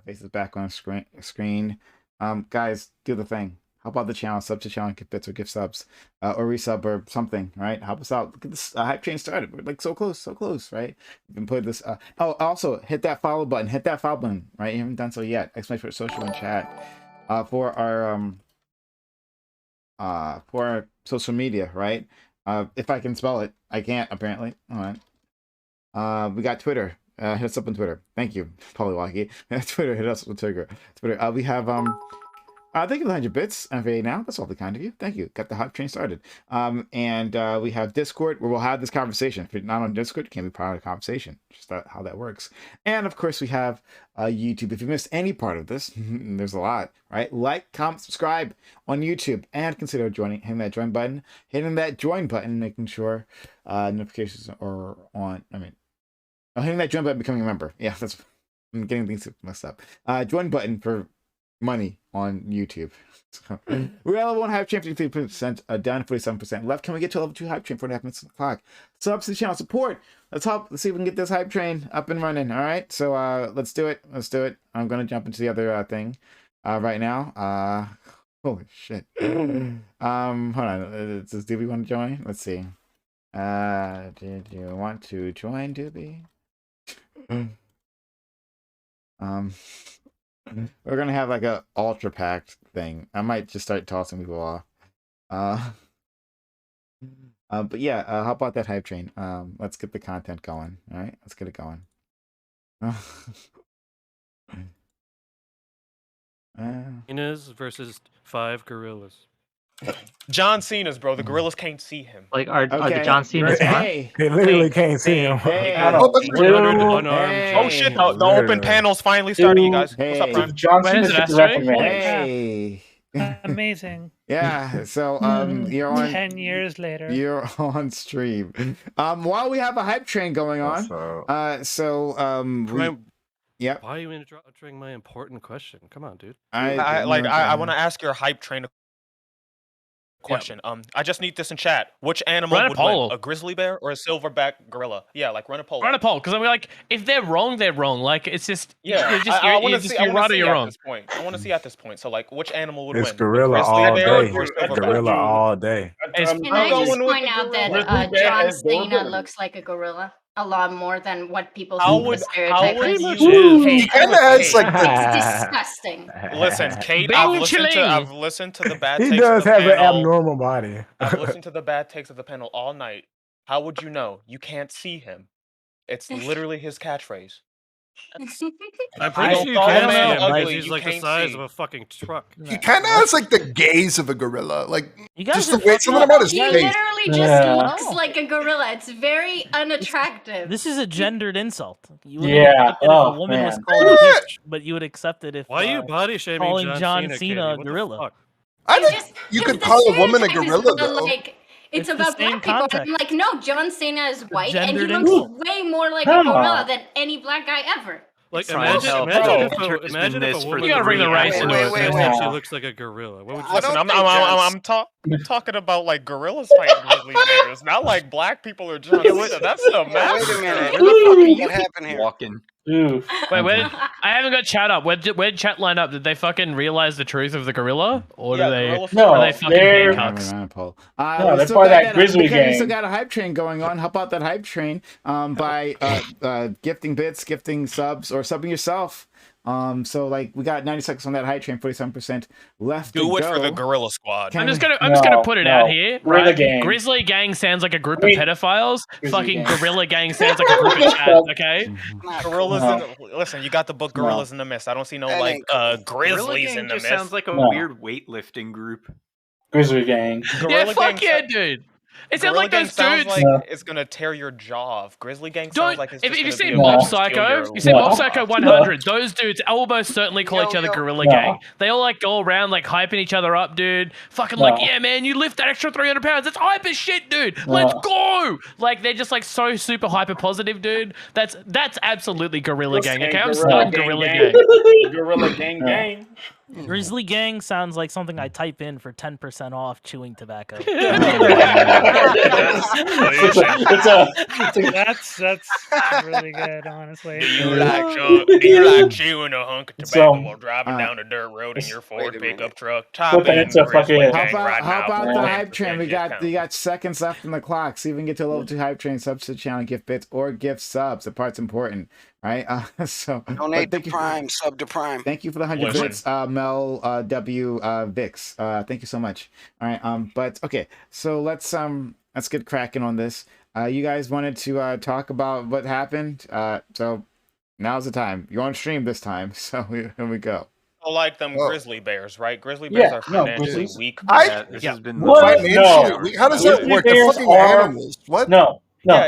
Faces back on screen. Guys, do the thing. Help out the channel, sub to channel, gift bits or gift subs, or resub or something, right? Help us out. Get this hype train started. We're like so close, right? You can put this. Oh, also hit that follow button. Hit that follow button, right? You haven't done so yet. Exclamation for social and chat. For our social media, right? If I can spell it, I can't apparently. All right. We got Twitter. Hit us up on Twitter. Thank you, Polywalkie. Twitter. Hit us on Twitter. We have thank you for the 100 bits, MVA now. That's awfully kind of you. Thank you. Got the hype train started. And we have Discord where we'll have this conversation. If you're not on Discord, you can't be part of the conversation. Just how that works. And of course, we have YouTube. If you missed any part of this, there's a lot, right? Like, comment, subscribe on YouTube, and consider hitting that join button, making sure notifications are on. Hitting that join button, becoming a member. Yeah, I'm getting things messed up. Join button for money on YouTube. So, we're at level 1 hype train, 53%, down 47% left. Can we get to level 2 hype train 4.5 minutes on the clock? Subs to the channel, support. Let's see if we can get this hype train up and running. All right, so let's do it. I'm gonna jump into the other thing right now. Holy shit. Hold on. Does Doobie want to join? Let's see. Did you want to join, Doobie? We're gonna have like a ultra packed thing. I might just start tossing people off. But yeah, how about that hype train? Let's get the content going. All right, let's get it going. Cena's versus 5 gorillas. John Cena's, bro. The gorillas can't see him. Like, are the John Cena's Hey, they literally can't see him. Oh shit! The open panel's finally starting, you guys. What's up, Prime? John Cena's the record man. Hey. Amazing. Yeah, so you're on 10 years later. You're on stream. While we have a hype train going on, yeah. Why are you interrupting my important question? Come on, dude. I want to ask your hype train question. Yeah. I just need this in chat. Which animal would win? A grizzly bear or a silverback gorilla? Yeah, like run a poll. Run a poll, because I'm like, if they're wrong, they're wrong. Like, it's just I want to see at this point. I want to see at this point. So like, which animal would win? It's gorilla all day. Gorilla all day. Can I just point out that John Cena looks like a gorilla a lot more than what people see the stereotype. He kind of has like it's disgusting. Listen, Kate, I've listened to the bad takes. He does have an abnormal body. I've listened to the bad takes of the panel all night. How would you know? You can't see him. It's literally his catchphrase. I'm pretty sure you can see him because he's like the size of a fucking truck. He kind of has like the gaze of a gorilla, like just the way way something about his he face. literally just looks like a gorilla. It's very unattractive. This is a gendered insult. You would if a woman was called a bitch, but you would accept it if why are you body shaming calling John Cena a gorilla? I think you could call a woman a gorilla though. It's about black people. I'm like, no, John Cena is white, and he looks way more like a gorilla than any black guy ever. Like, imagine if a woman... You gotta bring the race into it. She looks like a gorilla. What would you Listen, I'm talking about, like, gorillas fighting grizzly bears, not like black people or John Cena. That's a mess. Wait a minute. What happened here? Wait, I haven't got chat up. Where did chat line up? Did they fucking realize the truth of the gorilla? Or are they fucking being cucks? No, they're part of that grizzly gang. We still got a hype train going on. Help out that hype train by gifting bits, gifting subs, or subbing yourself. So like we got 90 seconds on that hype train, 47% left. Do it for the gorilla squad. I'm just gonna put it out here. Right? Grizzly gang sounds like a group of pedophiles. Fucking gorilla gang sounds like a group of chads. Okay. Gorillas. Listen, you got the book Gorillas in the Mist. I don't see no like grizzlies in the mist. Sounds like a weird weightlifting group. Grizzly gang. Yeah, fuck yeah, dude. It sounds like those dudes. Like it's gonna tear your jaw off. Grizzly gang sounds like it's if you see Mob Psycho, Mob Psycho 100. Those dudes almost certainly call each other Gorilla Gang. They all like go around like hyping each other up, dude. Fucking like, yeah, man, you lift that extra 300 pounds. That's hype as shit, dude. Let's go. Like they're just like so super hyper positive, dude. That's absolutely Gorilla Gang. Okay, I'm starting Gorilla Gang. Gorilla gang. Grizzly gang sounds like something I type in for 10% off chewing tobacco. That's really good, honestly. Do you like chewing a hunk of tobacco while driving down a dirt road in your Ford pickup truck? Type in Grizzly Gang right now. How about the hype train? You got seconds left in the clock. So even get to level 2 hype train, subs to the channel, gift bits or gift subs. The part's important, right? So donate to Prime, sub to Prime. Thank you for the 100 bits, Mel W Vix. Thank you so much. All right, but okay, so let's get cracking on this. You guys wanted to talk about what happened. So now's the time. You're on stream this time, so here we go. Like them grizzly bears, right? Grizzly bears are financially weak. This has been financially weak. How does that work? The fucking animals. What? No,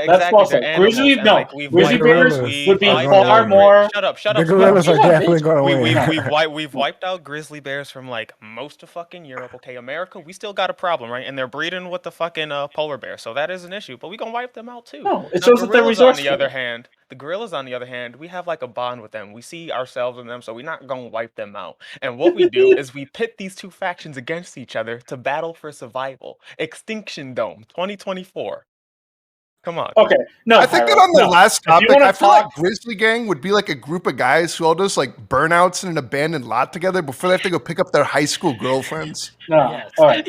that's false. Grizzly bears would be far more. Shut up. The gorillas are definitely going to win. We've wiped out grizzly bears from like most of fucking Europe. Okay, America, we still got a problem, right? And they're breeding with the fucking polar bear, so that is an issue. But we gonna wipe them out too. No, it shows that they're resourceful. The gorillas, on the other hand, we have like a bond with them. We see ourselves in them, so we're not gonna wipe them out. And what we do is we pit these two factions against each other to battle for survival. Extinction Dome 2024. Come on. Okay. No, I think that on the last topic, I feel like Grizzly Gang would be like a group of guys who all just like burnouts in an abandoned lot together before they have to go pick up their high school girlfriends. No. Yes. All right.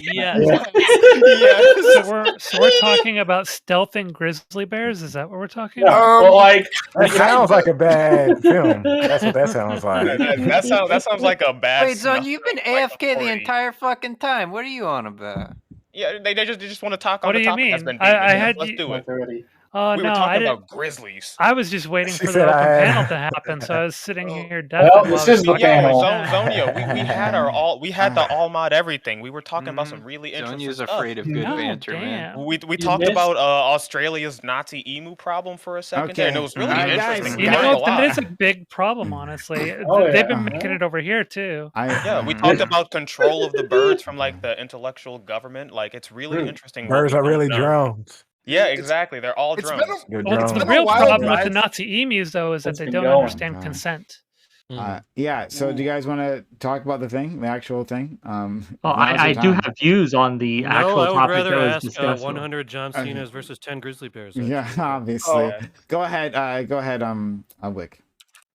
So we're talking about stealthing grizzly bears. Is that what we're talking about? Well, like that sounds like a bad film. That's what that sounds like. That sounds like a bad. Wait, Zon, you've been AFK the entire fucking time. What are you on about? Yeah, they just want to talk on what the do you topic mean? that's been Let's do it. Oh, we no, were talking I didn't. about grizzlies. I was just waiting for the open panel to happen, so I was sitting here. Well, this is the panel. Zonia, we had the all mod everything. We were talking about some really interesting Zonia's stuff. afraid of good banter, man. We talked about Australia's Nazi emu problem for a second there, and it was really interesting. You know, that is a big problem, honestly. They've been making it over here too. We talked about control of the birds from like the intellectual government. Like it's really interesting. Birds are really drones. Yeah, exactly. They're all drones. The real problem with the Nazi emus, though, is that they don't understand consent. Yeah. So, do you guys want to talk about the actual thing? Well, I do have views on the actual topic. I would rather ask 100 John Cena's versus 10 grizzly bears. Yeah, obviously. Go ahead. Wick.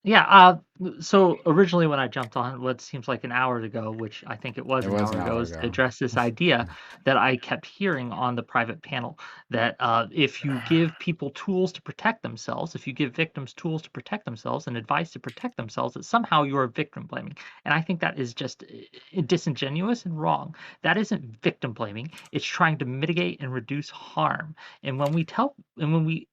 Yeah. So originally, when I jumped on what seems like an hour ago, which I think it was an hour ago, is to address this idea that I kept hearing on the private panel that if you give people tools to protect themselves, if you give victims tools to protect themselves and advice to protect themselves, that somehow you are victim blaming. And I think that is just disingenuous and wrong. That isn't victim blaming. It's trying to mitigate and reduce harm. And when we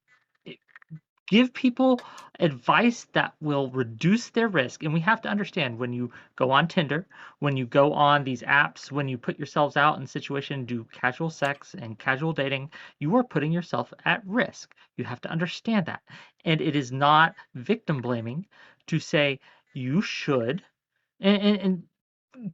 give people advice that will reduce their risk. And we have to understand, when you go on Tinder, when you go on these apps, when you put yourselves out in a situation, do casual sex and casual dating, you are putting yourself at risk. You have to understand that. And it is not victim blaming to say you should. And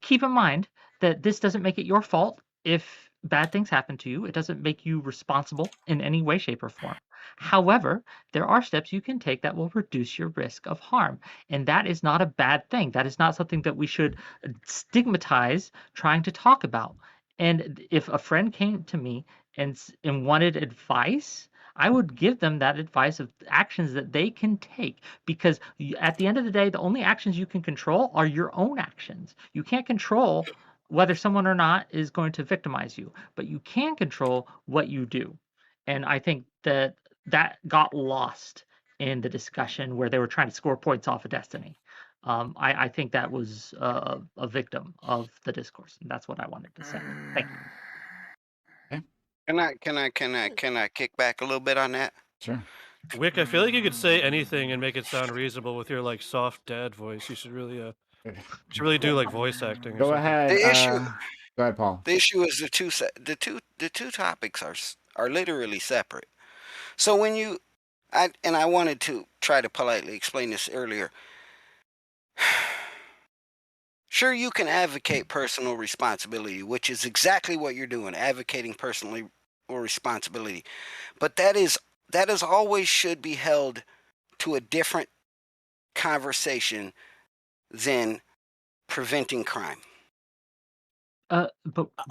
keep in mind that this doesn't make it your fault if bad things happen to you. It doesn't make you responsible in any way, shape, or form. However, there are steps you can take that will reduce your risk of harm. And that is not a bad thing. That is not something that we should stigmatize trying to talk about. And if a friend came to me and wanted advice, I would give them that advice of actions that they can take, because at the end of the day, the only actions you can control are your own actions. You can't control whether someone or not is going to victimize you, but you can control what you do. And I think that got lost in the discussion where they were trying to score points off of Destiny. I think that was a victim of the discourse, and that's what I wanted to say. Thank you. Can I kick back a little bit on that? Sure. Wick, I feel like you could say anything and make it sound reasonable with your like soft dad voice. You should really do like voice acting. Go ahead. The issue. Go ahead, Paul. The issue is the two topics are literally separate. So when I wanted to try to politely explain this earlier. Sure, you can advocate personal responsibility, which is exactly what you're doing, advocating personal responsibility. But that is always should be held to a different conversation than preventing crime. But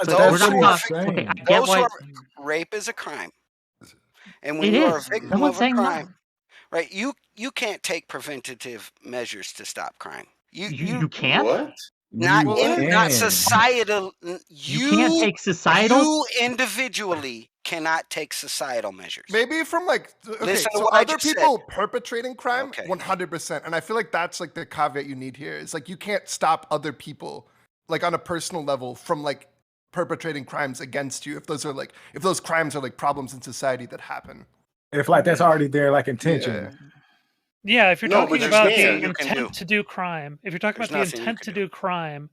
those we're who not are, okay, I get those who why are, rape is a crime, and when it you are a is. victim No one's of a saying crime, no. right? You can't take preventative measures to stop crime. You can't. What? Not not can. societal. You can't take societal. You individually cannot take societal measures. Maybe from like, okay, Listen to so what I other just said. people perpetrating crime, Okay. 100%. And I feel like that's like the caveat you need here. It's like you can't stop other people, like on a personal level, from like perpetrating crimes against you if those crimes are like problems in society that happen. If like that's already their like intention. Yeah, if you're No, talking but about you the can. intent to do crime, if you're talking There's about the nothing you intent can to do crime,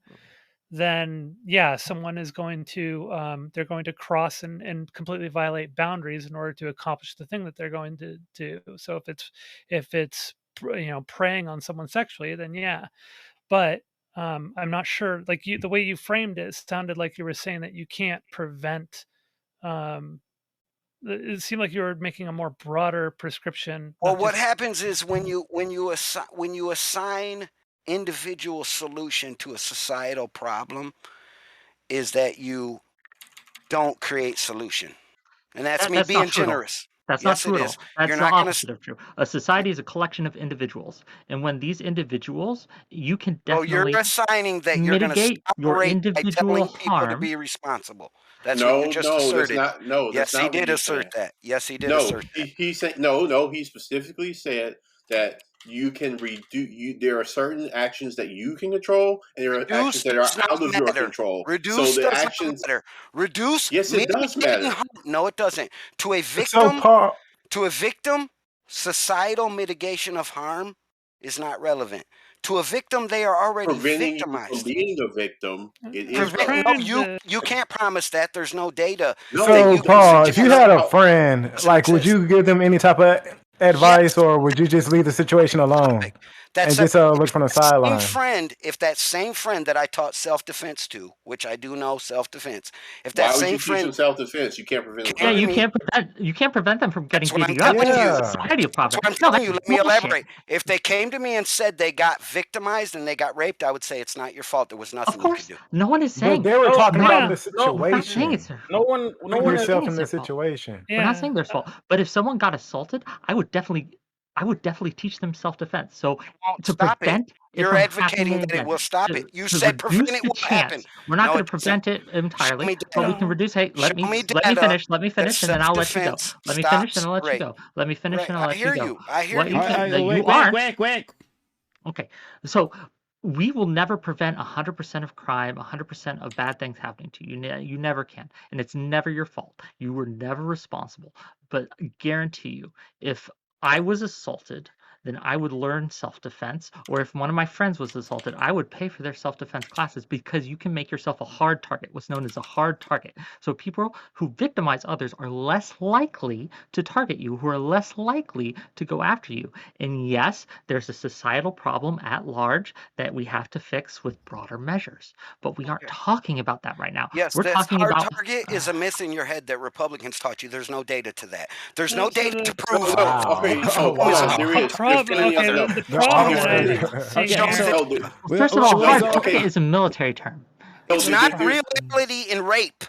then yeah, someone is going to they're going to cross and completely violate boundaries in order to accomplish the thing that they're going to do. So if it's preying on someone sexually, then yeah. But I'm not sure. Like the way you framed it sounded like you were saying that you can't prevent. It seemed like you were making a more broader prescription. Well, what happens is when you assign individual solution to a societal problem, is that you don't create solution, and that's me being generous. That's not true at all. That's the opposite of true. A society is a collection of individuals, and when these individuals, you can definitely you're assigning that you're going to mitigate stop your rape by individual telling people to harm. be responsible. That's what you just asserted. That's not. Yes, he what did he's assert saying. that. Yes, he did No, assert that. he said no. He specifically said that you can reduce. There are certain actions that you can control, and there are actions that are out of your control. Reduce so the does actions. not matter. Reduce. Yes, it does matter. No, it doesn't. To a victim, societal mitigation of harm is not relevant. To a victim, they are already Preventing victimized. you from being a victim, it is no, you can't promise that. There's no data. So, Paul, if you had a friend, like, would you give them any type of advice, or would you just leave the situation alone and just look from the sideline? If that same friend that I taught self-defense to, which I do know self-defense, if Why that would same you teach friend them self-defense? You can't prevent them. Yeah, you can't prevent them from getting That's what beaten I'm up. telling you. It's a society problem. That's what I'm telling you. Let me elaborate. If they came to me and said they got victimized and they got raped, I would say it's not your fault. There was nothing you could do. No one is saying. But they were talking about the situation. No one Put yourself in the situation. We're not saying their fault. But if someone got assaulted, I would definitely teach them self-defense. So to prevent it You're from advocating happening that it again, will stop to- it. You to said reduce prevent it the will happen. chance. We're not No, going it to prevent it entirely, me but we data. can reduce. Hey, let me data finish. Let me that finish, and then I'll let you go. self-defense Let me finish, and I'll stops let you rape. go. Let me finish, Right, and I'll I let hear you go. you. I hear What you. you said that you aren't. Okay, so we will never prevent 100% of crime, 100% of bad things happening to you. You never can, and it's never your fault. You were never responsible. But I guarantee you, if I was assaulted, then I would learn self-defense. Or if one of my friends was assaulted, I would pay for their self-defense classes, because you can make yourself a hard target, what's known as a hard target. So people who victimize others are less likely to target you, who are less likely to go after you. And yes, there's a societal problem at large that we have to fix with broader measures. But we aren't talking about that right now. Yes, we're this talking hard about target is a myth in your head that Republicans taught you. There's no data to that. There's no data to prove. There is. The problem that I see here. First of all, hard target is a military term. It's not reality in rape.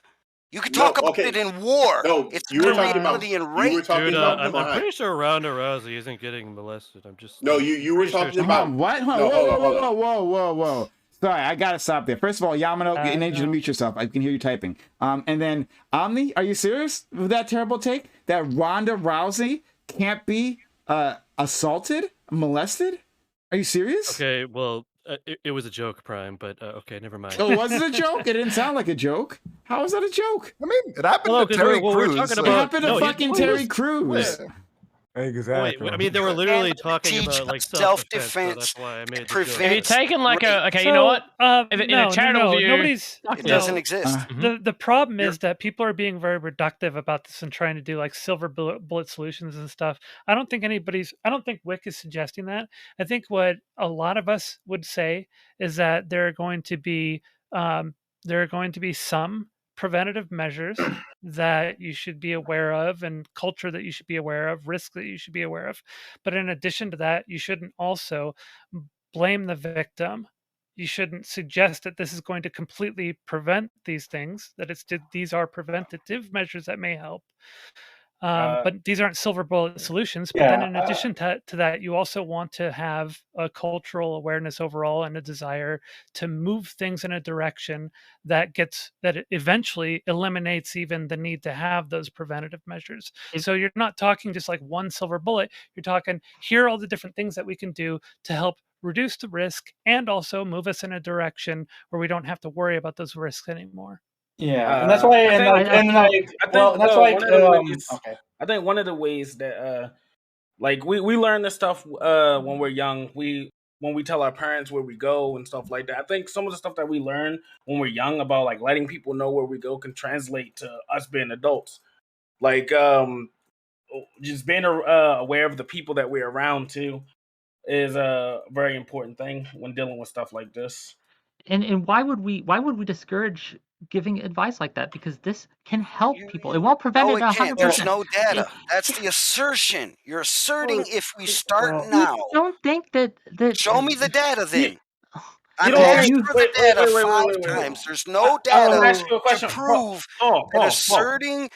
You can talk about it in war. It's not reality in rape. Dude, I'm pretty sure Ronda Rousey isn't getting molested. I'm just you were talking about what? hold on. Whoa. Sorry, I gotta stop there. First of all, Yamano, I need you to mute yourself. I can hear you typing. And then Omni, are you serious with that terrible take that Ronda Rousey can't be assaulted, molested? Are you serious? Okay, well, it was a joke, Prime, but okay, never mind. Oh, was it a joke? It didn't sound like a joke. How is that a joke? I mean, it happened to Terry Crews. It happened to fucking Terry Crews. Exactly. Wait, I mean, they were literally talking about like self-defense. So that's why I made the joke. If you're taking like you know what? In a charitable view, it doesn't exist. The problem is that people are being very reductive about this and trying to do like silver bullet solutions and stuff. I don't think Wick is suggesting that. I think what a lot of us would say is that there are going to be some preventative measures that you should be aware of, and culture that you should be aware of, risk that you should be aware of. But in addition to that, you shouldn't also blame the victim suggest that this is going to completely prevent these things. That these are preventative measures that may help. But these aren't silver bullet solutions. But then in addition to that, you also want to have a cultural awareness overall and a desire to move things in a direction that eventually eliminates even the need to have those preventative measures. So you're not talking just like one silver bullet. You're talking, here are all the different things that we can do to help reduce the risk and also move us in a direction where we don't have to worry about those risks anymore. Yeah, and that's why, I think one of the ways that like we learn this stuff when we're young. When we tell our parents where we go and stuff like that. I think some of the stuff that we learn when we're young about like letting people know where we go can translate to us being adults. Like just being aware of the people that we're around too is a very important thing when dealing with stuff like this. And why would we discourage giving advice like that? Because this can help people. It won't prevent it 100%. There's no data. That's the assertion. You're asserting if we start now. I don't think that Show me the data then. I've asked for the data 5 times. There's no data to prove that asserting.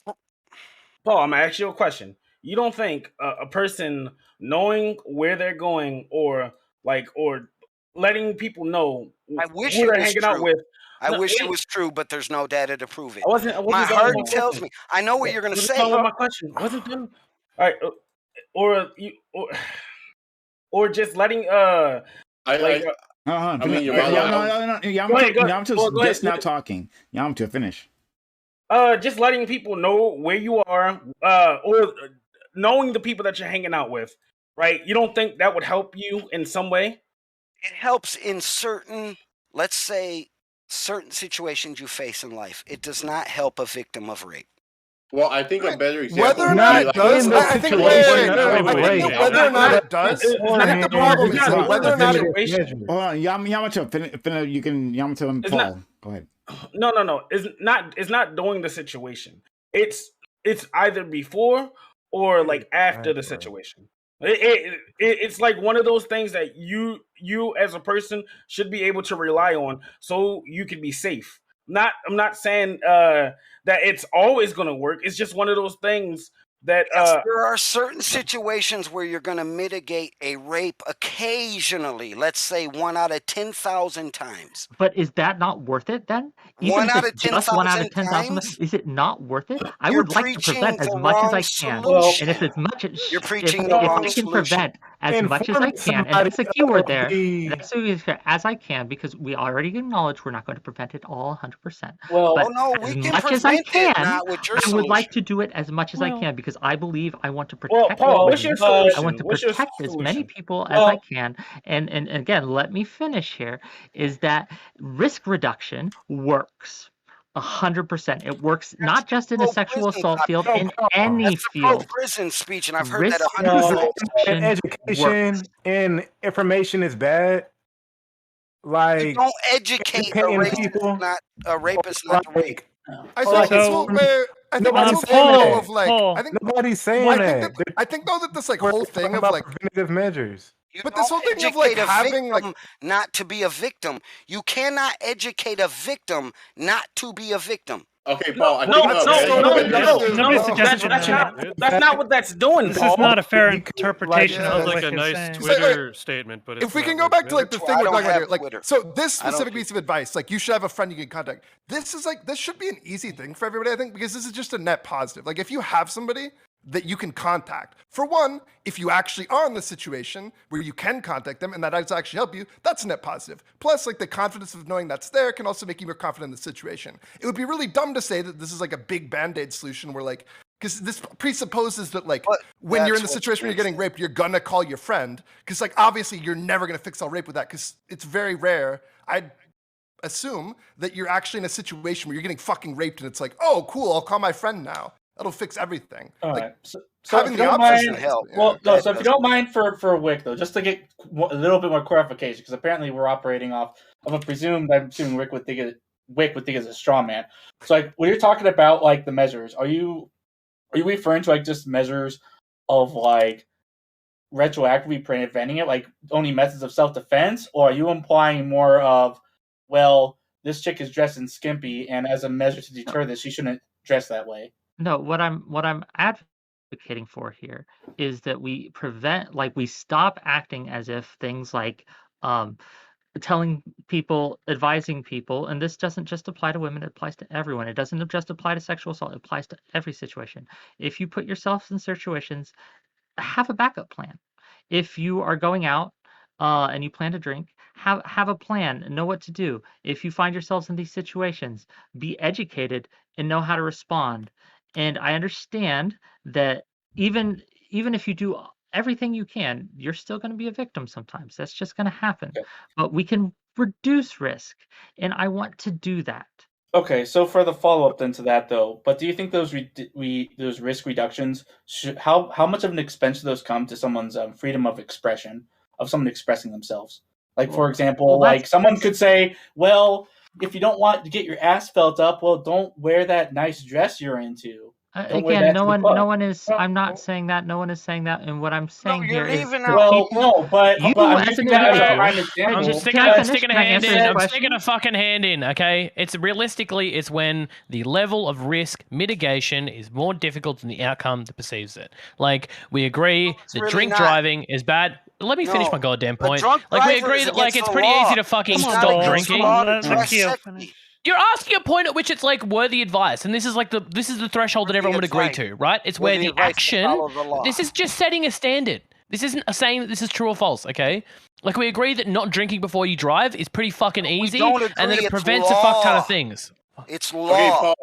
Paul, I'm gonna ask you a question. You don't think a person knowing where they're going or letting people know who they're hanging out with? I wish it was true, but the's no data to prove it. I wasn't my done heart with my tells question. me. I know what you're going to say. With my question wasn't done. All right, or just letting Yamato just now talking. Yamato, finish. Just letting people know where you are, or knowing the people that you're hanging out with, right? You don't think that would help you in some way? It helps in certain, let's say, certain situations you face in life. It does not help a victim of rape. Well, I think a better example. Whether or not it does, I think whether or not it does, I think the problem is whether or not it. Hold on, Yamato, you can Yamato and Paul. Go ahead. No. It's not doing the situation. It's either before or like after the situation. It's like one of those things that you as a person should be able to rely on so you can be safe. I'm not saying that it's always going to work. It's just one of those things that there are certain situations where you're going to mitigate a rape occasionally. Let's say 1 out of 10,000 times. But is that not worth it then? Even 1 if out it's of 10,000 just 1 out of 10,000, times? is it not worth it? I You're would like to prevent preaching as the much as wrong I can. solution. And if as much as You're preaching if the I wrong can solution. prevent as much as I Inform can, and somebody that's the keyword of there, the- as I can, because we already acknowledge we're not going to prevent it all 100%. Well, but no, as we can much as I prevent can, it, not with your I would solution. like to do it as much as I can because I believe I want to Well, protect. Paul, what's your solution? I want to What's your protect as many solution? people as I can. And again, let me finish here. Is that risk reduction works 100%. It works not just in a sexual assault field, in any That's the field. pro-prison speech, and I've heard Risk that 100 And education and information is bad. Like You don't educate a educating rapist, people. not a rapist, not to rape. I think it's So- where I think Nobody's it's whole saying thing that. of like Paul. I think Nobody's saying I that. think I think though that this like We're whole thing talking of about like preventative measures. You But this don't whole thing of, like, educate a having, like- victim not to be a victim. You cannot educate a victim not to be a victim. Okay, Paul. Nobody's suggesting That's not what that's doing, This Paul. is not a fair interpretation Sounds of like what a you're nice saying. Twitter statement, but if we it's can not go back to like like the That's thing why I we're don't talking about have here, like Twitter. so this I don't specific do- piece of advice, like you should have a friend you can contact. This is like this should be an easy thing for everybody, I think, because this is just a net positive. Like if you have somebody that you can contact, for one, if you actually are in the situation where you can contact them and that does actually help you, that's a net positive. Plus, like the confidence of knowing that's there can also make you more confident in the situation. It would be really dumb to say that this is like a big band-aid solution where like because this presupposes that like when you're in the that's what situation where you're you're getting raped, you're gonna call your friend. Because like obviously you're never gonna fix all rape with that because it's very rare. I'd assume that you're actually in a situation where you're getting fucking raped and it's like, oh cool, I'll call my friend now. That'll fix everything. All like right. So having if you the don't option mind, help. well, no. So if you don't mind for Wick though, just to get a little bit more clarification, because apparently we're operating off of a presumed. I'm assuming Wick would think is a straw man. So like when you're talking about like the measures, are you referring to like just measures of like retroactively preventing it, like only methods of self-defense, or are you implying more of, well, this chick is dressed in skimpy, and as a measure to deter this, she shouldn't dress that way? No, what I'm advocating for here is that we prevent, like, we stop acting as if things like telling people, advising people, and this doesn't just apply to women, it applies to everyone. It doesn't just apply to sexual assault, it applies to every situation. If you put yourself in situations, have a backup plan. If you are going out and you plan to drink, have a plan, know what to do. If you find yourselves in these situations, be educated and know how to respond. And I understand that even if you do everything you can, you're still going to be a victim sometimes. That's just going to happen. But we can reduce risk, and I want to do that. Okay, so for the follow-up then to that though, but do you think those those risk reductions how much of an expense do those come to someone's freedom of expression, of someone expressing themselves? Like, for example, like someone could say, well, if you don't want to get your ass felt up, well, don't wear that nice dress you're into. Again, no one is. I'm not saying that. No one is saying that. And what I'm saying here is, but you I'm as an using that as a individual. prime example. I'm sticking a fucking hand in. Okay, it's realistically, it's when the level of risk mitigation is more difficult than the outcome that perceives it. Like, we agree that really drink not. driving is bad. Let me finish my goddamn point. drunk Like, we driver agree is that, like, against it's the pretty law. easy to fucking It's not stop against the drinking. law to dress sexy. You're asking a point at which it's like worthy advice, and this is the threshold that everyone would agree to, right? It's where Worthy the advice to action. follow the law. This is just setting a standard. This isn't a saying that this is true or false, okay? Like, we agree that not drinking before you drive is pretty fucking easy, don't and that agree, it it's prevents a fuck ton law. of things. It's law. Oh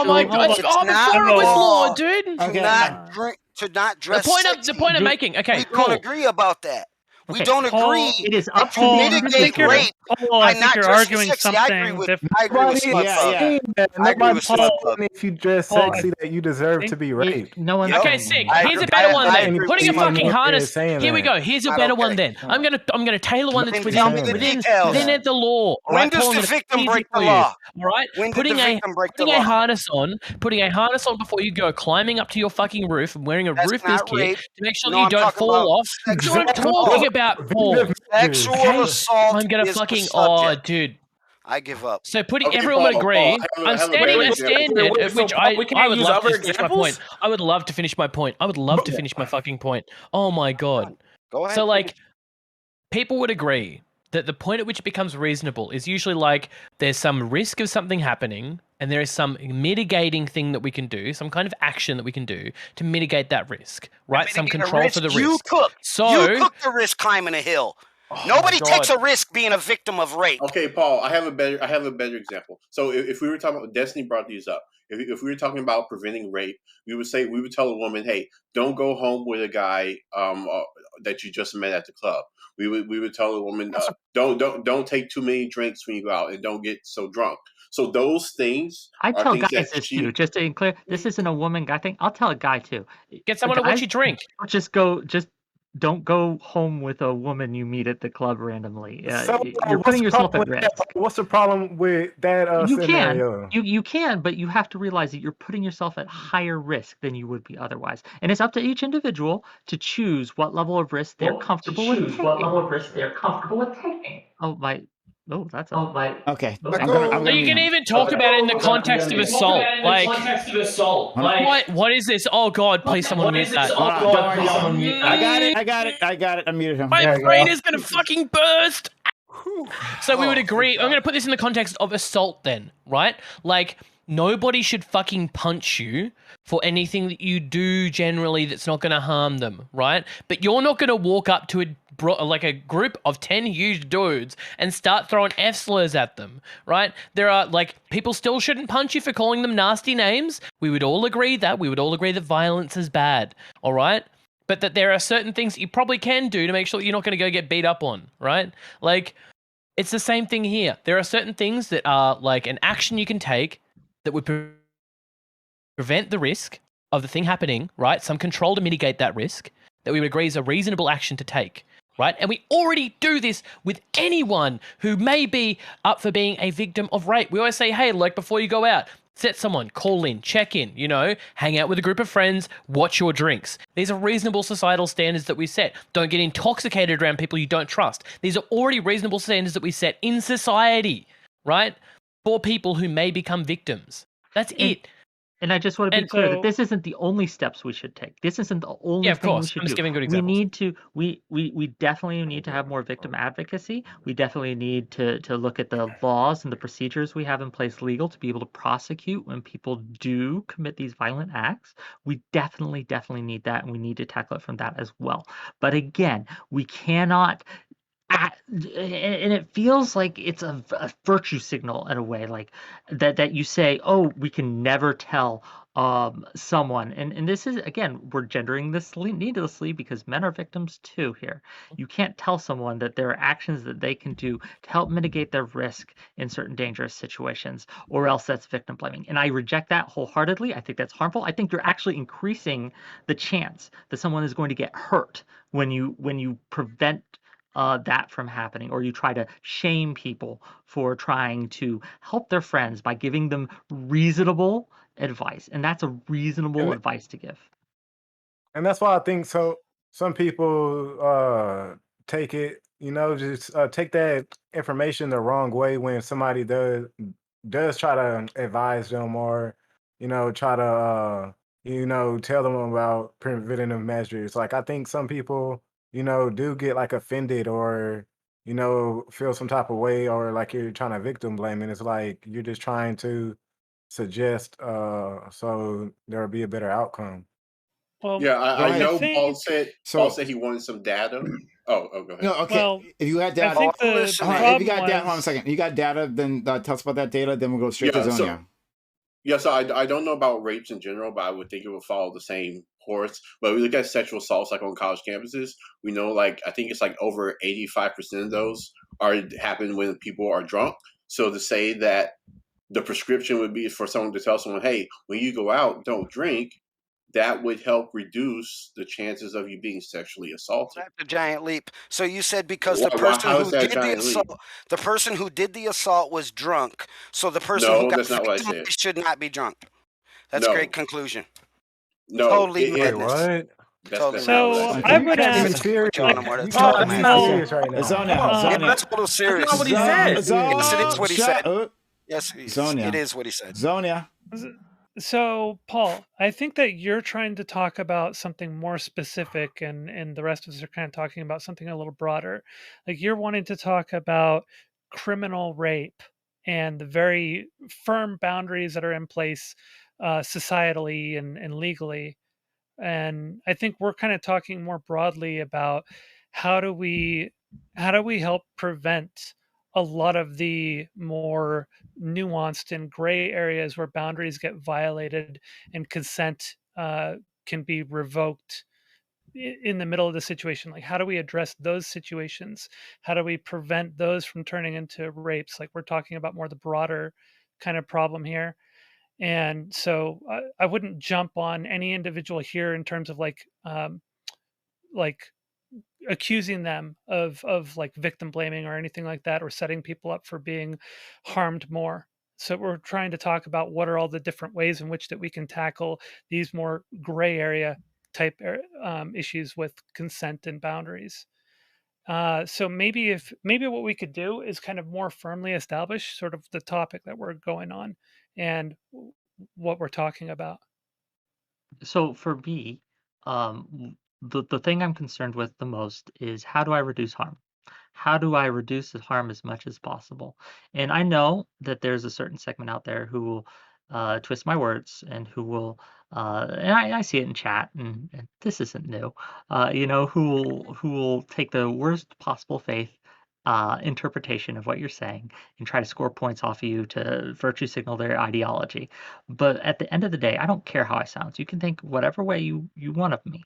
my god! It's Oh, not before it was law law, dude. to not drink, to not dress The point I'm making. Okay, we cool. don't agree about that. We Okay, don't agree it is that up to to the mitigate individual. rape I by think not you're dressing arguing sexy. I agree something with different. I agree with Nobody Slut is Club. saying that. I agree with Nobody's Slut Club. saying if you dress sexy that you deserve to be raped. No one's Okay, saying sick. that. Here's a better one then. agree Putting a with you. fucking Anyone harness. is saying Here we that. go. Here's a Not better okay. one then. I'm gonna tailor one that's Then within tell me the details. within the law. All When right, does Paul, I'm the gonna victim easy break the for you. law? All right, When did putting the a victim break the putting a law? harness on before you go, climbing up to your fucking roof and wearing a That's roof not biscuit rape. to make sure No, that you I'm don't talking fall about off. That's what I'm sexual talking assault. about, Paul. Sexual Okay? assault I'm gonna is the fucking subject. dude. I give up. So putting Okay, everyone would Paul, agree. I I'm have a standing better a example. standard Wait, at so which Paul, we can't I would use love to other finish my examples? point. I would love to finish my point. I would love to finish my fucking point. Oh my god. Go ahead. So like, people would agree that the point at which it becomes reasonable is usually like there's some risk of something happening and there is some mitigating thing that we can do, some kind of action that we can do to mitigate that risk, right? Some Mitigate a control risk. for the You risk. took. So You took the risk climbing a hill. Nobody takes a risk being a victim of rape. Okay, Paul, I have a better example. So if we were talking about, Destiny brought these up. If we were talking about preventing rape, we would tell a woman, hey, don't go home with a guy that you just met at the club. We would tell a woman, don't take too many drinks when you go out and don't get so drunk. So those things I are tell things guys that this too, just to be clear. This isn't a woman guy thing. I'll tell a guy too. Get someone to watch you drink. Don't go home with a woman you meet at the club randomly. So, You're what's putting the yourself problem at with risk. that? What's the problem with that You scenario? can, you can, but you have to realize that you're putting yourself at higher risk than you would be otherwise. And it's up to each individual to choose what level of risk they're comfortable with taking. Oh my. Oh, that's Okay. So you can even talk about it in the context of assault. Like, what is this? Oh god, please someone mute that. I got it. I muted him. My brain is gonna fucking burst. So we would agree. I'm gonna put this in the context of assault then, right? Like, nobody should fucking punch you for anything that you do generally that's not gonna harm them, right? But you're not gonna walk up to a group of 10 huge dudes and start throwing F slurs at them, right? There are, like, people still shouldn't punch you for calling them nasty names. We would all agree that. We would all agree that violence is bad, all right? But that there are certain things that you probably can do to make sure that you're not going to go get beat up on, right? Like, it's the same thing here. There are certain things that are, like, an action you can take that would prevent the risk of the thing happening, right? Some control to mitigate that risk that we would agree is a reasonable action to take. Right? And we already do this with anyone who may be up for being a victim of rape. We always say, hey, like, before you go out, Set someone, call in, check in, hang out with a group of friends, watch your drinks. These are reasonable societal standards that we set. Don't get intoxicated around people you don't trust. These are already reasonable standards that we set in society, right? For people who may become victims. That's it. And I just want to be clear that this isn't the only steps we should take. This isn't the only thing we should do. Giving good We examples. need to we definitely need to have more victim advocacy. We definitely need to look at the laws and the procedures we have in place legal to be able to prosecute when people do commit these violent acts. We definitely need that, and we need to tackle it from that as well. But again, we cannot and it feels like it's a virtue signal in a way, like that you say, oh, we can never tell someone, and this is, again, we're gendering this needlessly because men are victims too here. You can't tell someone that there are actions that they can do to help mitigate their risk in certain dangerous situations, or else that's victim blaming, and I reject that wholeheartedly. I think that's harmful. I think you're actually increasing the chance that someone is going to get hurt when you prevent that from happening, or you try to shame people for trying to help their friends by giving them reasonable advice, and that's a reasonable advice to give. And that's why I think some people take it, just take that information the wrong way when somebody does try to advise them, or try to tell them about preventative measures. Like, I think some people do get like offended, or feel some type of way, or like you're trying to victim blame, and it's like you're just trying to suggest so there'll be a better outcome. Well, Yeah, I know think, Paul said he wanted some data. Oh, go ahead. No, okay. Well, if you got data, I think if you got data, hold on a second. You got data, then tell us about that data. Then we'll go straight to Zonia. So I don't know about rapes in general, but I would think it would follow the same course. But we look at sexual assaults like on college campuses. We know, like, I think it's like over 85% of those happen when people are drunk. So to say that the prescription would be for someone to tell someone, hey, when you go out, don't drink, that would help reduce the chances of you being sexually assaulted. That's a giant leap. So you said because the person who did the assault was drunk, so the person who got that's not what I said. victimized should not be drunk. That's a great conclusion. No, totally Wait, what? Totally so I would ask. Serious. That's Serious right now. Zonia. That's a little serious. That's not what he said. Yes, it is what he said. Yes, Zonia. it is what he said. Zonia. So, Paul, I think that you're trying to talk about something more specific, and the rest of us are kind of talking about something a little broader. Like, you're wanting to talk about criminal rape and the very firm boundaries that are in place societally and legally. And I think we're kind of talking more broadly about how do we help prevent a lot of the more nuanced and gray areas where boundaries get violated and consent can be revoked in the middle of the situation. Like, how do we address those situations? How do we prevent those from turning into rapes? Like, we're talking about more the broader kind of problem here. And so I wouldn't jump on any individual here in terms of like accusing them of like victim blaming or anything like that, or setting people up for being harmed more. So we're trying to talk about what are all the different ways in which that we can tackle these more gray area type issues with consent and boundaries. So maybe what we could do is kind of more firmly establish sort of the topic that we're going on and what we're talking about. So for me, the thing I'm concerned with the most is, how do I reduce harm? How do I reduce the harm as much as possible? And I know that there's a certain segment out there who will twist my words, and who will, and I see it in chat, and this isn't new, who will take the worst possible faith interpretation of what you're saying and try to score points off of you to virtue signal their ideology. But at the end of the day, I don't care how I sound. You can think whatever way you want of me.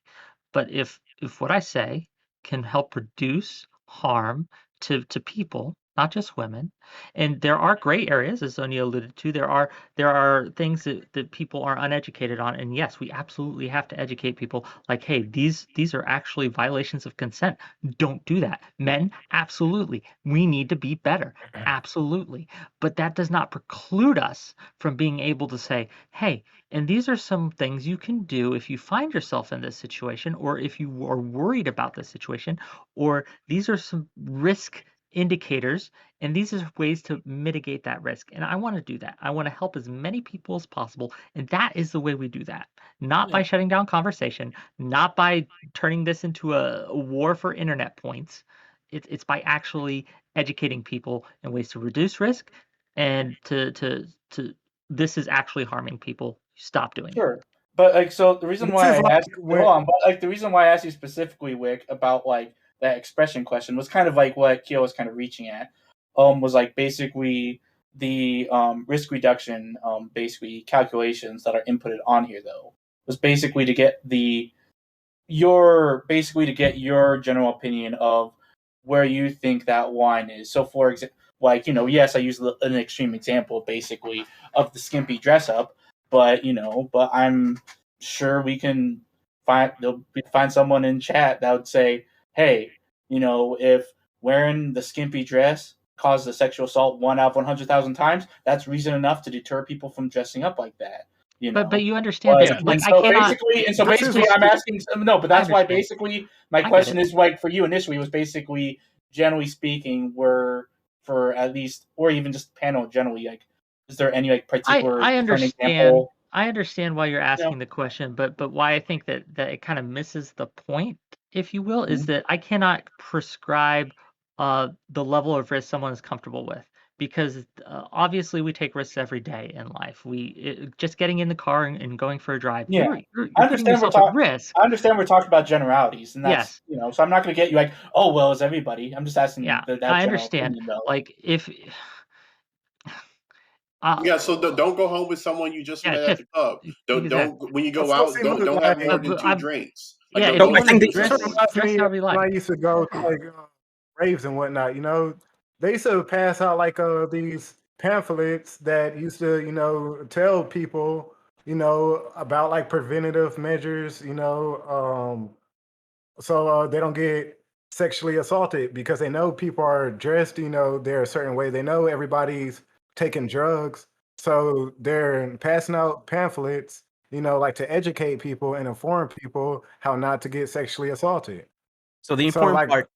But if what I say can help reduce harm to people, not just women. And there are gray areas, as Sonia alluded to. There are things that people are uneducated on. And yes, we absolutely have to educate people like, hey, these are actually violations of consent. Don't do that. Men, absolutely. We need to be better. Absolutely. But that does not preclude us from being able to say, hey, and these are some things you can do if you find yourself in this situation, or if you are worried about this situation, or these are some risk indicators, and these are ways to mitigate that risk. And I want to do that. I want to help as many people as possible, and that is the way we do that. Not by shutting down conversation, not by turning this into a war for internet points. It's by actually educating people in ways to reduce risk, and to this is actually harming people. Stop doing it. Sure. But like, so the reason This why is I like asked, when- hold on, but like the reason why I asked you specifically, Wick, about like that expression question was kind of like what Kyo was kind of reaching at. Was like basically the risk reduction basically calculations that are inputted on here though was basically to get your general opinion of where you think that line is. So for example, like, yes, I use an extreme example basically of the skimpy dress up, but but I'm sure we can find someone in chat that would say, hey, if wearing the skimpy dress caused a sexual assault 1 out of 100,000 times, that's reason enough to deter people from dressing up like that. But you understand that, like, so I cannot. basically, I'm asking. No, but that's why understand. basically my I get question it. is like for you initially was basically generally speaking, were for at least or even just panel generally, like, is there any like particular I different understand. example? I understand why you're asking the question, but why I think that it kind of misses the point, if you will, is that I cannot prescribe the level of risk someone is comfortable with, because obviously we take risks every day in life. Just getting in the car and going for a drive, Yeah, you're I putting understand yourself at risk. I understand we're talking about generalities, and that's Yes. so I'm not going to get you like, oh well, is everybody? I'm just asking Yeah, that I general understand. opinion though. Like if Yeah, so don't go home with someone you just met at the club. Don't when you go out, don't have more than 2 drinks. Like, Yeah, don't if go you with want to someone dress someone. however you when I like. used to go to like raves and whatnot, they used to pass out like these pamphlets that used to, tell people, about like preventative measures, so they don't get sexually assaulted, because they know people are dressed, they're a certain way. They know everybody's taking drugs, so they're passing out pamphlets, like to educate people and inform people how not to get sexually assaulted. So the important part.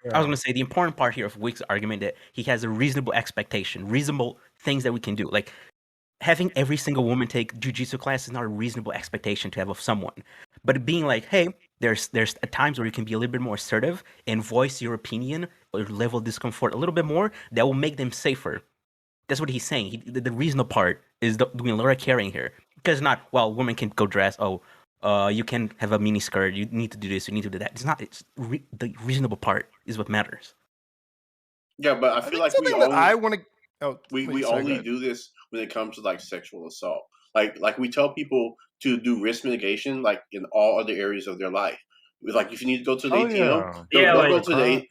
Yeah. I was going to say the important part here of Wick's argument that he has a reasonable expectation, reasonable things that we can do. Like having every single woman take jujitsu class is not a reasonable expectation to have of someone. But being like, hey, there's at times where you can be a little bit more assertive and voice your opinion or level of discomfort a little bit more, that will make them safer. That's what he's saying. The reasonable part is doing a lot of caring here. Because not, well, women can go dress, you can have a mini skirt, you need to do this, you need to do that. It's not, the reasonable part is what matters. Yeah, but I feel like we something that only I want to. Oh, we please, sorry, go only ahead. do this when it comes to like sexual assault. Like we tell people to do risk mitigation like in all other areas of their life. Like if you need to go to the ATM, don't go to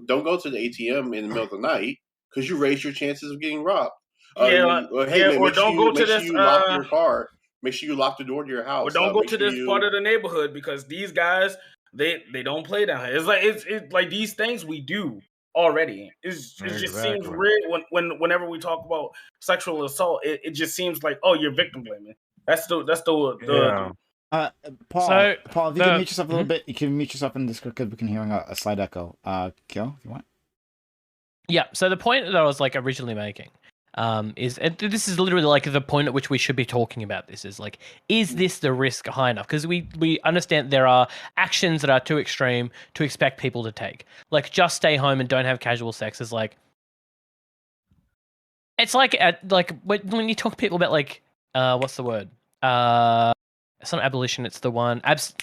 don't go to the ATM in the middle of the night because you raise your chances of getting robbed. Or don't go to this. You lock your car. Make sure you lock the door to your house. Or don't go to this part of the neighborhood because these guys they don't play down here. It's like these things we do already. It just seems weird whenever we talk about sexual assault. It just seems like, oh, you're victim blaming. That's the Paul, if you can mute yourself a little bit, you can mute yourself in Discord because we can hear a slight echo. Kyo, if you want. Yeah. So the point that I was like originally making is, and this is literally like the point at which we should be talking about this, is like, is this the risk high enough? Because we understand there are actions that are too extreme to expect people to take. Like just stay home and don't have casual sex is like, it's like when you talk to people about like what's the word? It's not abolition. It's the one abstinence.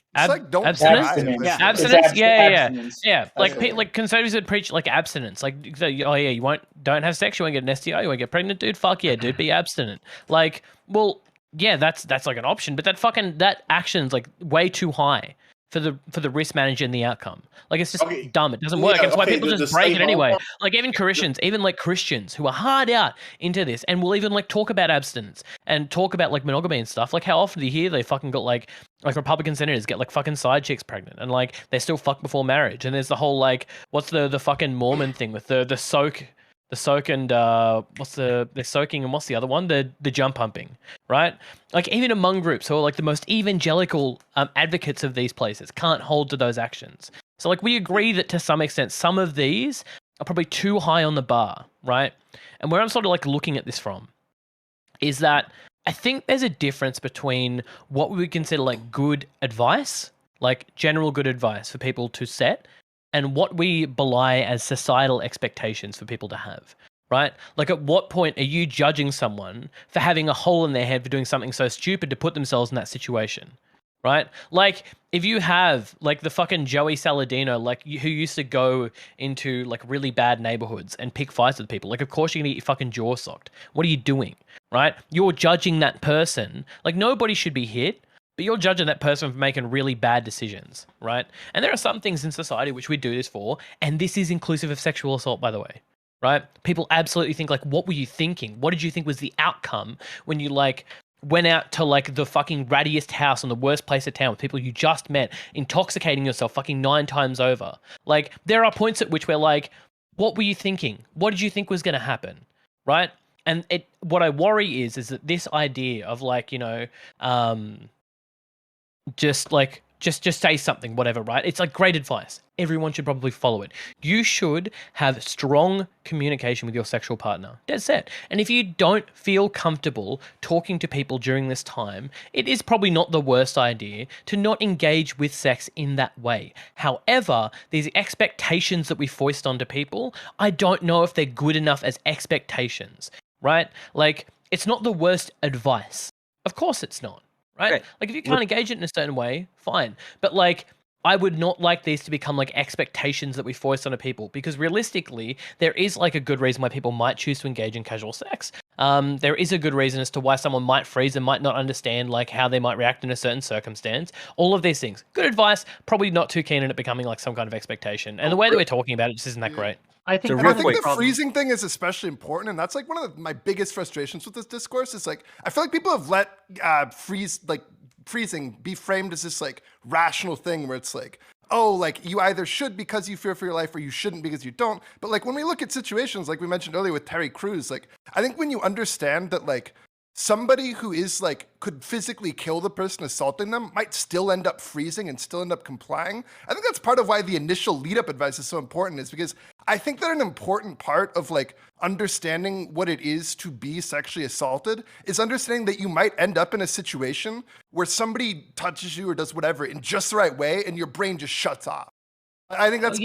Abstinence. Yeah. Like conservatives that preach like abstinence. Like, oh yeah, don't have sex. You won't get an STI. You won't get pregnant, dude. Fuck yeah, dude. Be abstinent. Like, well, yeah, that's like an option. But that action's like way too high for the risk manager and the outcome. Like, it's just dumb. It doesn't work. It's why people the just break same it anyway. outcome. Like, even Christians who are hard out into this and will even like talk about abstinence and talk about like monogamy and stuff. Like, how often do you hear they fucking got like Republican senators get like fucking side chicks pregnant and like they still fuck before marriage? And there's the whole like, what's the fucking Mormon thing with the soak and they're soaking and what's the other one? The jump pumping, right? Like, even among groups who are like the most evangelical advocates of these places can't hold to those actions. So like, we agree that to some extent some of these are probably too high on the bar, right? And where I'm sort of like looking at this from is that I think there's a difference between what we would consider like good advice, like general good advice for people to set, and what we belie as societal expectations for people to have, right? Like, at what point are you judging someone for having a hole in their head for doing something so stupid to put themselves in that situation, right? Like, if you have, like, the fucking Joey Saladino, like, who used to go into, like, really bad neighborhoods and pick fights with people, like, of course you're gonna get your fucking jaw socked. What are you doing, right? You're judging that person. Like, nobody should be hit, but you're judging that person for making really bad decisions, right? And there are some things in society which we do this for, and this is inclusive of sexual assault, by the way, right? People absolutely think, like, what were you thinking? What did you think was the outcome when you, like, went out to, like, the fucking rattiest house in the worst place of town with people you just met, intoxicating yourself fucking 9 times over? Like, there are points at which we're like, what were you thinking? What did you think was going to happen, right? And what I worry is that this idea of, like, you know, just say something, whatever, right? It's like great advice. Everyone should probably follow it. You should have strong communication with your sexual partner. Dead set. And if you don't feel comfortable talking to people during this time, it is probably not the worst idea to not engage with sex in that way. However, these expectations that we foist onto people, I don't know if they're good enough as expectations, right? Like, it's not the worst advice. Of course it's not. Right? Like, if you can't engage it in a certain way, fine. But, like, I would not like these to become, like, expectations that we foist onto people, because realistically, there is, like, a good reason why people might choose to engage in casual sex. There is a good reason as to why someone might freeze and might not understand, like, how they might react in a certain circumstance. All of these things. Good advice, probably not too keen on it becoming, like, some kind of expectation. And the way that we're talking about it just isn't that great. I think the freezing thing is especially important, and that's like one of my biggest frustrations with this discourse. Is like, I feel like people have let freezing be framed as this like rational thing where it's like, oh, like you either should because you fear for your life or you shouldn't because you don't. But like when we look at situations like we mentioned earlier with Terry Crews, like I think when you understand that like somebody who is like could physically kill the person assaulting them might still end up freezing and still end up complying. I think that's part of why the initial lead up advice is so important, is because I think that an important part of like understanding what it is to be sexually assaulted is understanding that you might end up in a situation where somebody touches you or does whatever in just the right way and your brain just shuts off. I think that's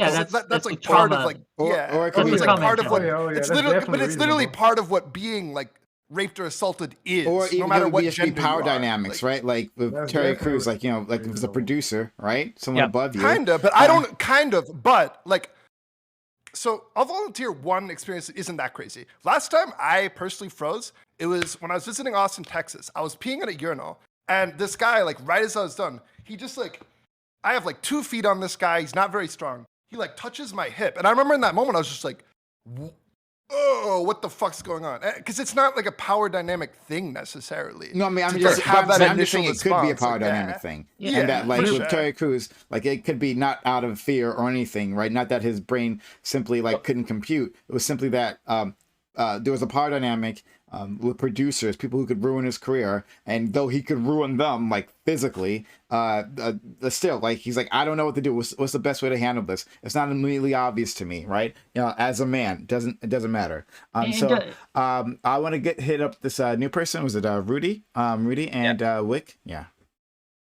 that's like part of like it's like part of what it's literally, but it's literally part of what being like raped or assaulted is, or even no matter what BSP gender power you are. dynamics, right? Like with Terry Crews, like, you know, like if it's a producer, right? Someone above you. Kind of, but I don't but like, so I'll volunteer one experience that isn't that crazy. Last time I personally froze, it was when I was visiting Austin, Texas. I was peeing at a urinal, and this guy, like right as I was done, he just like, I have like 2 feet on this guy. He's not very strong. He like touches my hip. And I remember in that moment, I was just like, oh, what the fuck's going on? Because it's not like a power dynamic thing necessarily. No, I mean, I'm just saying it could be a power dynamic thing. Yeah, and that, like, with sure. Terry Crews, like, it could be not out of fear or anything, right? Not that his brain simply, like, couldn't compute. It was simply that there was a power dynamic with producers, people who could ruin his career, and though he could ruin them, like, physically, still, like, he's like, I don't know what to do. What's the best way to handle this? It's not immediately obvious to me, right? You know, as a man, it doesn't matter. I want to hit up this new person. Was it Rudy? Rudy and Wick? Yeah.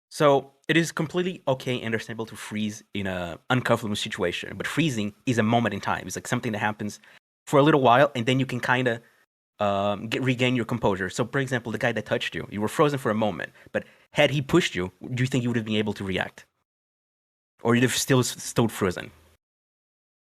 So it is completely okay and understandable to freeze in a uncomfortable situation, but freezing is a moment in time. It's like something that happens for a little while, and then you can kind of regain your composure. So, for example, the guy that touched you, you were frozen for a moment, but had he pushed you, do you think you would have been able to react? Or you'd have still stood frozen?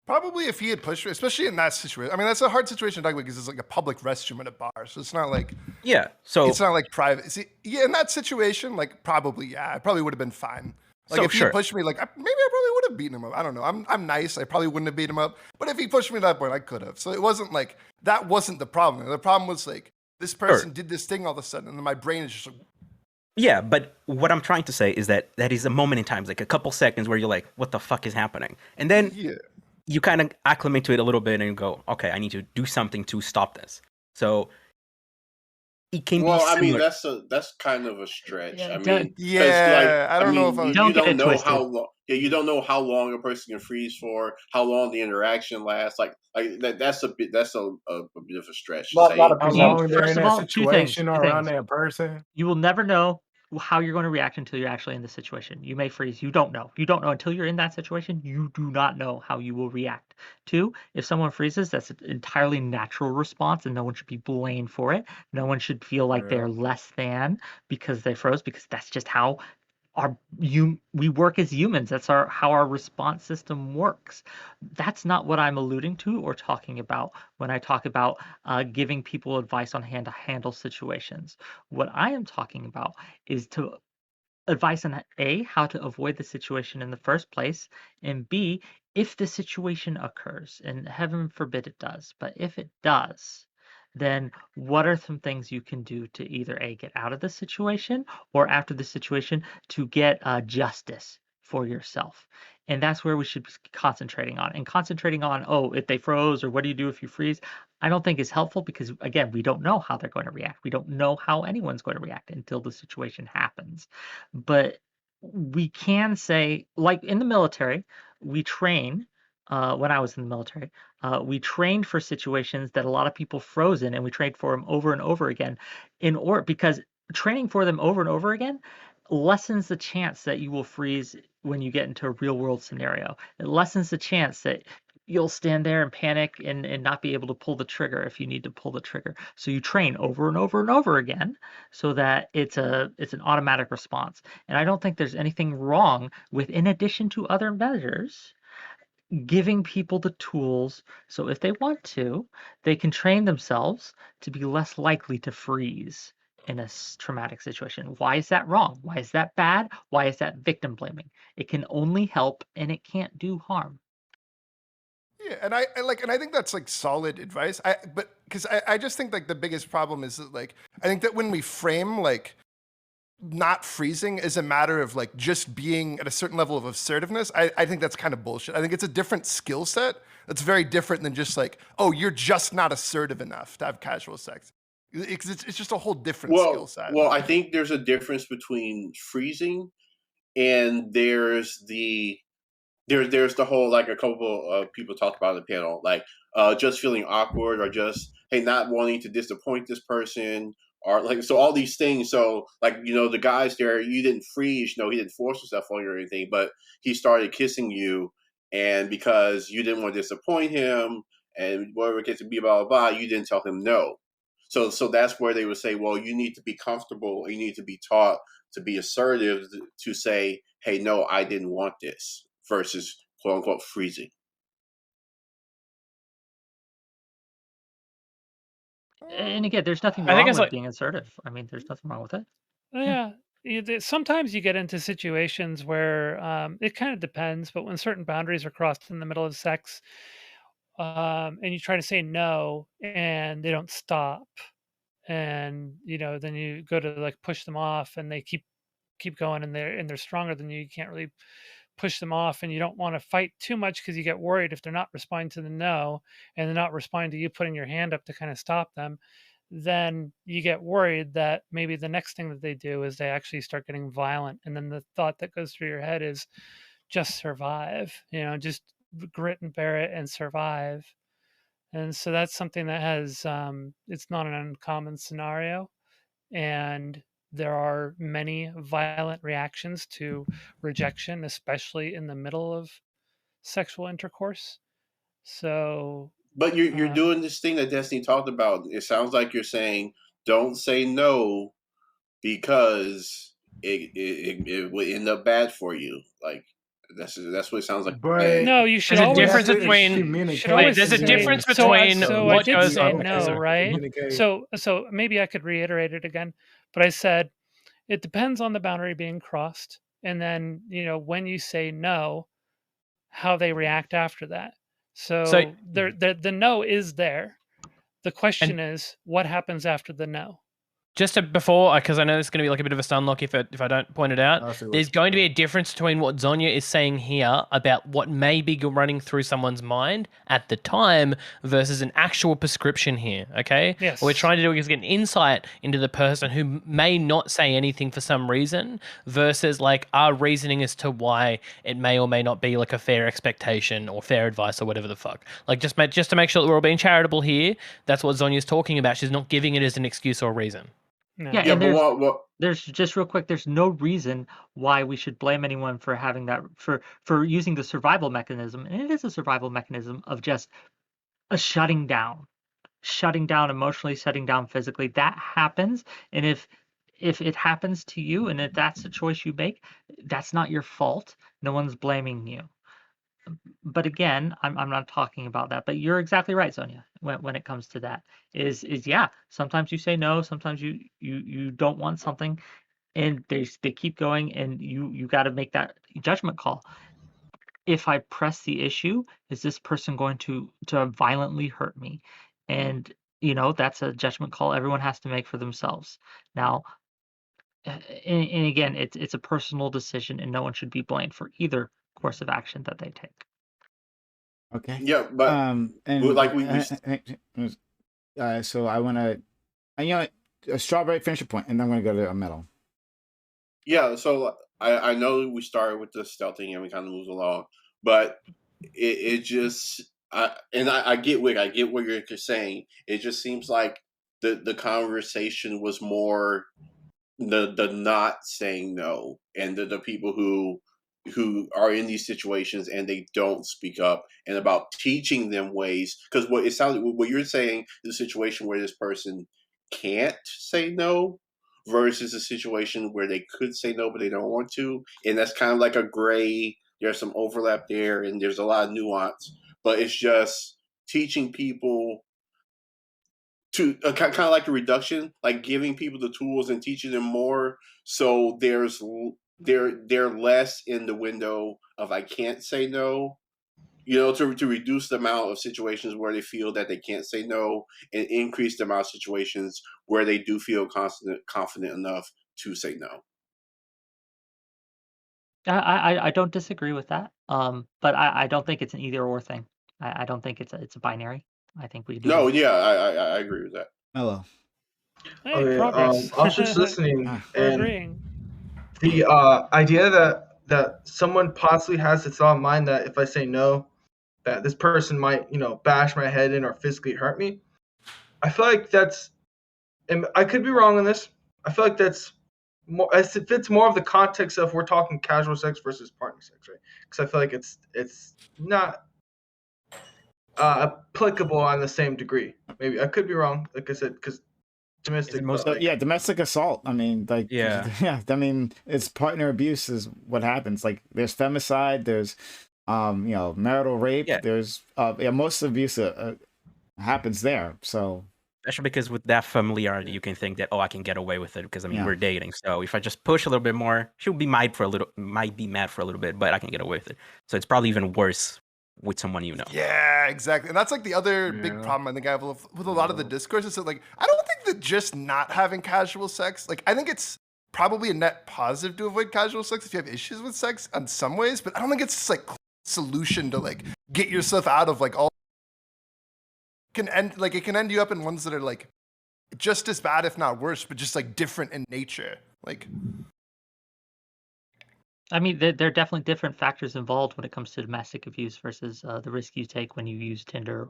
Probably if he had pushed you, especially in that situation. I mean, that's a hard situation to talk about because it's like a public restroom at a bar. So it's not like... Yeah, so... It's not like private. See, yeah, in that situation, like, probably, yeah, I probably would have been fine. Like if he pushed me, like maybe I probably would have beaten him up. I don't know. I'm nice. I probably wouldn't have beat him up. But if he pushed me at that point, I could have. So it wasn't like that wasn't the problem. The problem was like this person did this thing all of a sudden, and then my brain is just like, yeah, but what I'm trying to say is that is a moment in time, like a couple seconds where you're like, what the fuck is happening? And then you kind of acclimate to it a little bit and go, okay, I need to do something to stop this. So it can be I mean, similar. that's kind of a stretch. Yeah, I mean, I don't know if you don't know how long. Yeah, you don't know how long a person can freeze for, how long the interaction lasts. Like that's a bit of a stretch. To say. How long they're in that Two things. situation or around that person. You will never know how you're going to react until you're actually in the situation. You may freeze. You don't know. You don't know until you're in that situation. You do not know how you will react. Two, if someone freezes, that's an entirely natural response, and no one should be blamed for it. No one should feel like they're less than because they froze, because that's just how we work as humans. That's how our response system works. That's not what I'm alluding to or talking about when I talk about giving people advice on how to handle situations. What I am talking about is to advice on A, how to avoid the situation in the first place, and B, if the situation occurs, and heaven forbid it does, but if it does, then what are some things you can do to either A, get out of the situation, or after the situation to get justice for yourself? And that's where we should be concentrating on. And concentrating on, if they froze, or what do you do if you freeze, I don't think is helpful because, again, we don't know how they're going to react. We don't know how anyone's going to react until the situation happens. But we can say, like in the military, we train. When I was in the military, we trained for situations that a lot of people froze in, and we trained for them over and over again, because training for them over and over again lessens the chance that you will freeze when you get into a real world scenario. It lessens the chance that you'll stand there and panic and not be able to pull the trigger if you need to pull the trigger. So you train over and over and over again so that it's an automatic response. And I don't think there's anything wrong with, in addition to other measures, giving people the tools so if they want to, they can train themselves to be less likely to freeze in a traumatic situation. Why is that wrong? Why is that bad? Why is that victim blaming? It can only help and it can't do harm. Yeah, and I think that's like solid advice. But because I just think like the biggest problem is that like I think that when we frame like not freezing is a matter of like just being at a certain level of assertiveness, I think that's kind of bullshit. I think it's a different skill set that's very different than just like, oh, you're just not assertive enough to have casual sex. It's just a whole different skill set. Well, I think there's a difference between freezing and there's the whole, like a couple of people talked about on the panel, like just feeling awkward or just, hey, not wanting to disappoint this person, or like, so all these things. So like, the guys there, you didn't freeze, he didn't force himself on you or anything, but he started kissing you, and because you didn't want to disappoint him and whatever it gets to be, blah, blah, blah, you didn't tell him no. So that's where they would say, well, you need to be comfortable, you need to be taught to be assertive, to say, hey, no, I didn't want this, versus quote unquote freezing. And again, there's nothing wrong with being assertive. I mean, there's nothing wrong with it. Yeah. Sometimes you get into situations where it kind of depends, but when certain boundaries are crossed in the middle of sex, and you try to say no and they don't stop, and then you go to like push them off and they keep going, and they're stronger than you can't really push them off, and you don't want to fight too much because you get worried if they're not responding to the no and they're not responding to you putting your hand up to kind of stop them, then you get worried that maybe the next thing that they do is they actually start getting violent, and then the thought that goes through your head is just survive, just grit and bear it and survive. And so that's something that has it's not an uncommon scenario, and there are many violent reactions to rejection, especially in the middle of sexual intercourse. So, but you're doing this thing that Destiny talked about. It sounds like you're saying, don't say no because it would end up bad for you. Like that's what it sounds like. But no, you should there's always a difference between there's a difference between so what I did goes say on. no, right? So maybe I could reiterate it again, but I said it depends on the boundary being crossed. and then when you say no, how they react after that. So the no is there. The question is, what happens after the no? Just before, because I know this is going to be like a bit of a stun lock if I don't point it out. There's going to be a difference between what Zonya is saying here about what may be running through someone's mind at the time versus an actual prescription here, okay? Yes. What we're trying to do is get an insight into the person who may not say anything for some reason versus like our reasoning as to why it may or may not be like a fair expectation or fair advice or whatever the fuck. Like just to make sure that we're all being charitable here, that's what Zonya's talking about. She's not giving it as an excuse or reason. No. Yeah, and there's just real quick. There's no reason why we should blame anyone for having that for using the survival mechanism, and it is a survival mechanism of just a shutting down emotionally, shutting down physically. That happens, and if it happens to you, and if that's the choice you make, that's not your fault. No one's blaming you. But again, I'm not talking about that. But you're exactly right, Sonia. When it comes to that, is yeah. Sometimes you say no. Sometimes you don't want something, and they keep going, and you got to make that judgment call. If I press the issue, is this person going to violently hurt me? And that's a judgment call everyone has to make for themselves. Now, and again, it's a personal decision, and no one should be blamed for either course of action that they take. Okay. Yeah, but and like so I want to, a strawberry finish a point, and then I'm going to go to a metal. Yeah, so I know we started with the stealthing and we kind of moved along, but it just I get Wick, I get what you're saying. It just seems like the conversation was more the not saying no, and the people who are in these situations and they don't speak up, and about teaching them ways, because what it sounds what you're saying is a situation where this person can't say no versus a situation where they could say no but they don't want to, and that's kind of like a gray. There's some overlap there and there's a lot of nuance, but it's just teaching people to kind of like a reduction, like giving people the tools and teaching them more, so they're less in the window of I can't say no, to reduce the amount of situations where they feel that they can't say no, and increase the amount of situations where they do feel confident enough to say no. I don't disagree with that. But I don't think it's an either or thing. I don't think it's a binary. I think we do. No, both. yeah, I agree with that. Hello. Hey, Okay, progress. I was just listening, We're and agreeing. the idea that someone possibly has this thought in mind that if I say no, that this person might, bash my head in or physically hurt me. I feel like that's, and I could be wrong on this. I feel like that's more, it fits more of the context of we're talking casual sex versus partner sex, right? Because I feel like it's not applicable on the same degree. Maybe I could be wrong, like I said, because domestic. Domestic assault. I mean, like, yeah. I mean, it's partner abuse is what happens. Like, there's femicide, there's, marital rape. Yeah. There's, most abuse happens there. So, especially because with that familiarity, you can think that, I can get away with it because we're dating. So if I just push a little bit more, she'll be might be mad for a little bit, but I can get away with it. So it's probably even worse with someone you know. Yeah, exactly. And that's like the other big problem I think I have with a lot of the discourse is that, like, I don't think that just not having casual sex, like, I think it's probably a net positive to avoid casual sex if you have issues with sex in some ways, but I don't think it's like solution to like get yourself out of like all it can end you up in ones that are like just as bad if not worse, but just like different in nature. Like, I mean, there are definitely different factors involved when it comes to domestic abuse versus the risk you take when you use Tinder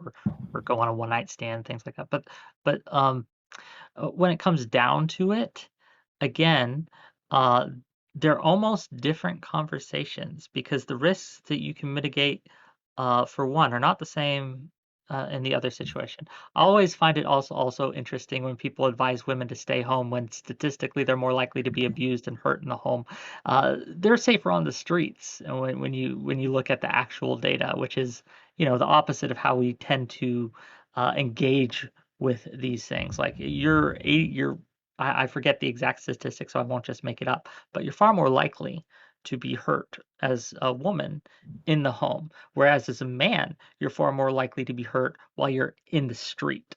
or go on a one-night stand, things like that. But when it comes down to it, again, they're almost different conversations because the risks that you can mitigate, for one, are not the same in the other situation. I always find it also interesting when people advise women to stay home when statistically they're more likely to be abused and hurt in the home. They're safer on the streets, and when you look at the actual data, which is the opposite of how we tend to engage with these things. Like I forget the exact statistics, so I won't just make it up, but you're far more likely to be hurt as a woman in the home, whereas as a man, you're far more likely to be hurt while you're in the street.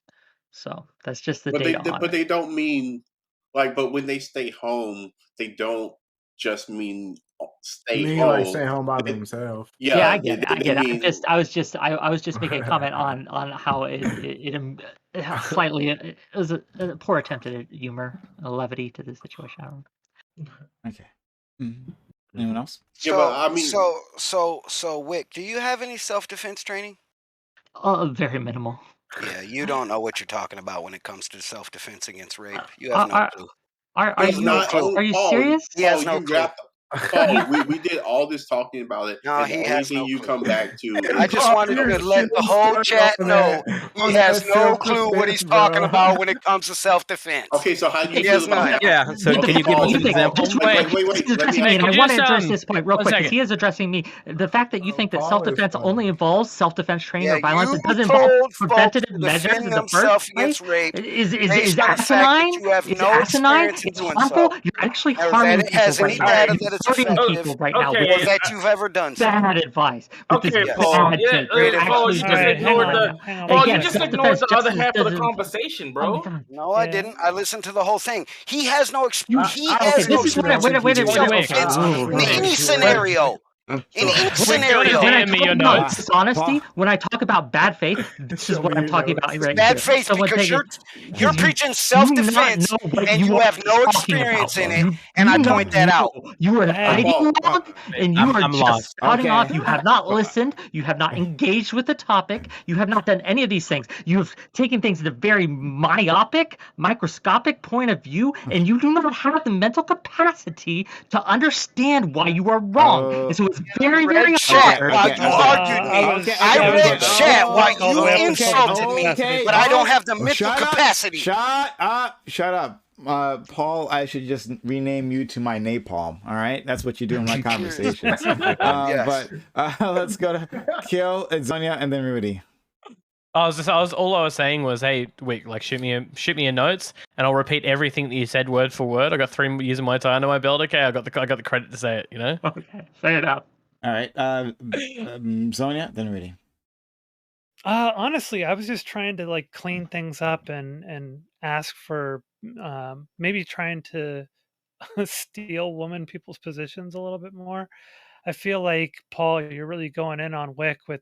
So that's just the data on But it. they don't mean like. But when they stay home, they don't just mean stay mean home. like stay home by themselves. Yeah, I get it. I get it. I was just making a comment on how it slightly it was a poor attempt at humor, a levity to the situation. I don't know. Okay. Anyone else? So, Yeah, but I mean, so Wick, do you have any self-defense training? Very minimal. Yeah, you don't know what you're talking about when it comes to self-defense against rape. You have no clue. Are you serious? He has no clue. Paul, we did all this talking about it. No, and he the has only thing no you clue. come back to. I just wanted to let the whole chat know he has no clue what he's talking about when it comes to self-defense. Okay, so how do you He has feel about none. Yeah, so can you give us an example? Wait. He's addressing me, and I want to address this point real quick because he is addressing me. The fact that you think that self-defense only involves self-defense training or violence, it doesn't involve preventative measures in the first place, is asinine. It's asinine. It's harmful. You're actually harming people right now. You're hurting people right now. Or that you've ever done. Bad advice. Okay, Paul. Yeah, Paul, you just ignored the other half of the conversation, bro. No, I didn't. I listened to the whole thing. He has no experience. He Okay, has no this is what self-defense in any scenario. In any scenario. When I talk about dishonesty, when I talk about bad faith, this is what I'm talking about right Bad here. faith because you're preaching self-defense and you have no experience in it, and I point that out. You are an ideologue, and you are just spouting off. You have not listened. You have not engaged with the topic. You have not done any of these things. You have taken things in a very myopic, microscopic point of view, and you do not have the mental capacity to understand why you are wrong. And so it's very, very hard. While you argued me, I read chat while you insulted me, but I don't have the mental capacity. Shut up. Paul, I should just rename you to my napalm. All right, that's what you do in my conversations. But let's go to Kill, Zonia, and then Rudy. All I was saying was, hey, Wick, like shoot me a notes, and I'll repeat everything that you said word for word. I got 3 years of my time under my belt. Okay, I got the credit to say it. You know. Okay, say it out. All right, Zonia, then Rudy. Honestly, I was just trying to like clean things up and ask for maybe trying to steal people's positions a little bit more. I feel like Paul, you're really going in on Wick with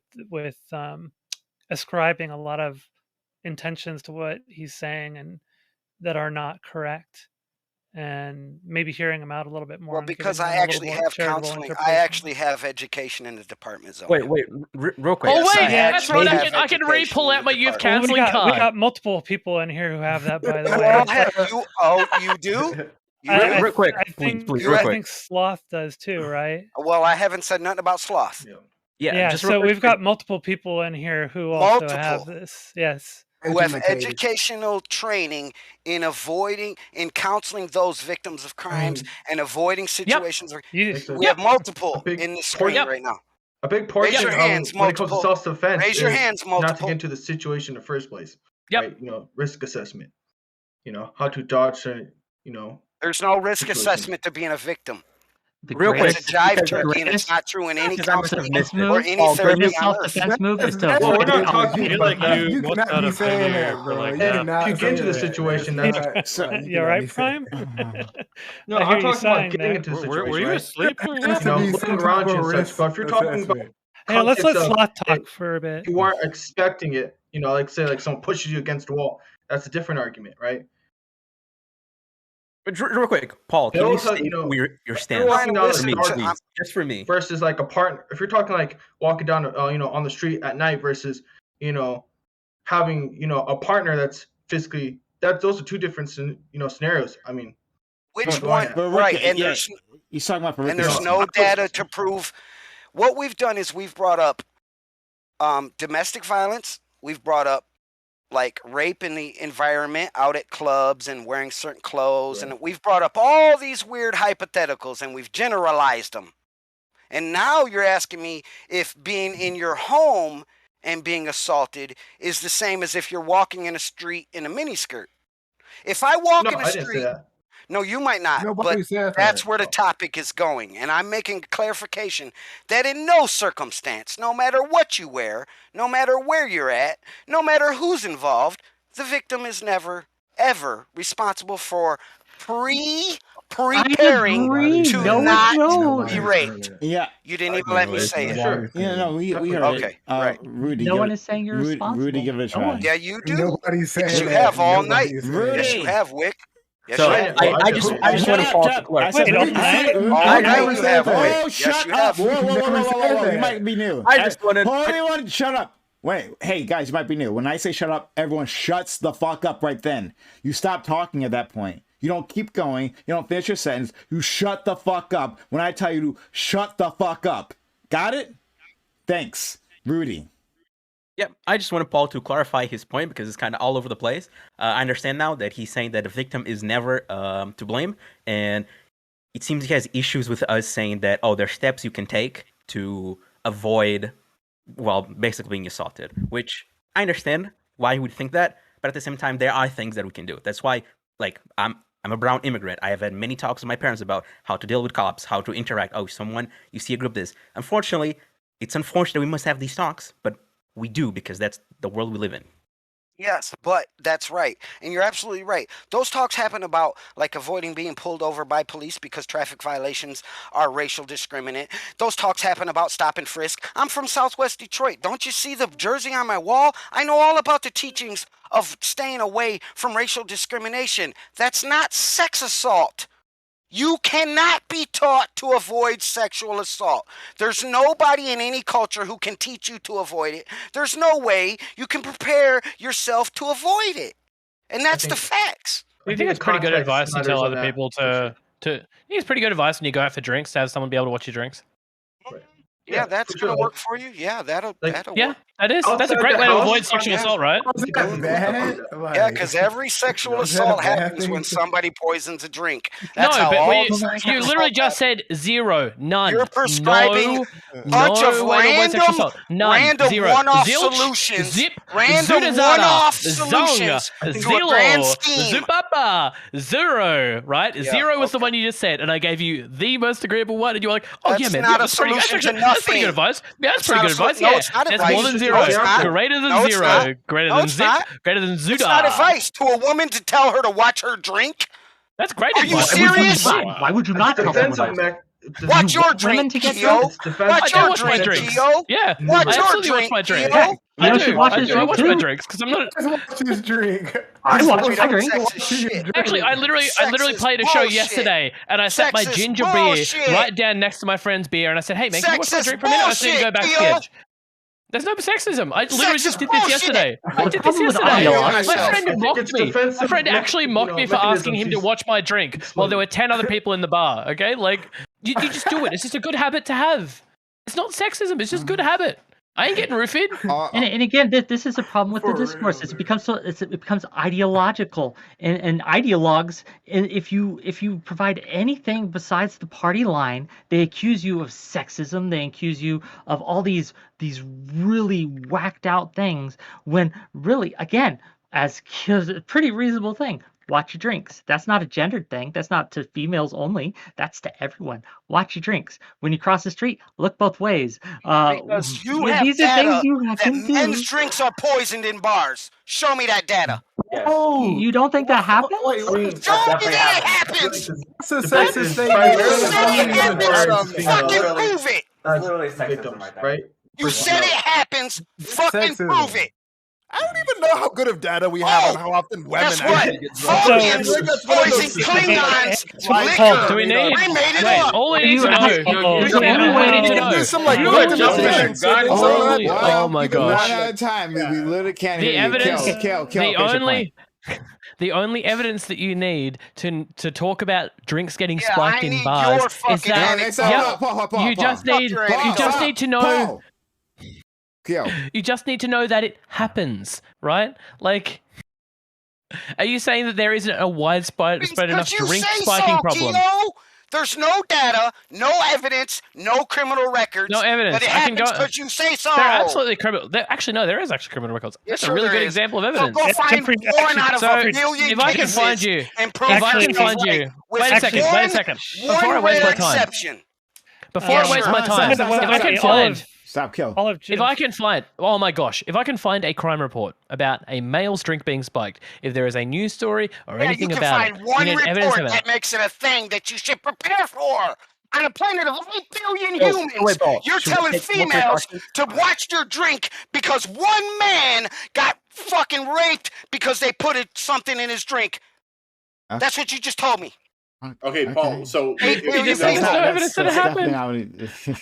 ascribing a lot of intentions to what he's saying and that are not correct, and maybe hearing him out a little bit more. Well, because I actually have counseling. I actually have education in the department zone. Wait, real quick. Oh wait, that's right. I can re-pull out my youth counseling card. We got multiple people in here who have that, by the way. You do? Real quick, I think Sloth does too, right? Well, I haven't said nothing about Sloth. Yeah. So we've got multiple people in here who also have this. Yes. Who have educational training in counseling those victims of crimes and avoiding situations. We have multiple in this screen right now. A big portion Raise your hands, when it comes to self-defense Raise your hands, not to multiple. get into the situation in the first place. Yep. Right? Risk assessment. How to dodge, There's no risk assessment to being a victim. Real quick, it's a jive turkey, and it's not true in any counseling or any therapy on earth. We're not talking about you cannot be saying that, bro. You cannot you get into the situation. You're right, Prime. No, I'm talking about getting into the situation. Were you asleep? Looking around you and such. But if you're talking about, hey, let's let Sloth talk for a bit. You weren't expecting it. Like say, someone pushes you against the wall. That's a different argument, right? But real quick, Paul, can you state your stance for me, please? Just for me. Versus like a partner. If you're talking like walking down, on the street at night versus, having, a partner that's physically. Those are two different, scenarios. I mean, which one? Right, and there's no data to prove. What we've done is we've brought up domestic violence. We've brought up like rape in the environment out at clubs and wearing certain clothes. And we've brought up all these weird hypotheticals and we've generalized them. And now you're asking me if being in your home and being assaulted is the same as if you're walking in a street in a miniskirt. If I walk in a street, No, you might not. Nobody but said that's that. where the topic is going. And I'm making clarification that in no circumstance, no matter what you wear, no matter where you're at, no matter who's involved, the victim is never, ever responsible for preparing to not be raped. Yeah. You didn't even let me say it. Sure. Yeah, no, we heard Okay, it. right. Rudy, No give one it- is saying you're Rudy, responsible. Rudy, give it a No try. one. Yeah, you do. Nobody's saying Yes, you that. have all night. Nobody's saying Yes, that. you have, Wick. Yes, So you I have. just want to fall to clarify. I said, Wait, Rudy, all night? All night you have, Oh, Wick. Yes, shut you up. have. Whoa. You that. might be new. I just wanted- Shut up. Wait, hey, guys, you might be new. When I say shut up, everyone shuts the fuck up right then. You stop talking at that point. You don't keep going. You don't finish your sentence. You shut the fuck up when I tell you to shut the fuck up. Got it? Thanks. Rudy. Yeah, I just wanted Paul to clarify his point because it's kind of all over the place. I understand now that he's saying that the victim is never to blame, and it seems he has issues with us saying that, oh, there are steps you can take to avoid, well, basically being assaulted, which I understand why he would think that, but at the same time, there are things that we can do. That's why, like, I'm a brown immigrant. I have had many talks with my parents about how to deal with cops, how to interact. Oh, you see a group this. Unfortunately, it's unfortunate we must have these talks, but we do because that's the world we live in. Yes, but that's right. And you're absolutely right. Those talks happen about like avoiding being pulled over by police because traffic violations are racial discriminant. Those talks happen about stop and frisk. I'm from Southwest Detroit. Don't you see the jersey on my wall? I know all about the teachings of staying away from racial discrimination. That's not sex assault. You cannot be taught to avoid sexual assault. There's nobody in any culture who can teach you to avoid it. There's no way you can prepare yourself to avoid it. And that's the facts. I think it's pretty good advice to tell other people to. I think it's pretty good advice when you go out for drinks to have someone be able to watch your drinks. Yeah, that's gonna work for you. Yeah, that'll work. That is. That's a great way to avoid sexual assault, right? Yeah, because every sexual assault happens when somebody poisons a drink. That's No, how but all you literally just said zero, none. You're prescribing a bunch of random one-off solutions. Zip, random Zudazada, one-off Zonga, solutions to a grand Zillow, scheme. Zupapa, Zero, right? Yeah, Zero was the one you just said, and I gave you the most agreeable one, and you were like, oh That's yeah, man, not a that's pretty good. solution to That's pretty nothing. good advice. Yeah, that's pretty It's good not a advice. no, Yeah, it's not that's advice. more than No, zero. it's not. Greater than No, it's zero. not. Greater No, than it's zip. not. Greater than Zuda. It's not advice to a woman to tell her to watch her drink. That's great Are you advice. serious? Why would you not tell someone that? Watch your women drink, to get Gio. drunk? Watch your drink, Gio. Yeah, Watch I your absolutely drink, watch my drink. Gio. I You do. should watch I his do. I drink watch my too. drinks because I'm not. Watch his drink. I watch my drink. Actually, I literally played a show bullshit. yesterday, and I set my Sexist ginger bullshit. beer right down next to my friend's beer, and I said, "Hey, man, can you watch my Sexist drink for a minute?" I said, "Go bullshit, backstage." There's no sexism. I literally just did this bullshit. yesterday. I did this problem with yesterday. audio, My myself. friend mocked it's me. My defensive friend actually mocked me for asking him to watch my drink while there were 10 other people in the bar. Okay, like you just do it. It's just a good habit to have. It's not sexism. It's just good habit. I ain't getting roofied. And again, this is a problem with the discourse. It becomes ideological, and ideologues. And if you provide anything besides the party line, they accuse you of sexism. They accuse you of all these really whacked out things. When really, again, as a pretty reasonable thing. Watch your drinks. That's not a gendered thing. That's not to females only. That's to everyone. Watch your drinks. When you cross the street, look both ways. Because you have these are data things you that can do. men's drinks are poisoned in bars. Show me that data. You don't think that happens? Show me that it happens. That's a sexist thing. Fucking prove it. That's literally sexism, right? You said it happens. Fucking Sexism. prove it. I don't even know how good of data we have on how often women Guess what? actually get drunk. Phonians, That's one of those poison Klingons, Paul, do we liquor. need? I made it Wait, up. all we need to know. All we need to know. There's some like You victim just defense said- and all that. Holy- oh my One gosh. at a time. We literally can't The hear evidence. you. Kill. The Finish your only. point. The only evidence that you need to talk about drinks getting Yeah, spiked I in need bars your is fucking that anecdote. you just Fuck need your you just need to know Paul. Kill. you just need to know that it happens, right? Like, are you saying that there isn't a widespread enough Because you drink say spiking so, problem? Gio. There's no data, no evidence, no criminal records. No evidence. But it I can happens go. because you say so. They're absolutely criminal. Actually, no, there is actually criminal records. That's a really good example of evidence. So go find one out of a million if I can cases find you, and prove if I can yourself find right you, with wait a second. Before I waste my time. exception. Before I waste my time, if I can find. Stop kill. If I can find, oh my gosh, if I can find a crime report about a male's drink being spiked, if there is a news story or anything about it, you can find one we need evidence report of that makes it a thing that you should prepare for. On a planet of 8 billion Oh, humans, wait, Paul, you're should we telling take one more females question? to watch their drink because one man got fucking raped because they put something in his drink. That's what you just told me. Okay, Paul. So There's no evidence that it happened.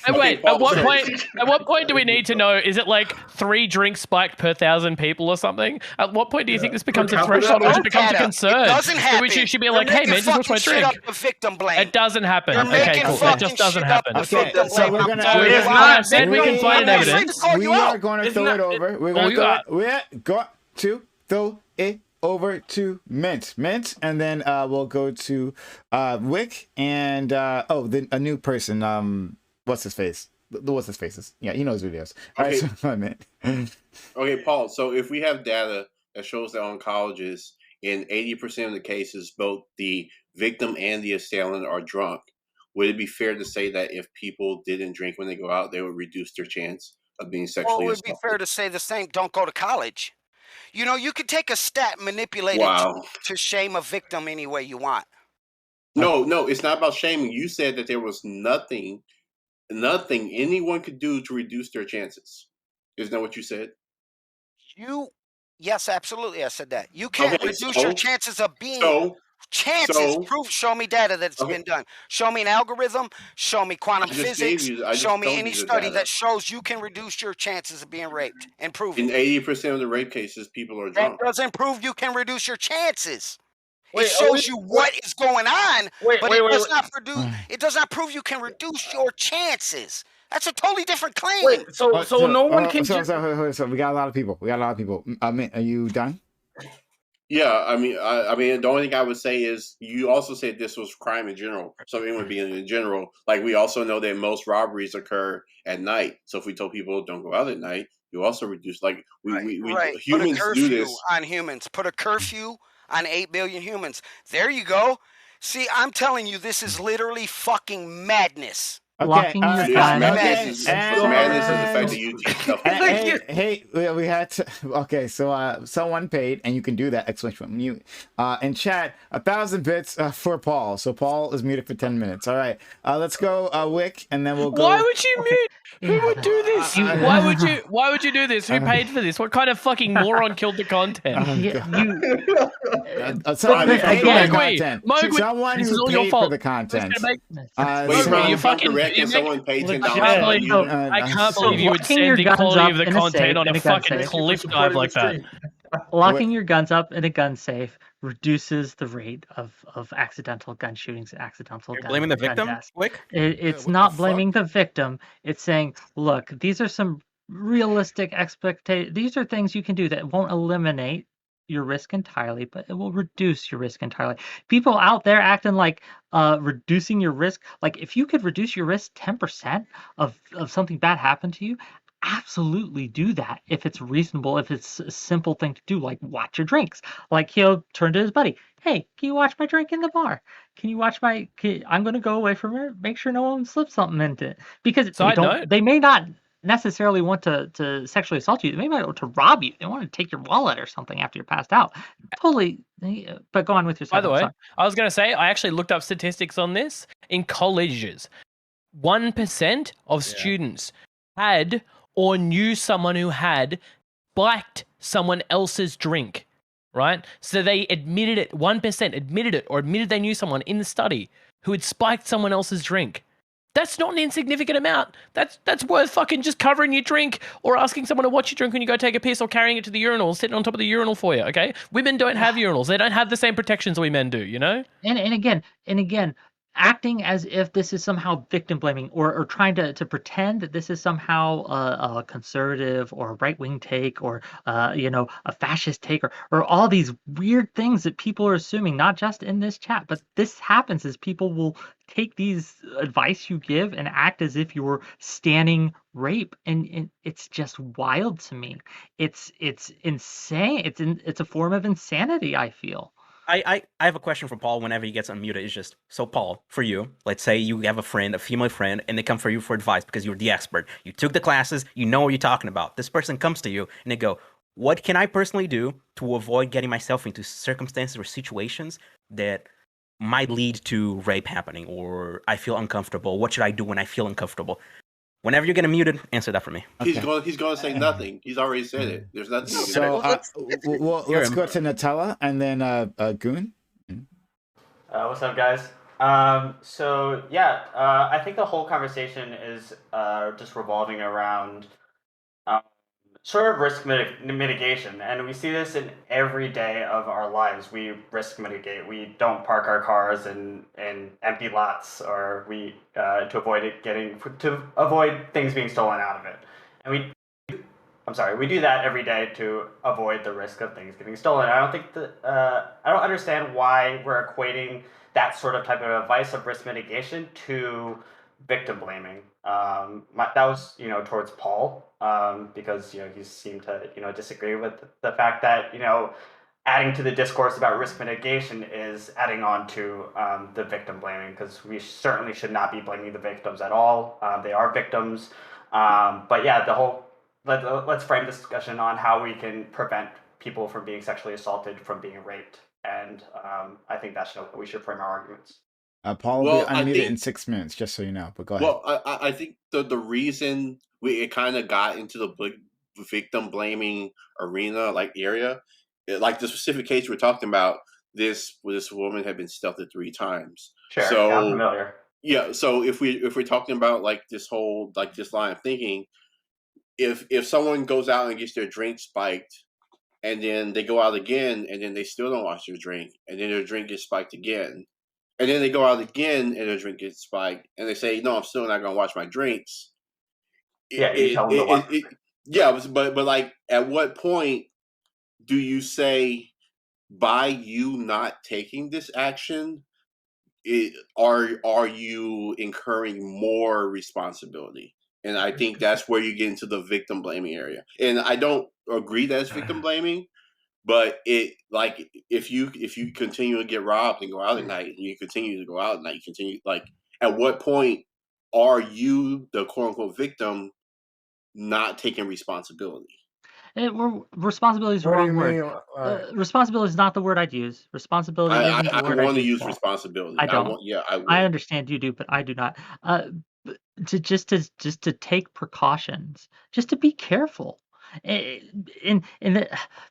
And wait, Paul, at what so- point? At what point do we need to know? Is it like 3 drinks spiked per 1,000 people or something? At what point do you think this becomes a threshold, or it becomes a concern? It doesn't happen. Which you should be You're like, hey making man, just watch my fucking shit drink. up the victim blame. It doesn't happen. You're Okay, making cool. It fucking just doesn't shit up happen. the victim So blame. we're I'm gonna. telling we're you If gonna- not, I said we can find I'm afraid evidence. to call We you are out. going to It's throw not- it over. We're all going you to got. throw it over to Mint, and then we'll go to Wick and a new person. What's his face? What's his faces? Yeah, he knows videos. All right, Okay. so Mint. Okay, Paul. So if we have data that shows that on colleges, in 80% of the cases, both the victim and the assailant are drunk, would it be fair to say that if people didn't drink when they go out, they would reduce their chance of being Well, sexually it would be assaulted? fair to say the same. Don't go to college. You know, you could take a stat, manipulate it Wow. to shame a victim any way you want. No, it's not about shaming. You said that there was nothing anyone could do to reduce their chances. Isn't that what you said? Yes, absolutely. I said that. You can't Okay, reduce so- your chances of being so- chances. so- Proof. Show me data that's Okay. been done. Show me an algorithm. Show me quantum I just physics. gave you- I just Show me told any you the study data. that shows you can reduce your chances of being raped and prove In it. 80% of the rape cases, people are That drunk. doesn't prove you can reduce your chances. Wait, It shows you what is going on, but it does not produce. It does not prove you can reduce your chances. That's a totally different claim. Wait, so no one can. So we got a lot of people. Mint, are you done? Yeah, I mean, the only thing I would say is you also said this was crime in general. Something would be in general. Like we also know that most robberies occur at night. So if we told people don't go out at night, you also reduce. Like we Right. Put a humans do curfew this. on humans. Put a curfew on 8 billion humans. There you go. See, I'm telling you, this is literally fucking madness. Locking your It's gun. madness. It's madness is the fact that you teach yourself. Hey, we had to. Okay, so someone paid, and you can do that! Exclamation point mute. In chat, 1,000 bits for Paul. So Paul is muted for 10 minutes. All right, let's go, Wick, and then we'll go. Why would you mute? Who would do this? Why would you do this? Who paid for this? What kind of fucking moron killed the content? Someone who paid for the Mowgli, content. Mowgli, Someone this is who all your paid fault. for the content. Wait, Mowgli, someone you fucking. correct and someone paid $10. I can't believe you would locking your send the guns quality up of the in a content safe on a in a gun fucking safe. cliff dive like that. Locking your guns up in a gun safe reduces the rate of accidental gun shootings and accidental You're gun, blaming the gun victim, deaths. Wick? It's not blaming the victim. It's saying, look, these are some realistic expectations. These are things you can do that won't eliminate your risk entirely, but it will reduce your risk entirely. People out there acting like reducing your risk, like if you could reduce your risk 10% of something bad happen to you, absolutely do that if it's reasonable, if it's a simple thing to do, like watch your drinks. Like he'll turn to his buddy, hey, can you watch my drink in the bar? Can you watch I'm going to go away from it, make sure no one slips something into it. Because they may not necessarily want to sexually assault you. They may want to rob you. They want to take your wallet or something after you're passed out. Totally. But go on with your By the sentence, way, sorry. I was going to say, I actually looked up statistics on this. In colleges, 1% of students had or knew someone who had spiked someone else's drink, right? So they admitted it, 1% admitted it, or admitted they knew someone in the study who had spiked someone else's drink. That's not an insignificant amount. That's worth fucking just covering your drink or asking someone to watch you drink when you go take a piss or carrying it to the urinal, sitting on top of the urinal for you, okay? Women don't have urinals. They don't have the same protections we men do, you know? And again, acting as if this is somehow victim blaming, or trying to pretend that this is somehow a conservative or a right-wing take, or a fascist take, or all these weird things that people are assuming, not just in this chat, but this happens as people will take these advice you give and act as if you're standing rape, and it's just wild to me. It's insane. It's a form of insanity, I feel. I have a question for Paul whenever he gets unmuted. It's just, so Paul, for you, let's say you have a friend, a female friend, and they come for you for advice because you're the expert. You took the classes, you know what you're talking about. This person comes to you and they go, what can I personally do to avoid getting myself into circumstances or situations that might lead to rape happening, or I feel uncomfortable? What should I do when I feel uncomfortable? Whenever you get unmuted, answer that for me. He's going to say nothing. He's already said it. There's nothing. So let's go to Nutella and then Goon. What's up, guys? So yeah, I think the whole conversation is just revolving around sort of risk mitigation, and we see this in every day of our lives. We risk mitigate. We don't park our cars in empty lots, or we to avoid things being stolen out of it. And we do that every day to avoid the risk of things getting stolen. I don't think I don't understand why we're equating that sort of type of advice of risk mitigation to victim blaming. That was, towards Paul, because, he seemed to, disagree with the fact that, adding to the discourse about risk mitigation is adding on to the victim blaming, because we certainly should not be blaming the victims at all. They are victims. But yeah, let's frame this discussion on how we can prevent people from being sexually assaulted from being raped. And I think that's how we should frame our arguments. Paul will be unmuted in 6 minutes, just so you know. But go ahead. Well, I think the reason it kind of got into the victim blaming arena, area, like the specific case we're talking about, this woman had been stealthed 3 times. Sure, so I'm familiar. Yeah, so if we're talking about this whole this line of thinking, if someone goes out and gets their drink spiked, and then they go out again, and then they still don't wash their drink, and then their drink gets spiked again. And then they go out again and their drink gets spiked, and they say, "No, I'm still not going to wash my drinks." But at what point do you say, by you not taking this action, are you incurring more responsibility? And I think that's where you get into the victim blaming area. And I don't agree that it's victim blaming. But if you continue to get robbed and go out at night, and you continue to go out at night, at what point are you, the quote unquote victim, not taking responsibility? Responsibility is the wrong word. Responsibility is not the word I'd use. Responsibility isn't the word I I'd want to use. use responsibility. I don't. I will. I understand you do, but I do not. To take precautions, just to be careful. In the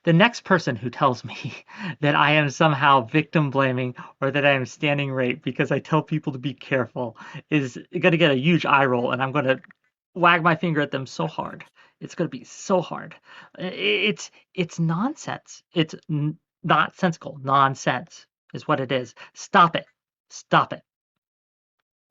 next person who tells me that I am somehow victim blaming, or that I am standing rape because I tell people to be careful, is going to get a huge eye roll, and I'm going to wag my finger at them so hard. It's going to be so hard. It's nonsense. It's not sensical. Nonsense is what it is. Stop it. Stop it.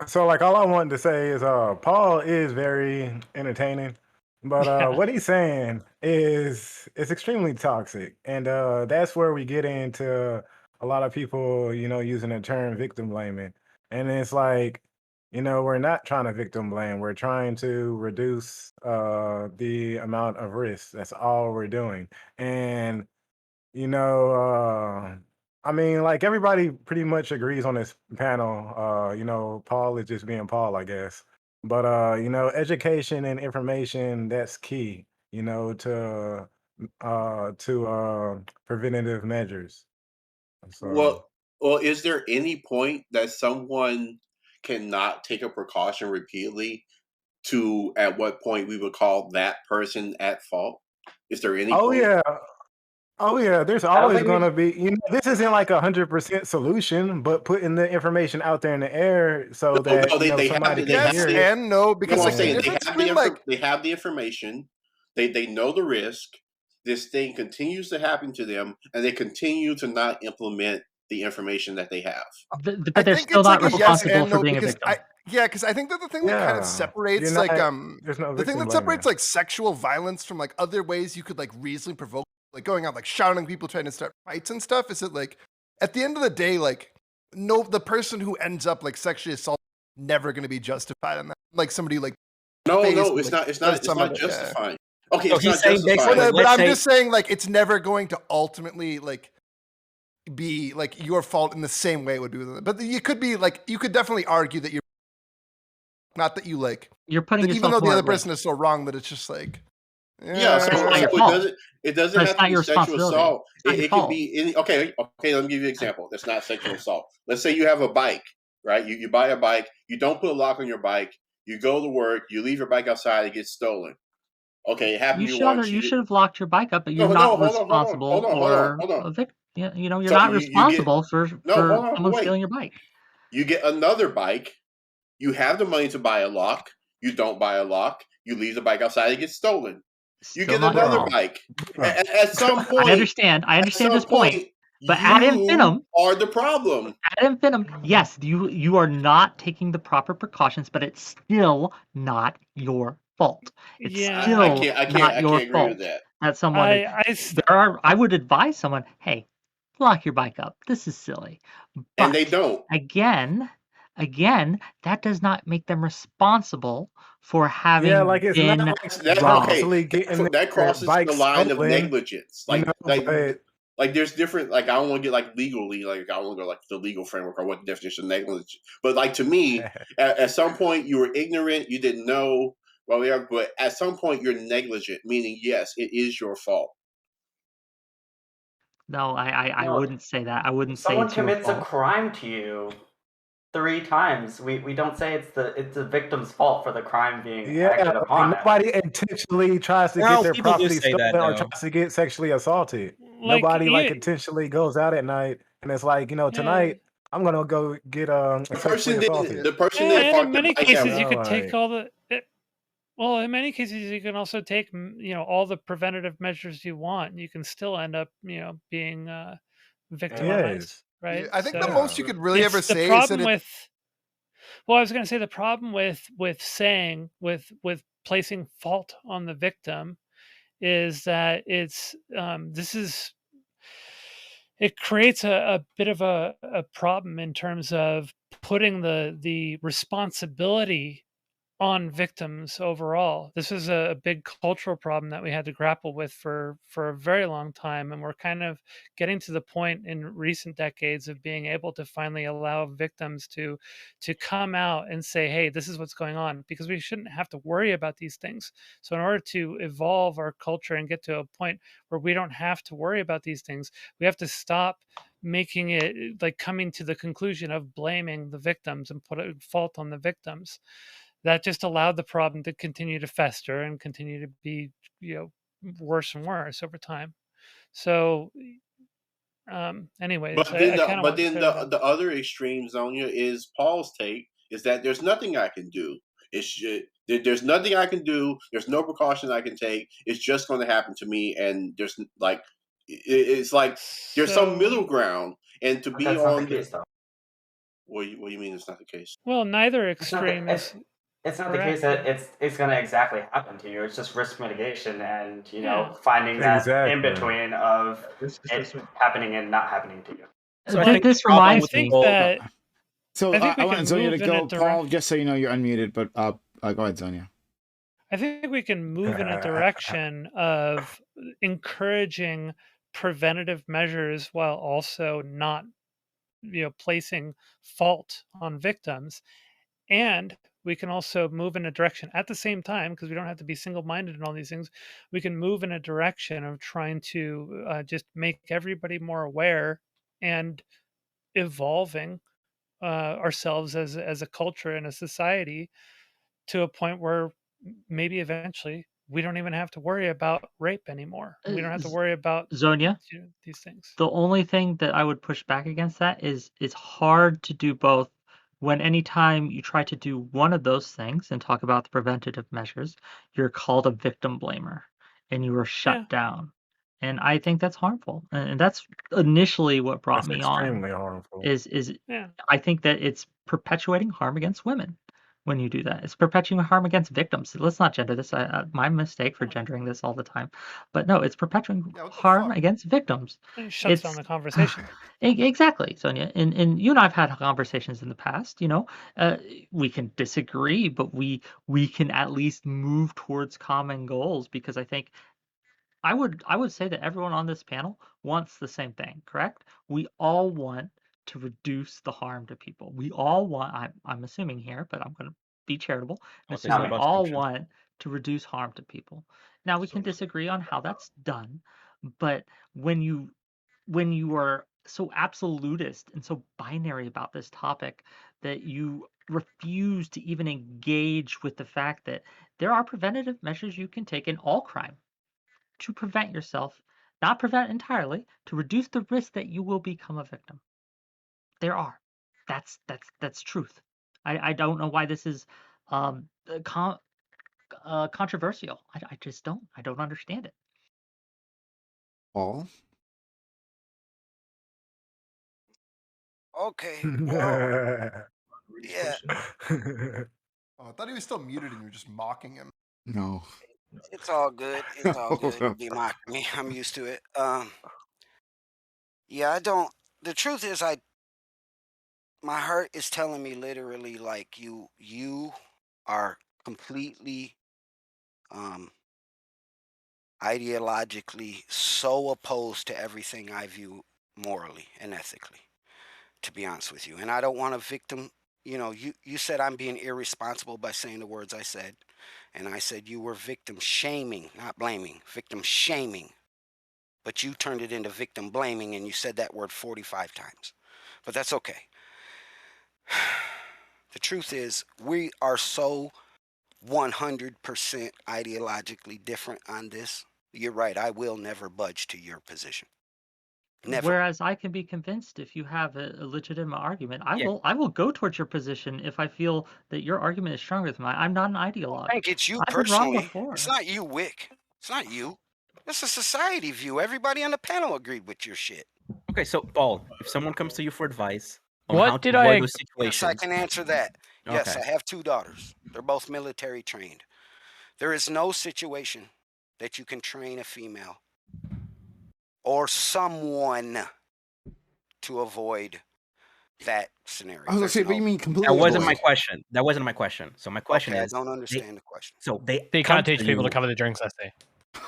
So all I wanted to say is Paul is very entertaining, but what he's saying is it's extremely toxic, and that's where we get into a lot of people, using the term victim blaming. And it's we're not trying to victim blame. We're trying to reduce the amount of risk. That's all we're doing. And everybody pretty much agrees on this panel. Paul is just being Paul, I guess. But education and information, that's key, to preventative measures. So Well, is there any point that someone cannot take a precaution repeatedly to at what point we would call that person at fault? Is there any point? Yeah, there's always going to be, this isn't 100% solution, but putting the information out there in the air so that somebody can hear it. And no, because they have the information, they know the risk, this thing continues to happen to them, and they continue to not implement the information that they have. But they're still not responsible for being a victim. Because I think that the thing that kind of separates You're like not- there's no the thing victim that blaming. separates like sexual violence from like other ways you could like reasonably provoke, like going out like shouting at people trying to start fights and stuff, is that like at the end of the day, like the person who ends up like sexually assaulted never going to be justified in that. Like somebody like No, faced, no, it's like, not. It's not. does It's some not of it, yeah. justifying. Okay, So it's he's not saying justifying. basically- But I'm say- just saying, like, it's never going to ultimately like be like your fault in the same way it would be with it. But you could be like, you could definitely argue that you're not that you like you're putting that yourself even though the more other at risk. person is so wrong that it's just like Yeah, so, It's not your so fault. it doesn't But have it's to not be your sexual responsibility. assault. It's not your It can fault. be any. Okay, let me give you an example. That's not sexual assault. Let's say you have a bike, right? You buy a bike. You don't put a lock on your bike. You go to work. You leave your bike outside. It gets stolen. Okay, it happened You to you should once. you should have locked your bike up, but you're No, not hold on, responsible hold or on. a victim. You know, you're So not you get responsible for hold on, someone wait. stealing your bike. You get another bike. You have the money to buy a lock. You don't buy a lock. You leave the bike outside. It gets stolen. You Still get not your another fault. bike. At some point, I understand at some this point. But ad you infinitum, are the problem. ad infinitum, yes, you are not taking the proper precautions, but it's still not your fault. It's Yeah. still I can't not your agree fault with that. that someone. I would advise someone, hey, lock your bike up. This is silly. But And they don't. Again, that does not make them responsible for having like it's been not like That, robbed. purposely getting that their crosses bike the line of stolen, negligence. you know, but Like there's different. Like I don't want to get like legally. Like I don't want to go like the legal framework or what the definition of negligence. But like to me, at some point you were ignorant. You didn't know. Well, yeah, but at some point you're negligent, meaning yes, it is your fault. No, I No, wouldn't say that. I wouldn't say Someone it's your commits a fault. crime to you 3 times. We don't say it's the victim's fault for the crime being yeah, acted like upon them. nobody intentionally tries to No, get their people do property say that, stolen or though. tries to get sexually assaulted. Like, Nobody like yeah. intentionally goes out at night and it's like, tonight I'm gonna go get sexually assaulted. The person Yeah, that and in parked the many bike cases, you at could take all the. Well, in many cases, you can also take all the preventative measures you want. You can still end up being victimized, Yes. right? I think the So most you could really it's ever the say is problem that with. Well, I was going to say the problem with saying with placing fault on the victim is that it creates a bit of a problem in terms of putting the responsibility on victims overall. This is a big cultural problem that we had to grapple with for a very long time, and we're kind of getting to the point in recent decades of being able to finally allow victims to come out and say, hey, this is what's going on, because we shouldn't have to worry about these things. So in order to evolve our culture and get to a point where we don't have to worry about these things, we have to stop making it like coming to the conclusion of blaming the victims and put a fault on the victims. That just allowed the problem to continue to fester and continue to be, worse and worse over time. So, anyways, But then, I kind of want to say that. the other extreme, Zonia, is Paul's take is that there's nothing I can do. There's nothing I can do. There's no precaution I can take. It's just going to happen to me, and there's like it's like there's some middle ground, and to But be that's not the on case, though. What do you mean it's not the case? Well, neither It's not the, extreme is. it's not the case correct. that it's going to exactly happen to you. It's just risk mitigation and Yeah. finding that in Exactly. between of it happening and not happening to you. So I think this the problem reminds with I think the whole- that. So I think we I want can Zonia to move in a go. Paul, direct. just so you know, you're unmuted, but go ahead, Zonia. I think we can move in a direction of encouraging preventative measures while also not, placing fault on victims. And we can also move in a direction at the same time, because we don't have to be single-minded in all these things. We can move in a direction of trying to just make everybody more aware and evolving ourselves as a culture and a society to a point where maybe eventually we don't even have to worry about rape anymore. We don't have to worry about Zonia, these things. the only thing that I would push back against that is it's hard to do both. When anytime you try to do one of those things and talk about the preventative measures, you're called a victim blamer and you are shut Yeah. down. And I think that's harmful. And that's initially what brought That's me on. extremely harmful. Is Yeah. I think that it's perpetuating harm against women when you do that. It's perpetuating harm against victims. Let's not gender this. My mistake for gendering this all the time. But no, it's perpetuating harm against victims. It shuts down the conversation. Exactly, Sonia. And you and I've had conversations in the past. We can disagree, but we can at least move towards common goals, because I think I would say that everyone on this panel wants the same thing, correct? We all want to reduce the harm to people. We all want, I'm assuming here, but I'm going to be charitable and Okay, assume so we about all assumptions. want to reduce harm to people. Now we can disagree on how that's done, but when you are so absolutist and so binary about this topic that you refuse to even engage with the fact that there are preventative measures you can take in all crime to prevent yourself, not prevent entirely, to reduce the risk that you will become a victim. There are. That's truth. I don't know why this is controversial. I just don't. I don't understand it. Paul? Okay. Well, yeah. Oh, I thought he was still muted and you were just mocking him. No. It's all good. It's all good. You'll be mocking me. I'm used to it. Yeah, I don't. The truth is, my heart is telling me literally, like, you are completely ideologically so opposed to everything I view morally and ethically, to be honest with you. And I don't want a victim. You said I'm being irresponsible by saying the words I said. And I said you were victim shaming, not blaming, victim shaming. But you turned it into victim blaming, and you said that word 45 times. But that's okay. The truth is, we are so 100% ideologically different on this. You're right. I will never budge to your position. Never. Whereas I can be convinced if you have a legitimate argument, I Yeah. will go towards your position if I feel that your argument is stronger than mine. I'm not an ideologue. I think it's you I've been wrong personally. before. It's not you, Wick. It's not you. It's a society view. Everybody on the panel agreed with your shit. Okay, so Paul, if someone comes to you for advice on What how did to avoid I- those Yes, I situations, can answer that. Yes, Okay. I have 2 daughters. They're both military trained. There is no situation that you can train a female or someone to avoid that scenario. I was gonna There's say, but no- you mean completely That wasn't my avoid? question. That wasn't my question. So my question Okay, I is, don't understand the question. So they They come can't teach for people to you- cover the drinks, I say.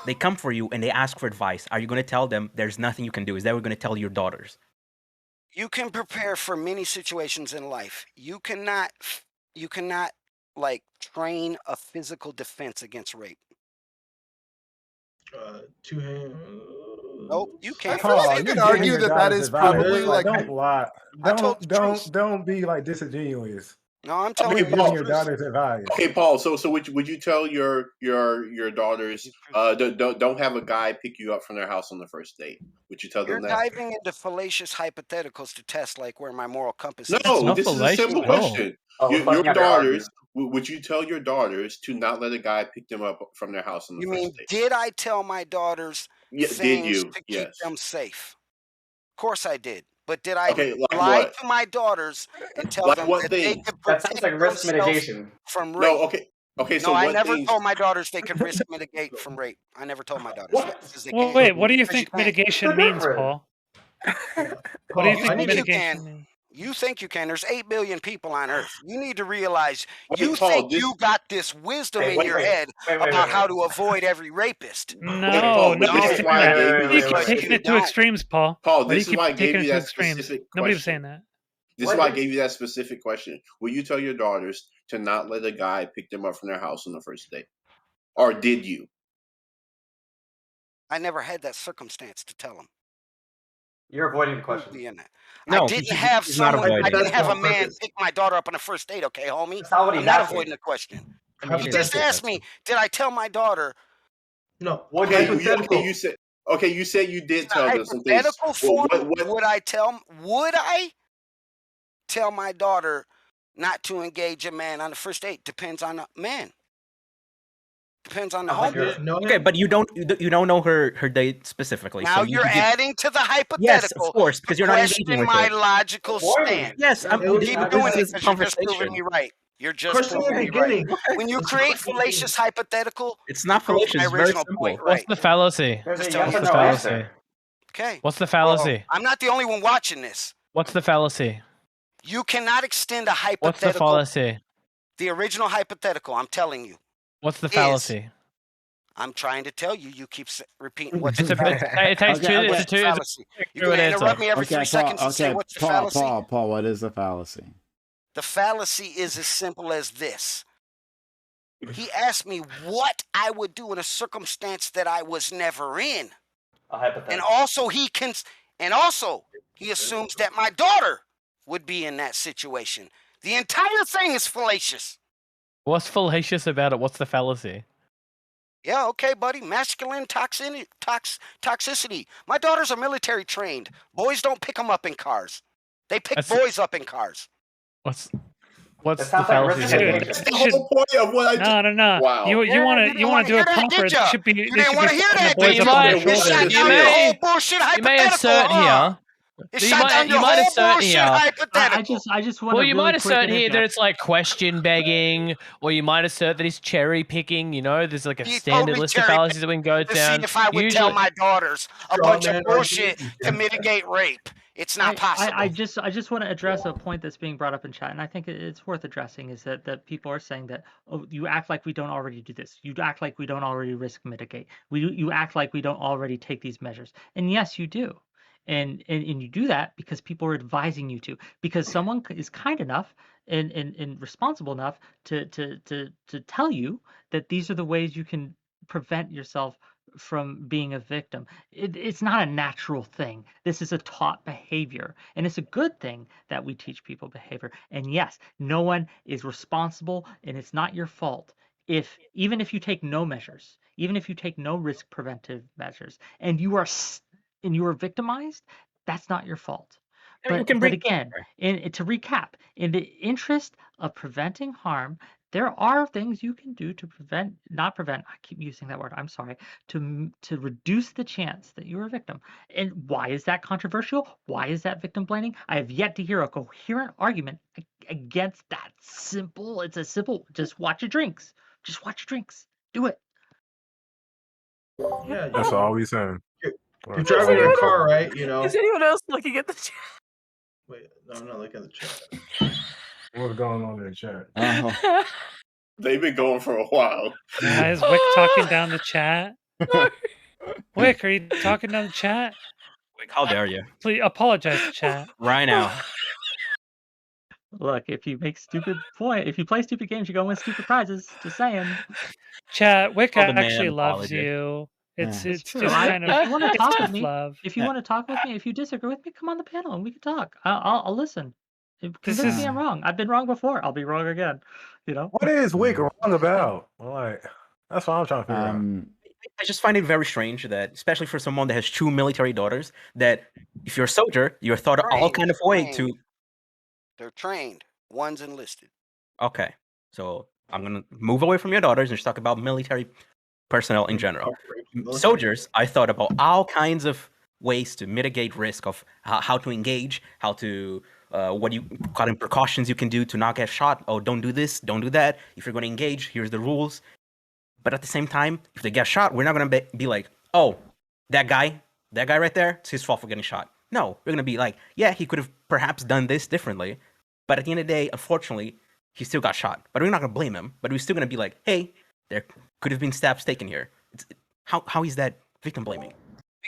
They come for you and they ask for advice. Are you going to tell them there's nothing you can do? Is that what you're going to tell your daughters? You can prepare for many situations in life. You cannot like train a physical defense against rape. 2 hands. Nope, you can't. Paul, Yes, you you can can. argue that is probably like I don't lie. told the truth. Don't be like disingenuous. No, I'm You're telling you giving the your truth. daughters advice. Okay, Paul. So would you tell your daughters don't have a guy pick you up from their house on the first date? Would you tell You're them that? diving into fallacious hypotheticals to test like where my moral compass is. No, this is a simple question. Your daughters. Would you tell your daughters to not let a guy pick them up from their house on the You first mean, date? did I tell my daughters Yeah, did things you? to keep Yes. them safe? Of course I did. But did I Okay, like lie what? to my daughters and tell Like them what that they things? could That protect sounds like risk themselves mitigation. from rape? No, okay. No, So I what never things? told my daughters they could risk mitigate from rape. I never told my daughters that because they Well, can't. wait, what do you Because think can't. mitigation means, Paul? What do you You think think you mitigation can. means? You think you can. There's 8 billion people on Earth. You need to realize Wait, you Paul, think this- you got this wisdom in your head wait, about how to avoid every rapist. No, Paul, but nobody's this is saying why I that. gave Why you do you the keep taking specific. it to extremes, Paul? Paul, Why do you this is keep why I gave taking you it to that extremes? specific Nobody was question. saying that. This is why I gave you that specific question. Will you tell your daughters to not let a guy pick them up from their house on the first date? Or did you? I never had that circumstance to tell them. You're avoiding the question. In that. No, I didn't he's have not someone. I avoiding. didn't have a On man purpose. pick my daughter up on a first date. Okay, homie. That's not what I'm he's not asking. avoiding the question. I mean, He it just is. asked me, did I tell my daughter? No. Okay, Hypothetical. you said you did In a tell them some things. hypothetical form, would I tell my daughter not to engage a man on the first date? Depends on the man. Depends on the Like homie. Okay, but you don't know her date specifically. Now so you you're could give- adding to the hypothetical. Yes, of course, because you're not question engaging with my it. logical stance. Yes, I'm keep this doing is it because you're just conversation. proving me right. You're just Question in proving the me right. beginning. When you create fallacious hypothetical, It's not you prove fallacious. my It's very original simple. point What's right. the fallacy? There's a Just yes tell or me What's no the answer. fallacy? Okay. What's the fallacy? I'm not the only one watching this. What's the fallacy? You cannot extend a What's the hypothetical. fallacy? The original hypothetical. I'm telling you. What's the fallacy? I'm trying to tell you. You keep repeating what's It's the a bit. fallacy. It takes two. What's It's the two. fallacy? You're Good going to answer. interrupt me every 3 Paul, seconds and say what's the fallacy? Paul, what is the fallacy? The fallacy is as simple as this. He asked me what I would do in a circumstance that I was never in. And also he assumes that my daughter would be in that situation. The entire thing is fallacious. What's fallacious about it? What's the fallacy? Yeah, okay, buddy. Masculine toxicity. My daughters are military trained. Boys don't pick them up in cars. They pick boys up in cars. What's the sounds like fallacy? risk here? mitigation. The whole point of what I No. Wow. You want to do a pumper? It should be. You They didn't should want be to hear putting that, the boys did up you? on They their It want shut to shoulders. down hear your it. whole bullshit You may hypothetical, assert huh? here. It You shut might- down you your might whole assert bullshit here. hypothetical. I just want Well, to you really might quick assert here that interject. it's like question begging, or you might assert that he's cherry picking. You know, there's like a He standard totally list of cherry fallacies that we can go to down. see if I would tell my daughters a Straw bunch of man bullshit argument. to mitigate rape. It's not possible. I just want to address a point that's being brought up in chat, and I think it's worth addressing. Is that people are saying that, oh, you act like we don't already do this. You act like we don't already risk mitigate. You act like we don't already take these measures. And yes, you do. And you do that because people are advising you to. Because someone is kind enough and responsible enough to tell you that these are the ways you can prevent yourself from being a victim. It's not a natural thing. This is a taught behavior, and it's a good thing that we teach people behavior. And yes, no one is responsible, and it's not your fault even if you take no measures, even if you take no risk preventive measures, and you are victimized. That's not your fault. But again, to recap, in the interest of preventing harm, there are things you can do to not prevent, I keep using that word, I'm sorry, to reduce the chance that you're a victim. And why is that controversial? Why is that victim blaming? I have yet to hear a coherent argument against that simple, just watch your drinks. Just watch your drinks. Do it. Yeah, that's all we saying. You're driving your car, right? You know. Is anyone else looking at the chat? Wait, no, I'm not looking at the chat. What's going on in the chat? They've been going for a while. Yeah, is Wick talking down the chat? Wick, are you talking down the chat? Wick, how dare you? Please apologize to chat. Right now. Look, if you play stupid games, you're going to win stupid prizes. Just saying. Chat, Wick Oh, the man actually loves apology. you. It's just True. kind of If you want to it's talk tough with me, love. if you want to talk with me, if you disagree with me, come on the panel and we can talk. I'll listen. Convince me I'm wrong. I've been wrong before. I'll be wrong again. You know. What is Wick wrong about? Like, that's what I'm trying to figure out. I just find it very strange that, especially for someone that has 2 military daughters, that if you're a soldier, you're thought of all kind of way to. They're trained. One's enlisted. Okay, so I'm gonna move away from your daughters and just talk about military personnel in general. Soldiers, I thought about all kinds of ways to mitigate risk of how to engage, how to what you call in precautions you can do to not get shot. Oh, don't do this, don't do that. If you're going to engage, here's the rules. But at the same time, if they get shot, we're not going to be like, oh, that guy right there, it's his fault for getting shot. No, we're going to be like, yeah, he could have perhaps done this differently. But at the end of the day, unfortunately, he still got shot. But we're not going to blame him. But we're still going to be like, hey, there could have been steps taken here. How is that victim blaming?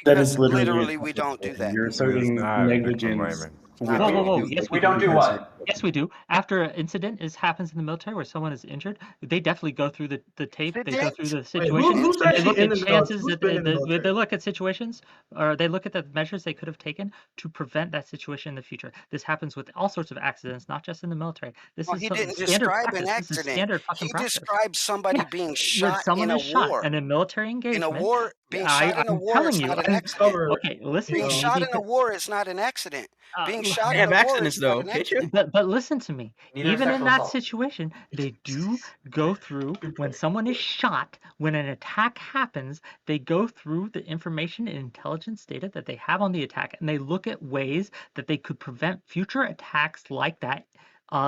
That is literally we don't do that. You're asserting negligence. Whoa. Yes, we don't do what? Yes, we do. After an incident happens in the military where someone is injured, they definitely go through the tape. They go through the situation. who's They look actually in at the chances. military? Who's been in the military? They look at situations, or they look at the measures they could have taken to prevent that situation in the future. This happens with all sorts of accidents, not just in the military. This Well, is he some didn't standard describe practice. an This is accident. standard fucking He practice. described somebody being When shot someone in a is shot war. in a military In engagement. a war, being shot in a I'm war telling is you. not an accident. Okay, listen. Being shot in a war is not an accident. Being shot They in have a war accidents is not though, an can't you? accident. But listen to me. Neither Even in sexual that assault. situation, they do go through when someone is shot, when an attack happens, they go through the information and intelligence data that they have on the attack, and they look at ways that they could prevent future attacks like that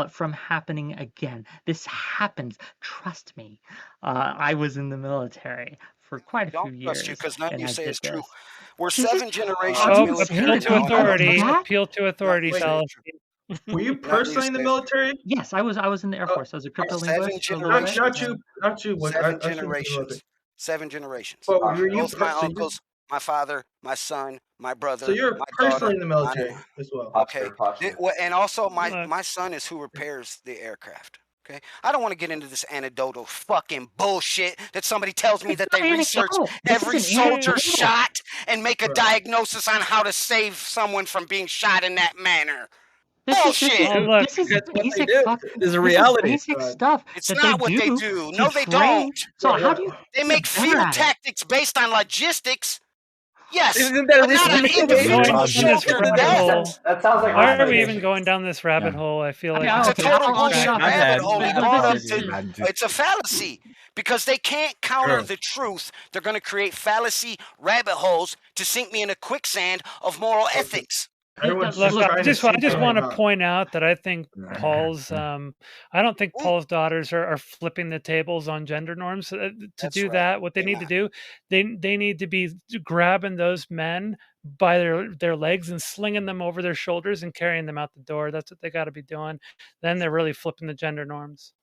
from happening again. This happens. Trust me. I was in the military for quite a few Don't trust you years, because nothing and you I say did is true. this. We're This is 7 generations Oh, military. appeal to now, and I don't authority. trust That? Appeal to authority, Nothing you say is fellas. true. Were you Nothing you personally in the say is true. military? Yes, I was in the Air Force. I was a 7 cryptolinguist for a little bit. Not generations. you, not you. Like, 7 I shouldn't be military. generations. 7 generations. But were you Both my so you uncles, my father, my son, my so brother, you're my personally daughter, in the my military as well? Okay. And also, my son is who repairs the aircraft. Okay. I don't want to get into this anecdotal fucking bullshit that somebody tells me that they research every soldier shot and make a diagnosis on how to save someone from being shot in that manner. Bullshit. This is basic basic stuff It's that not they what do they do. to No, they train. don't. So how do you They get make better field at it? tactics based on logistics. Yes, Isn't that a but not on risk individual Going down this soldier rabbit death. hole. That sounds like Why are we risk even going down this rabbit hole? I feel like It's a okay, total I'll bullshit get off of rabbit it. hole. He But brought this us is to. It's a fallacy because they can't counter the truth. They're going to create fallacy rabbit holes to sink me in a quicksand of moral ethics. Everyone's Look, I trying just to want to point out that I think Paul's I don't think Paul's daughters are flipping the tables on gender norms. To do that, what they need to do, they need to be grabbing those men by their legs and slinging them over their shoulders and carrying them out the door. That's what they got to be doing. Then they're really flipping the gender norms.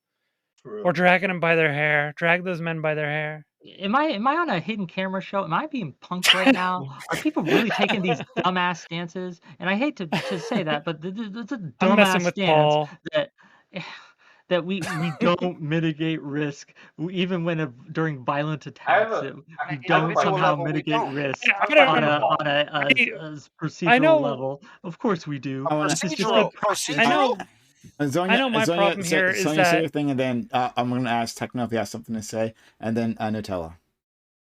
Or dragging them by their hair. Drag those men by their hair. Am I on a hidden camera show? Am I being punked right now? Are people really taking these dumbass stances? And I hate to say that, but it's a I'm messing dumbass with stance Paul. that we don't mitigate risk even when during violent attacks. We don't somehow mitigate risk on a procedural level. Of course we do. This is just good practice. I know my Sonia, problem here is Sonia, say that your thing, and then I'm going to ask Techno if he has something to say, and then Nutella.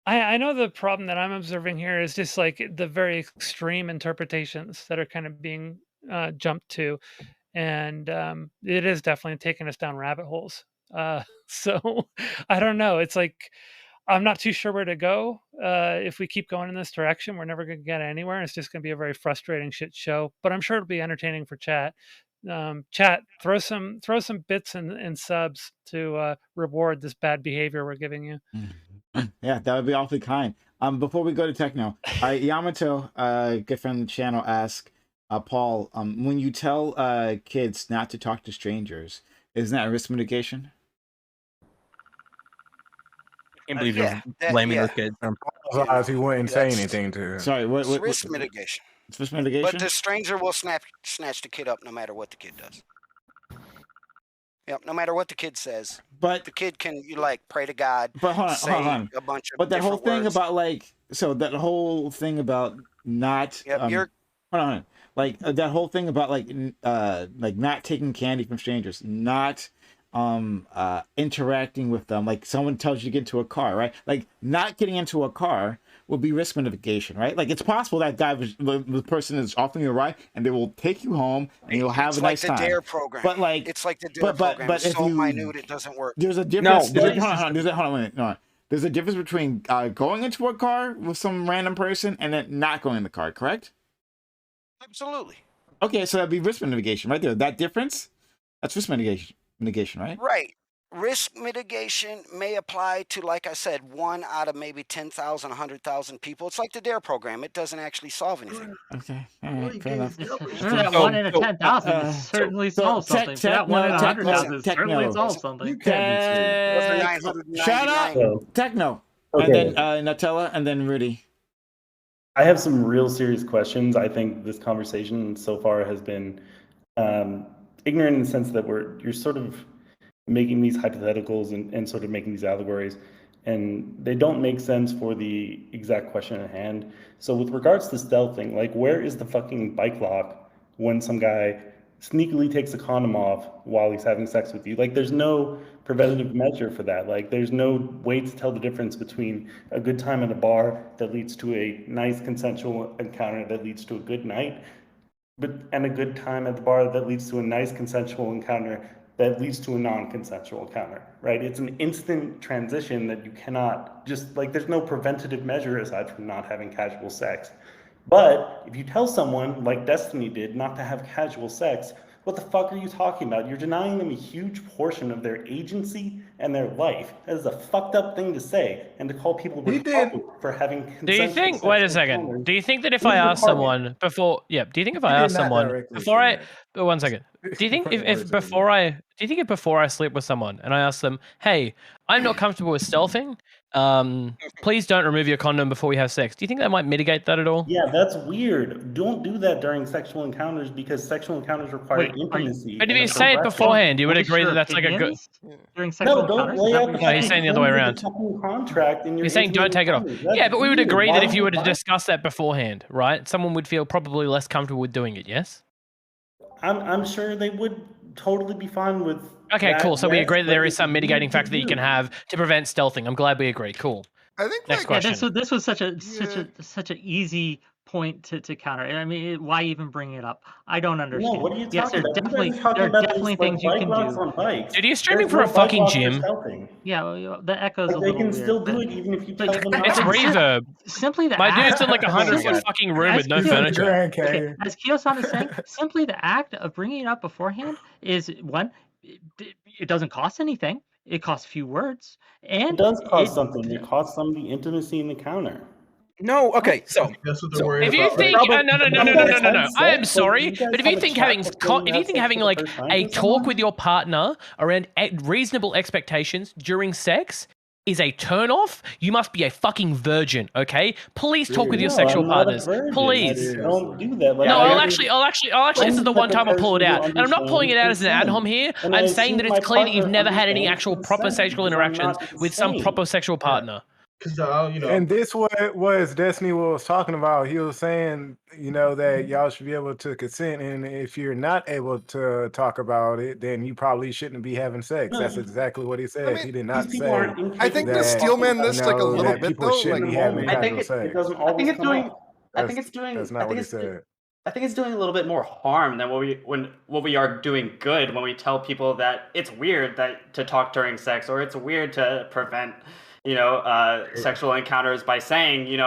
I know the problem that I'm observing here is just like the very extreme interpretations that are kind of being jumped to, and it is definitely taking us down rabbit holes. So I don't know. It's like I'm not too sure where to go. If we keep going in this direction, we're never going to get anywhere. It's just going to be a very frustrating shit show. But I'm sure it'll be entertaining for chat. Chat, throw some bits and subs to reward this bad behavior we're giving you. Yeah, that would be awfully kind. Before we go to Techno, Yamato, good friend of the channel, asked Paul, when you tell kids not to talk to strangers, isn't that risk mitigation? I can't believe you're blaming those kids. Otherwise, he wouldn't say anything to her. Sorry, what? It's risk mitigation. It's risk mitigation. But the stranger will snatch the kid up no matter what the kid does. Yep, no matter what the kid says. But the kid can pray to God. But hold on. A bunch of but that whole thing words. about that whole thing about not hold on. That whole thing about not taking candy from strangers, not interacting with them. Like someone tells you to get into a car, right? Like not getting into a car will be risk mitigation, right? Like it's possible that the person is offering you a ride and they will take you home and you'll have a nice time. It's like the DARE program. But it's like the DARE program. It's so minute it doesn't work. There's a difference. There's a difference between going into a car with some random person and then not going in the car, correct? Absolutely. Okay, so that'd be risk mitigation right there. That difference, that's risk mitigation, right? Right. Risk mitigation may apply to, like I said, 1 out of maybe 10,000, 100,000 people. It's like the DARE program. It doesn't actually solve anything. Okay, all right, fair enough. That 1 in 10,000 certainly solves something. That 1 in 100,000 certainly solves something. Shut up, Techno, and then Nutella, and then Rudy. I have some real serious questions. I think this conversation so far has been ignorant in the sense that you're sort of making these hypotheticals and sort of making these allegories, and they don't make sense for the exact question at hand. So with regards to stealthing, where is the fucking bike lock when some guy sneakily takes a condom off while he's having sex with you? There's no preventative measure for that. There's no way to tell the difference between a good time at a bar that leads to a nice consensual encounter that leads to a good night and a good time at the bar that leads to a nice consensual encounter that leads to a non-consensual encounter, right? It's an instant transition that you cannot just, like, there's no preventative measure aside from not having casual sex. But if you tell someone, like Destiny did, not to have casual sex, what the fuck are you talking about? You're denying them a huge portion of their agency and their life. That is a fucked up thing to say, and to call people retarded for having consensual Do you think? sexual Wait a second. encounters Do you think that if is I ask retarded. someone before? Yeah. Do you think if I He did ask not someone directly before say I? that. But 1 second. Do you think if before I? Do you think if before I sleep with someone and I ask them, hey, I'm not comfortable with stealthing. Please don't remove your condom before we have sex. Do you think that might mitigate that at all? Yeah, that's weird. Don't do that during sexual encounters because sexual encounters require Wait, intimacy. But if and you a say it direct- beforehand, you would Voice agree your that that's like a good. opinions during sexual No, don't encounters? Is lay that out what the you're No, he's saying? saying the other way terms of around. the fucking contract in your He's saying don't intimate take it off. encounters. That's Yeah, but we would weird. agree Why that if you were would to discuss that beforehand, right, someone would feel probably less comfortable with doing it. Yes. I'm sure they would totally be fine with. Okay, that, cool. So we yes, agree that but there is it's some mitigating weird to factor that you can do. have to prevent stealthing. I'm glad we agree. Cool. I think Next question. Yeah, this was such an easy point to counter. I mean, why even bring it up? I don't understand. No, what are you Yes, talking there's about? You guys are talking there are about definitely these, like, things you bike can rocks do. on bikes. Dude, are you streaming There's for a no bike fucking rocks for gym? stealthing. Yeah, the echo's Like, a they little can weird. still do it even if you tell them not It's to. reverb. Simply the My act. dude's in like a 100-foot fucking room with no furniture. Okay, as Kiyosan is saying, simply the act of bringing it up beforehand is one. It doesn't cost anything. It costs few words, and It does cost something. It costs some of the intimacy in the counter. No, okay, so If you think no, I am sorry, but if you think having like a talk with your partner around reasonable expectations during sex is a turn off, you must be a fucking virgin, okay? Please talk with your No, sexual I'm not a partners. virgin. Please. I don't do that. Like, No, I I'll am actually, this is the one time I'll pull it out. And I'm not pulling it out as an ad hom here. And I I'm saying that assume it's my clear that you've partner never had any understands actual proper consent sexual because I'm interactions not with some insane. proper sexual partner. And this was Destiny was talking about. He was saying, that y'all should be able to consent, and if you're not able to talk about it, then you probably shouldn't be having sex. That's exactly what he said. He did not say I think the that, Steelman this like a little that bit people though. shouldn't Like, be having I think casual sex. I think it's doing. I think it's doing. That's I not think what he it's. said. I think it's doing a little bit more harm than what we are doing good when we tell people that it's weird to talk during sex, or it's weird to prevent sexual encounters by saying,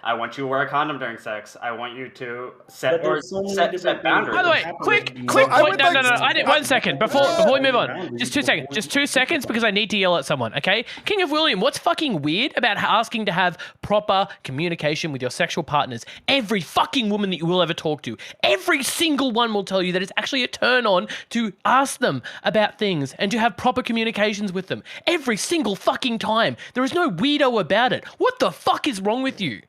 I want you to wear a condom during sex. I want you to set boundaries. By the way, quick point. No. I did 1 second before we move on. Just 2 seconds. Just 2 seconds because I need to yell at someone. Okay, King of William, what's fucking weird about asking to have proper communication with your sexual partners? Every fucking woman that you will ever talk to, every single one will tell you that it's actually a turn on to ask them about things and to have proper communications with them. Every single fucking time. There is no weirdo about it. What the fuck is wrong with you?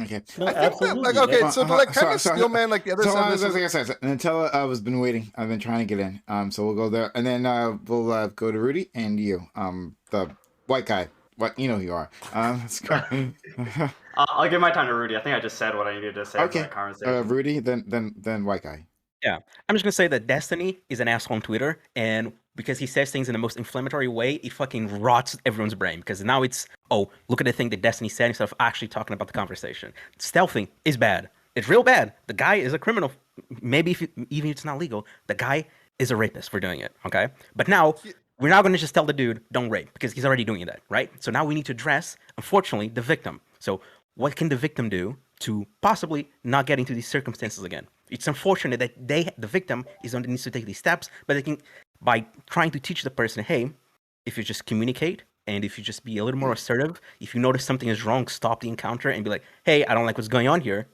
Okay. No, I think that, like, okay, so to like kind of Steelman, like the other side of this. Until I've been waiting. I've been trying to get in. So we'll go there, and then we'll go to Rudy and you, the white guy. What who you are. Let's go. I'll give my time to Rudy. I think I just said what I needed to say. Okay. For that conversation. Rudy, then white guy. Yeah, I'm just gonna say that Destiny is an asshole on Twitter, and because he says things in the most inflammatory way, it fucking rots everyone's brain. Because now it's, oh, look at the thing that Destiny said instead of actually talking about the conversation. Stealthing is bad. It's real bad. The guy is a criminal. Maybe even if it's not legal, the guy is a rapist for doing it. Okay, but now we're not gonna just tell the dude don't rape because he's already doing that, right? So now we need to address, unfortunately, the victim. So what can the victim do to possibly not get into these circumstances again? It's unfortunate that the victim is the one that needs to take these steps, but they can, by trying to teach the person, hey, if you just communicate and if you just be a little more assertive, if you notice something is wrong, stop the encounter and be like, hey, I don't like what's going on here.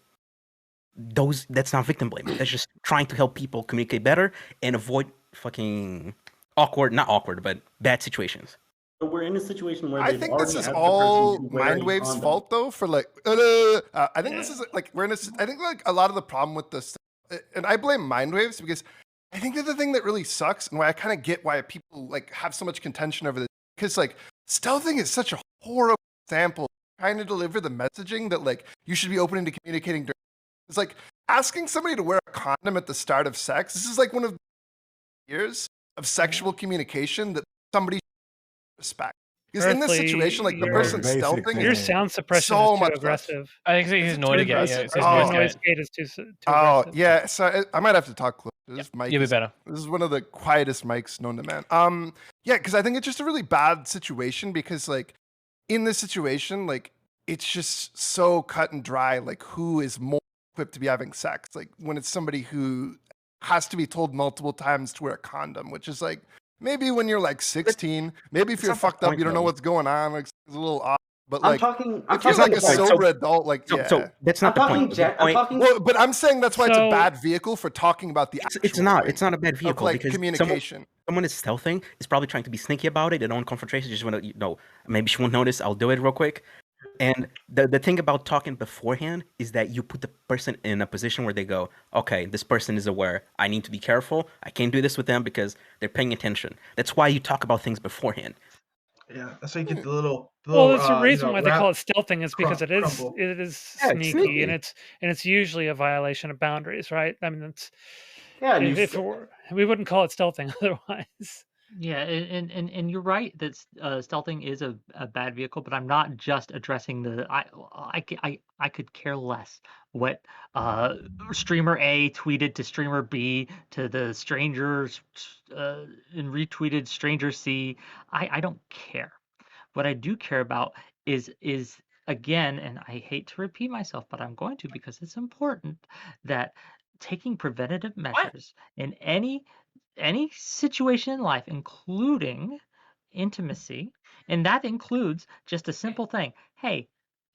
That's not victim blaming. That's just trying to help people communicate better and avoid fucking not awkward, but bad situations. But we're in a situation where I think this is all Mindwave's fault, though. For like, I think this is like I think like a lot of the problem with this, and I blame Mindwaves because I think that the thing that really sucks and why I kind of get why people like have so much contention over this, because like stealthing is such a horrible example of trying to deliver the messaging that like you should be open to communicating during. It's like asking somebody to wear a condom at the start of sex. This is like one of the years of sexual communication that somebody should respect. Because in this situation, like the person stealthing your is sound suppression so is too much less. aggressive. I think he's noise gate. Yeah, it's his Your noise noise gate. gate is too Oh aggressive. yeah, so I might have to talk closer. This mic you'll be is better. This is one of the quietest mics known to man. Yeah, because I think it's just a really bad situation because like in this situation, like it's just so cut and dry. Like who is more equipped to be having sex? Like when it's somebody who has to be told multiple times to wear a condom, which is like maybe when you're like 16, maybe if you're fucked up, you don't know what's going on. Like, it's a little odd. But like, if you're like a sober adult, like yeah, So that's not the point. The point- Well, but I'm saying that's why it's a bad vehicle for talking about the. It's not. It's not a bad vehicle like because communication. Someone is stealthing. Is probably trying to be sneaky about it. They don't want confrontation. Just want to, maybe she won't notice. I'll do it real quick. And the thing about talking beforehand is that you put the person in a position where they go, okay, this person is aware. I need to be careful. I can't do this with them because they're paying attention. That's why you talk about things beforehand. Yeah, that's why you get the little. Well, that's the reason why they call it stealthing is because it is crumple. sneaky, and it's usually a violation of boundaries, right? I mean, it's if we wouldn't call it stealthing otherwise. Yeah, and you're right that stealthing is a bad vehicle, but I'm not just addressing the. I could care less what streamer A tweeted to streamer B to the strangers and retweeted stranger C. I don't care. What I do care about is again, and I hate to repeat myself, but I'm going to because it's important that taking preventative measures in any situation in life, including intimacy, and that includes just a simple thing. Hey,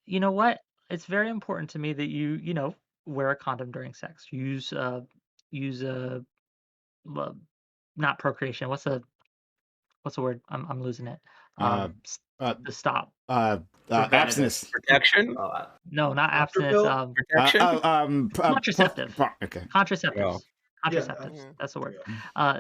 you know what? It's very important to me that you wear a condom during sex. Use not procreation. What's the word? I'm losing it. The stop. Abstinence. Protection? No, not abstinence. Contraceptive. Okay. Contraceptives. Yeah. Contraceptives. That's the word.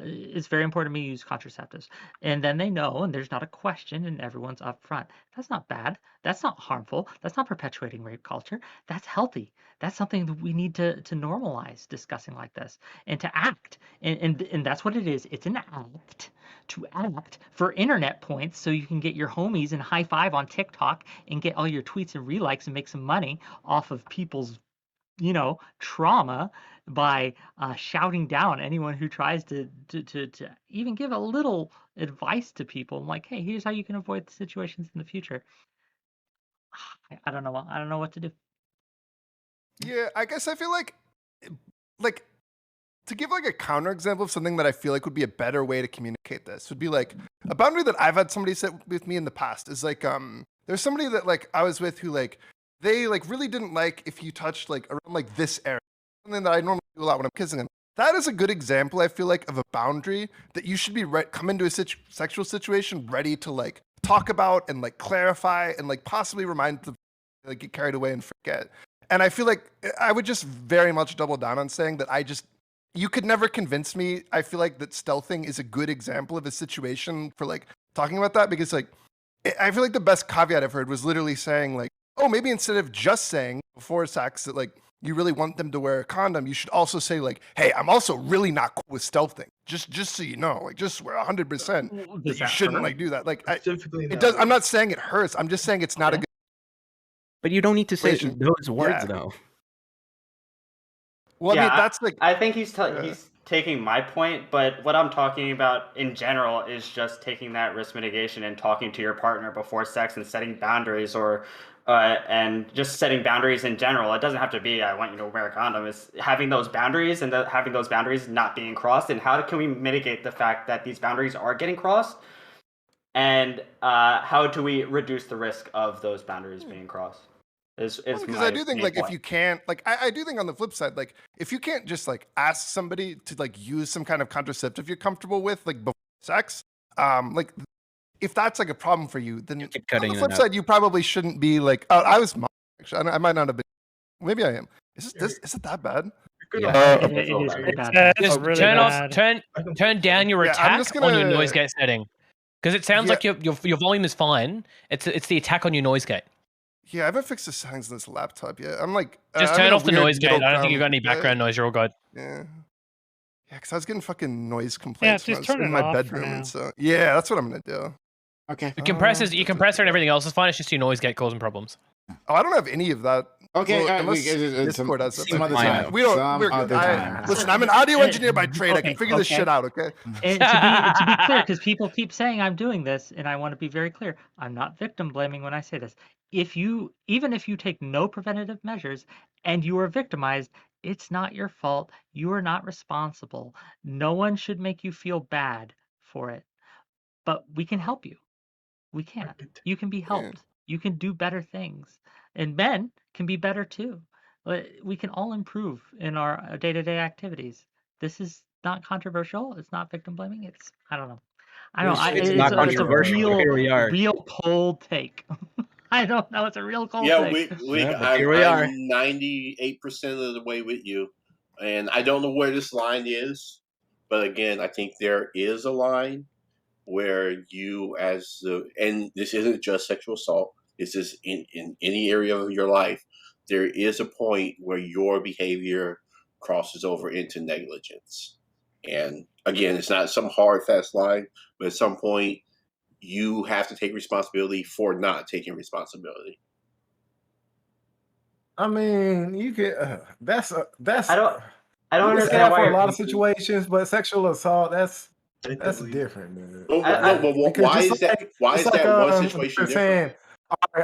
It's very important to me to use contraceptives. And then they know, and there's not a question, and everyone's up front. That's not bad. That's not harmful. That's not perpetuating rape culture. That's healthy. That's something that we need to normalize discussing like this and to act. And that's what it is. It's an act to act for internet points so you can get your homies and high five on TikTok and get all your tweets and relikes and make some money off of people's trauma by shouting down anyone who tries to even give a little advice to people. I'm like, hey, here's how you can avoid the situations in the future. I don't know. I don't know what to do. Yeah, I guess I feel like to give like a counterexample of something that I feel like would be a better way to communicate this would be like a boundary that I've had somebody set with me in the past is like there's somebody that like I was with who like they like really didn't like if you touched like around like this area, something that I normally do a lot when I'm kissing them. That is a good example, I feel like, of a boundary that you should be come into a sexual situation ready to like talk about and like clarify and like possibly remind them, like get carried away and forget. And I feel like I would just very much double down on saying that you could never convince me. I feel like that stealthing is a good example of a situation for like talking about that because like I feel like the best caveat I've heard was literally saying like, oh, maybe instead of just saying before sex that like you really want them to wear a condom, you should also say like, hey, I'm also really not cool with stealthing. Just so you know, like just swear 100% that you shouldn't like do that. Like it does. I'm not saying it hurts. I'm just saying it's not a good. But you don't need to say those words though. Well, yeah, I mean, that's like. I think he's taking my point, but what I'm talking about in general is just taking that risk mitigation and talking to your partner before sex and setting boundaries and just setting boundaries in general. It doesn't have to be, I want you to wear a condom. It's having those boundaries and having those boundaries not being crossed. And how can we mitigate the fact that these boundaries are getting crossed? And how do we reduce the risk of those boundaries being crossed? Because I do think like if you can't like I do think on the flip side like if you can't just like ask somebody to like use some kind of contraceptive you're comfortable with like before sex like if that's like a problem for you then on the flip side you probably shouldn't be like I was actually I might not have been maybe I am is it that bad? Just turn down your attack on your noise gate setting because it sounds like your volume is fine. It's the attack on your noise gate. Yeah, I haven't fixed the settings on this laptop yet. I'm like, just turn off the noise gate. I don't think you've got any background noise. You're all good. Yeah, because I was getting fucking noise complaints just when I was turn in it my off for bedroom, now. and so yeah, that's what I'm gonna do. Okay. You compress her and everything else is fine. It's just you always get causing problems. Oh, I don't have any of that. Okay, Well, unless Discord has some other time. We don't. We're good. Listen, I'm an audio engineer by trade. I can figure this shit out. Okay. And to be clear, because people keep saying I'm doing this, and I want to be very clear, I'm not victim blaming when I say this. Even if you take no preventative measures and you are victimized, it's not your fault. You are not responsible. No one should make you feel bad for it. But we can help you. We can. You can be helped. You can do better things. And men can be better too. We can all improve in our day-to-day activities. This is not controversial. It's not victim blaming. It's I don't know. It's not controversial. Here we are. Real cold take. I don't know. It's a real cold Yeah, take. I'm we are. 98% of the way with you, and I don't know where this line is, but again, I think there is a line where you, and this isn't just sexual assault. This is in any area of your life. There is a point where your behavior crosses over into negligence, and again, it's not some hard fast line, but at some point, you have to take responsibility for not taking responsibility. I mean, you could. That's. I don't You can say understand that why for a you're. lot of situations, but sexual assault, that's different, dude. No, but why is that? Why is that one situation different? Saying,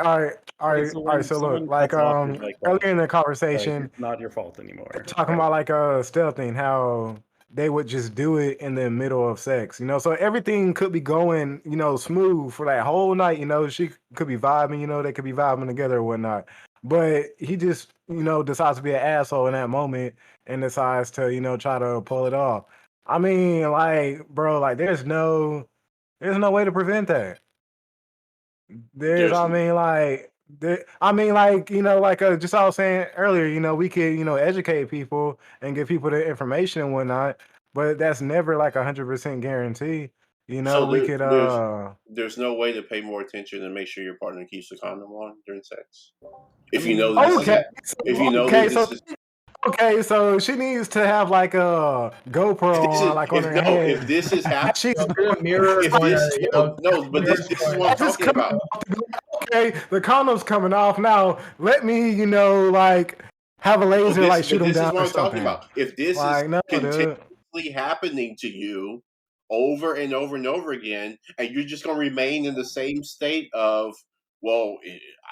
all right. So look, like like earlier in the like, conversation, it's not your fault anymore. talking about like stealthing, how they would just do it in the middle of sex, so everything could be going, smooth for that whole night, she could be vibing, they could be vibing together or whatnot, but he just, decides to be an asshole in that moment and decides to, try to pull it off. I mean, like, bro, like there's no way to prevent that. There's, I mean, like, just I was saying earlier, we could, educate people and give people the information and whatnot, but that's never like 100% guarantee. So We could, there's no way to pay more attention and make sure your partner keeps the condom on during sex. If you know this, okay, so she needs to have like a GoPro on, like on her head. If this is happening, mirror. But this is what I'm talking about. Okay, the condom's coming off now. Let me, like have a laser, like shoot them down. This is what I'm talking about. If this is continuously happening to you over and over and over again, and you're just going to remain in the same state of, well,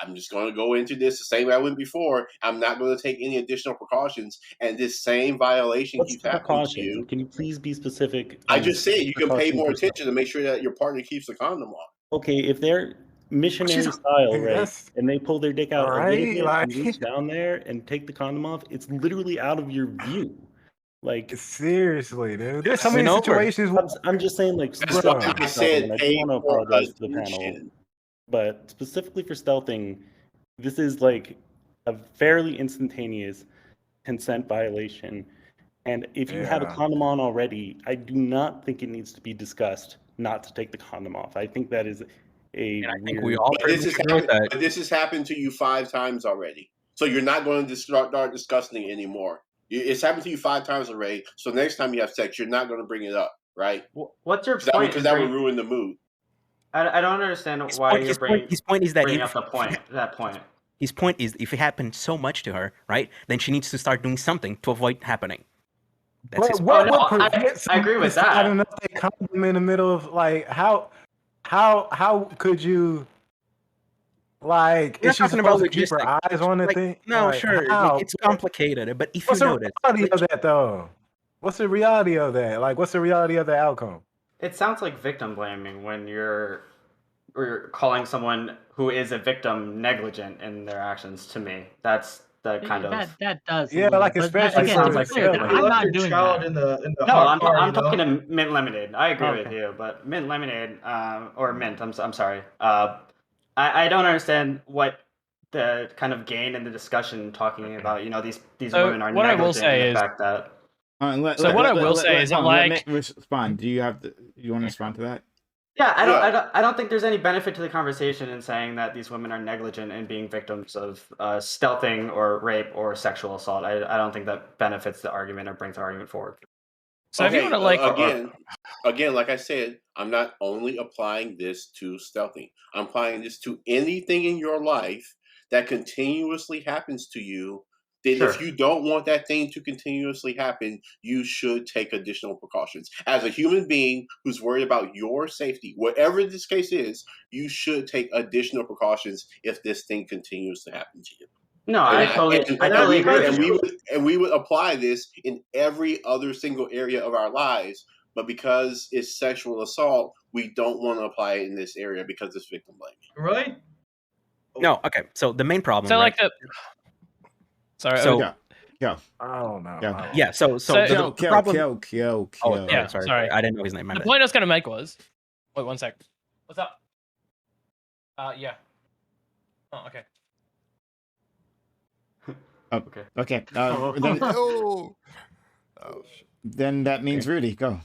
I'm just going to go into this the same way I went before. I'm not going to take any additional precautions, and this same violation keeps happening to you. Can you please be specific? I just said you can pay more attention to make sure that your partner keeps the condom on. Okay, if they're missionary style, right, and they pull their dick out a little bit and reach down there and take the condom off, it's literally out of your view. Like, seriously, dude. There's so many situations. I'm just saying, like, I said, I do want to apologize to the panel. But specifically for stealthing, this is like a fairly instantaneous consent violation. And if you have a condom on already, I do not think it needs to be discussed not to take the condom off. I think that is a weird... But this has happened to you 5 times already. So you're not going to start discussing it anymore. It's happened to you 5 times already. So next time you have sex, you're not going to bring it up, right? What's your point? Because that would ruin the mood. I don't understand why you're bringing up that point. His point is, if it happened so much to her, right, then she needs to start doing something to avoid happening. That's his point. I agree with that. I don't know if they condom in the middle of, like, how could you, like, We're is she talking about supposed to keep her eyes on the thing? No, like, sure, how? it's complicated, but if What's you the notice... reality of that, though? What's the reality of that? Like, what's the reality of the outcome? It sounds like victim blaming when you're calling someone who is a victim negligent in their actions. To me, that's the kind of that does. Like especially sounds like victim blaming. I'm not doing that. No, I'm talking to Mint Lemonade. I agree with you, but Mint Lemonade or Mint. I'm sorry. I don't understand what the kind of gain in the discussion talking about. These women are what I will negligent say in the is fact that. What I will say is, like, respond. Do you have you want to respond to that? Yeah, I don't think there's any benefit to the conversation in saying that these women are negligent in being victims of stealthing or rape or sexual assault. I don't think that benefits the argument or brings the argument forward. So if you want to, like, again, again, like I said, I'm not only applying this to stealthing. I'm applying this to anything in your life that continuously happens to you. Then, if you don't want that thing to continuously happen, you should take additional precautions. As a human being who's worried about your safety, whatever this case is, you should take additional precautions if this thing continues to happen to you. No, I totally agree with you. We would apply this in every other single area of our lives, but because it's sexual assault, we don't want to apply it in this area because it's victim blaming. Right? No, okay. So the main problem, So right? like the. Sorry. So yeah. Oh no. Yeah. So the problem. Oh, yeah. sorry. I didn't know his name. The point I was going to make was. Wait 1 sec. What's up? Yeah. Oh, okay. Oh, okay. Then that means Rudy, go.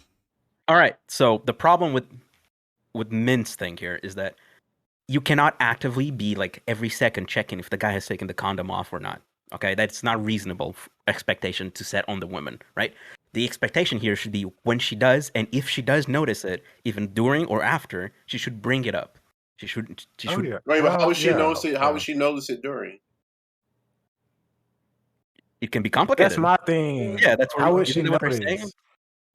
All right. So the problem with Mint's thing here is that you cannot actively be like every second checking if the guy has taken the condom off or not. Okay, that's not reasonable expectation to set on the woman, right? The expectation here should be when she does, and if she does notice it, even during or after, she should bring it up. She should. Right, but how would she notice it? How would she notice it during? It can be complicated. That's my thing. Yeah, that's how would she what they're notice? saying.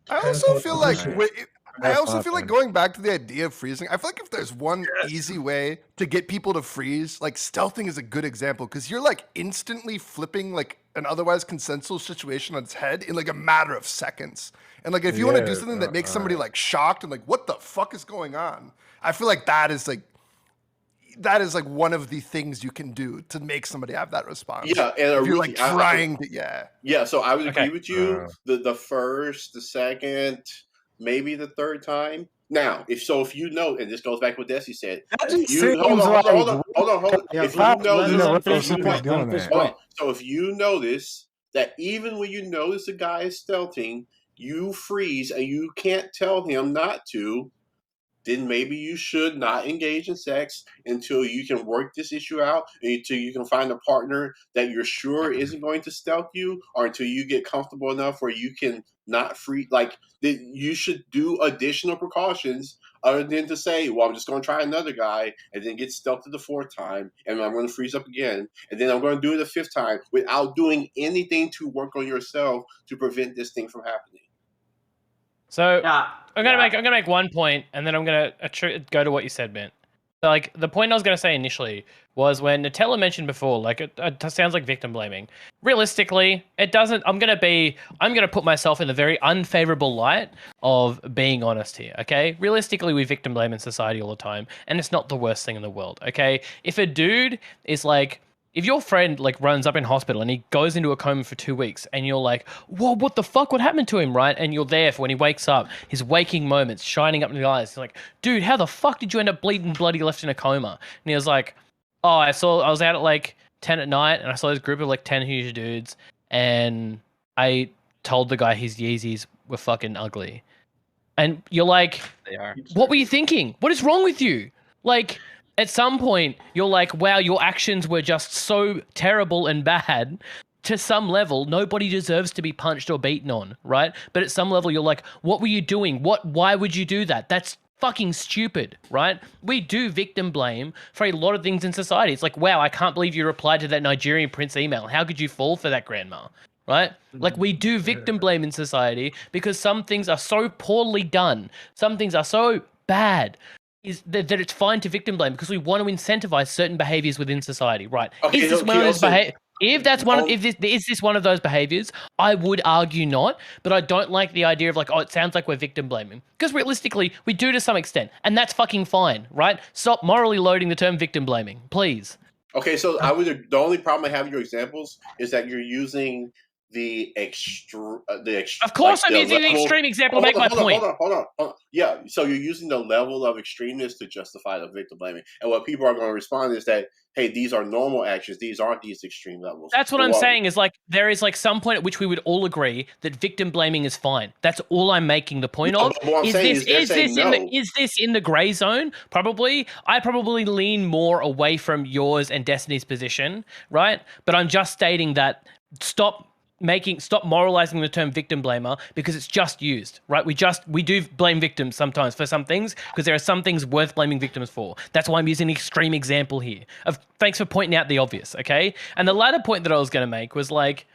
I also feel like going back to the idea of freezing. I feel like if there's one easy way to get people to freeze, like stealthing is a good example because you're like instantly flipping like an otherwise consensual situation on its head in like a matter of seconds. And like if you want to do something that makes somebody like shocked and like what the fuck is going on, I feel like that is like one of the things you can do to make somebody have that response. Yeah, and if you're like trying to, yeah. So I would agree with you. The first, the second, maybe the third time. Now, if you know, and this goes back to what Desi said. Hold on. If you notice that even when you notice a guy is stealthing, you freeze and you can't tell him not to, then maybe you should not engage in sex until you can work this issue out, until you can find a partner that you're sure isn't going to stealth you, or until you get comfortable enough where you can not free. Like, you should do additional precautions other than to say, well, I'm just going to try another guy and then get stealthed the fourth time, and I'm going to freeze up again, and then I'm going to do it the fifth time without doing anything to work on yourself to prevent this thing from happening. So I'm gonna make 1 point, and then I'm gonna go to what you said, Ben. So, like the point I was gonna say initially was when Nutella mentioned before, like it sounds like victim blaming. Realistically, it doesn't. I'm gonna put myself in the very unfavorable light of being honest here. Okay, realistically, we victim blame in society all the time, and it's not the worst thing in the world. Okay, if a dude is like. If your friend like runs up in hospital and he goes into a coma for 2 weeks and you're like, whoa, what the fuck? What happened to him, right? And you're there for when he wakes up, his waking moments, shining up in the eyes. He's like, dude, how the fuck did you end up bleeding bloody left in a coma? And he was like, oh, I was out at like 10 at night and I saw this group of like 10 huge dudes and I told the guy his Yeezys were fucking ugly. And you're like, they are. What were you thinking? What is wrong with you? Like, at some point, you're like, wow, your actions were just so terrible and bad. To some level, nobody deserves to be punched or beaten on, right? But at some level, you're like, what were you doing? Why would you do that? That's fucking stupid, right? We do victim blame for a lot of things in society. It's like, wow, I can't believe you replied to that Nigerian prince email. How could you fall for that, grandma? Right? Like, we do victim blame in society because some things are so poorly done. Some things are so bad. Is that it's fine to victim blame because we want to incentivize certain behaviors within society, right? Okay, is this one of those Is this one of those behaviors? I would argue not, but I don't like the idea of like, oh, it sounds like we're victim blaming because realistically, we do to some extent, and that's fucking fine, right? Stop morally loading the term victim blaming, please. Okay, so the only problem I have with your examples is that you're using the Of course, I'm using the extreme example to make my point. Hold on. Yeah, so you're using the level of extremeness to justify the victim blaming, and what people are going to respond is that, hey, these are normal actions; these aren't these extreme levels. That's what I'm saying. Is like there is like some point at which we would all agree that victim blaming is fine. That's all I'm making the point of. Is this in the gray zone? Probably. I probably lean more away from yours and Destiny's position, right? But I'm just stating that stop stop moralizing the term victim blamer because it's just used, right? We do blame victims sometimes for some things because there are some things worth blaming victims for. That's why I'm using an extreme example here. Thanks for pointing out the obvious, okay? And the latter point that I was going to make was like,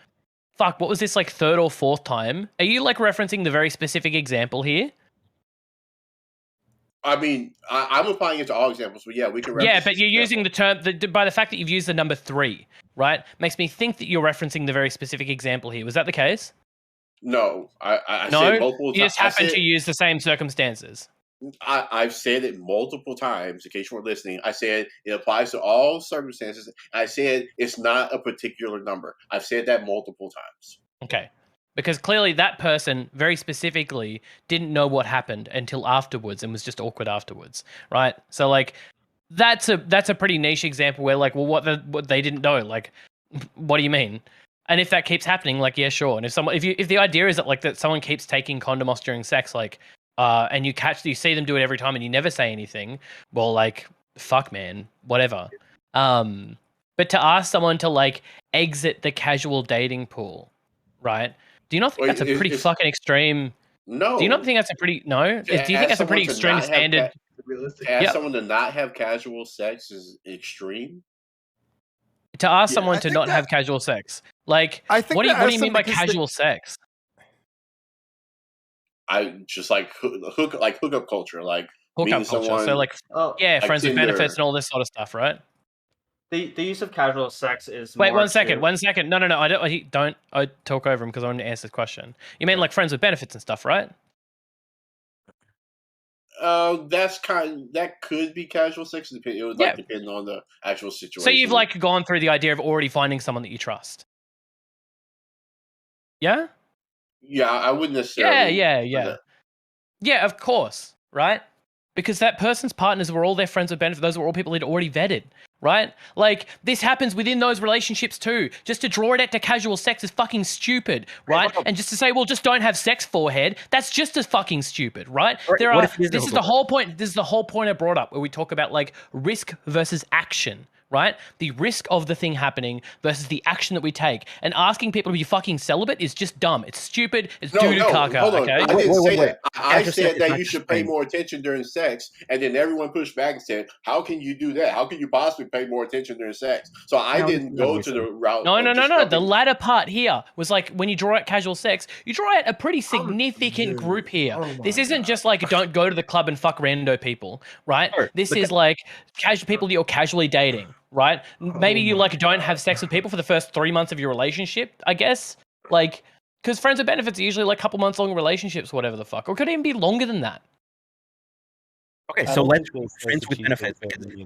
fuck, what was this, like third or fourth time? Are you like referencing the very specific example here? I mean, I'm applying it to all examples, but yeah, we can reference. Yeah, but you're using the term by the fact that you've used the number 3, right? Makes me think that you're referencing the very specific example here. Was that the case? No, I No, said multiple times. you just happen to use the same circumstances. I've said it multiple times. In case you weren't listening, I said it applies to all circumstances. I said it's not a particular number. I've said that multiple times. Okay. Because clearly that person very specifically didn't know what happened until afterwards and was just awkward afterwards, right? So like that's a pretty niche example where like, well, what they didn't know, like, what do you mean? And if that keeps happening, like, yeah, sure. And if the idea is that like that someone keeps taking condomos during sex, like, and you see them do it every time and you never say anything, well, like, fuck, man, whatever. But to ask someone to like exit the casual dating pool, right? Do you not think that's a pretty fucking extreme? No. Do you not think that's a pretty Do you think that's a pretty extreme standard? To ask someone to not have casual sex is extreme. To ask someone to not have casual sex, like, what do you mean by casual sex? I just like hookup culture, like hookup culture. Someone, so like, friends with benefits and all this sort of stuff, right? The use of casual sex is. Wait, one second. No. I talk over him because I want to answer the question. You mean like friends with benefits and stuff, right? That could be casual sex. It would depend on the actual situation. So you've like gone through the idea of already finding someone that you trust. Yeah. Yeah, I wouldn't necessarily. Yeah, of course, right? Because that person's partners were all their friends with benefits. Those were all people he'd already vetted, right? Like, this happens within those relationships too. Just to draw it out to casual sex is fucking stupid, right? And just to say, well, just don't have sex, forehead, that's just as fucking stupid, right? This is the whole point. This is the whole point I brought up where we talk about like risk versus action. Right? The risk of the thing happening versus the action that we take. And asking people to be fucking celibate is just dumb. It's stupid. It's doo-doo caca, hold on. okay? I didn't say that. I said that you should pay more attention during sex, and then everyone pushed back and said, how can you do that? How can you possibly pay more attention during sex? So I didn't go to the route. No. The latter part here was like, when you draw out casual sex, you draw out a pretty significant group here. This isn't just like, don't go to the club and fuck rando people, right? This is like casual people that you're casually dating. Right? Maybe you like don't have sex with people for the first 3 months of your relationship, I guess. Like, because friends with benefits are usually like a couple months long relationships, whatever the fuck. Or could it even be longer than that? Okay, so let's friends with benefits.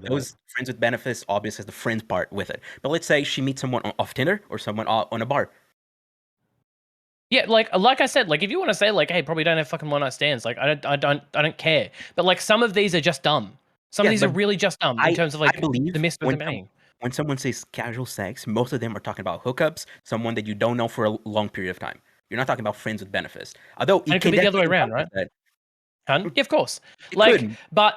Those friends with benefits obviously has the friends part with it. But let's say she meets someone off Tinder or someone on a bar. Yeah, like I said, like if you want to say like, hey, probably don't have fucking one night stands, like I don't care. But like some of these are just dumb. Some of these are really just dumb in terms of like the mist of the meaning. When someone says casual sex, most of them are talking about hookups, someone that you don't know for a long period of time. You're not talking about friends with benefits. Although it could be the other way around, right? Yeah, of course. But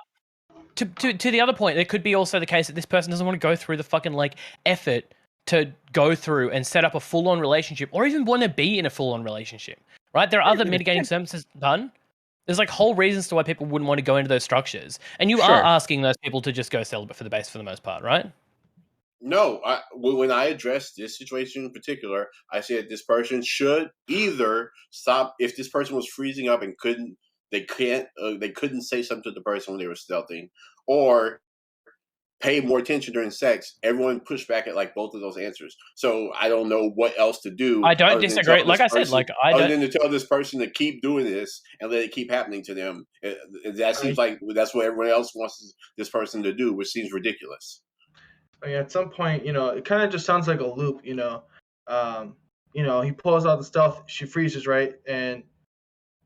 to the other point, it could be also the case that this person doesn't want to go through the fucking like effort to go through and set up a full-on relationship, or even want to be in a full-on relationship, right? There are other mitigating circumstances done. There's like whole reasons to why people wouldn't want to go into those structures. And you are asking those people to just go celibate for the most part, right? No, when I addressed this situation in particular, I said this person should either stop if this person was freezing up and couldn't say something to the person when they were stealthing, or pay more attention during sex. Everyone pushed back at like both of those answers. So I don't know what else to do. I don't disagree. Like I said, like I don't. Other than to tell this person to keep doing this and let it keep happening to them. That seems like that's what everyone else wants this person to do, which seems ridiculous. I mean, at some point, it kind of just sounds like a loop. He pulls out the stealth. She freezes, right? And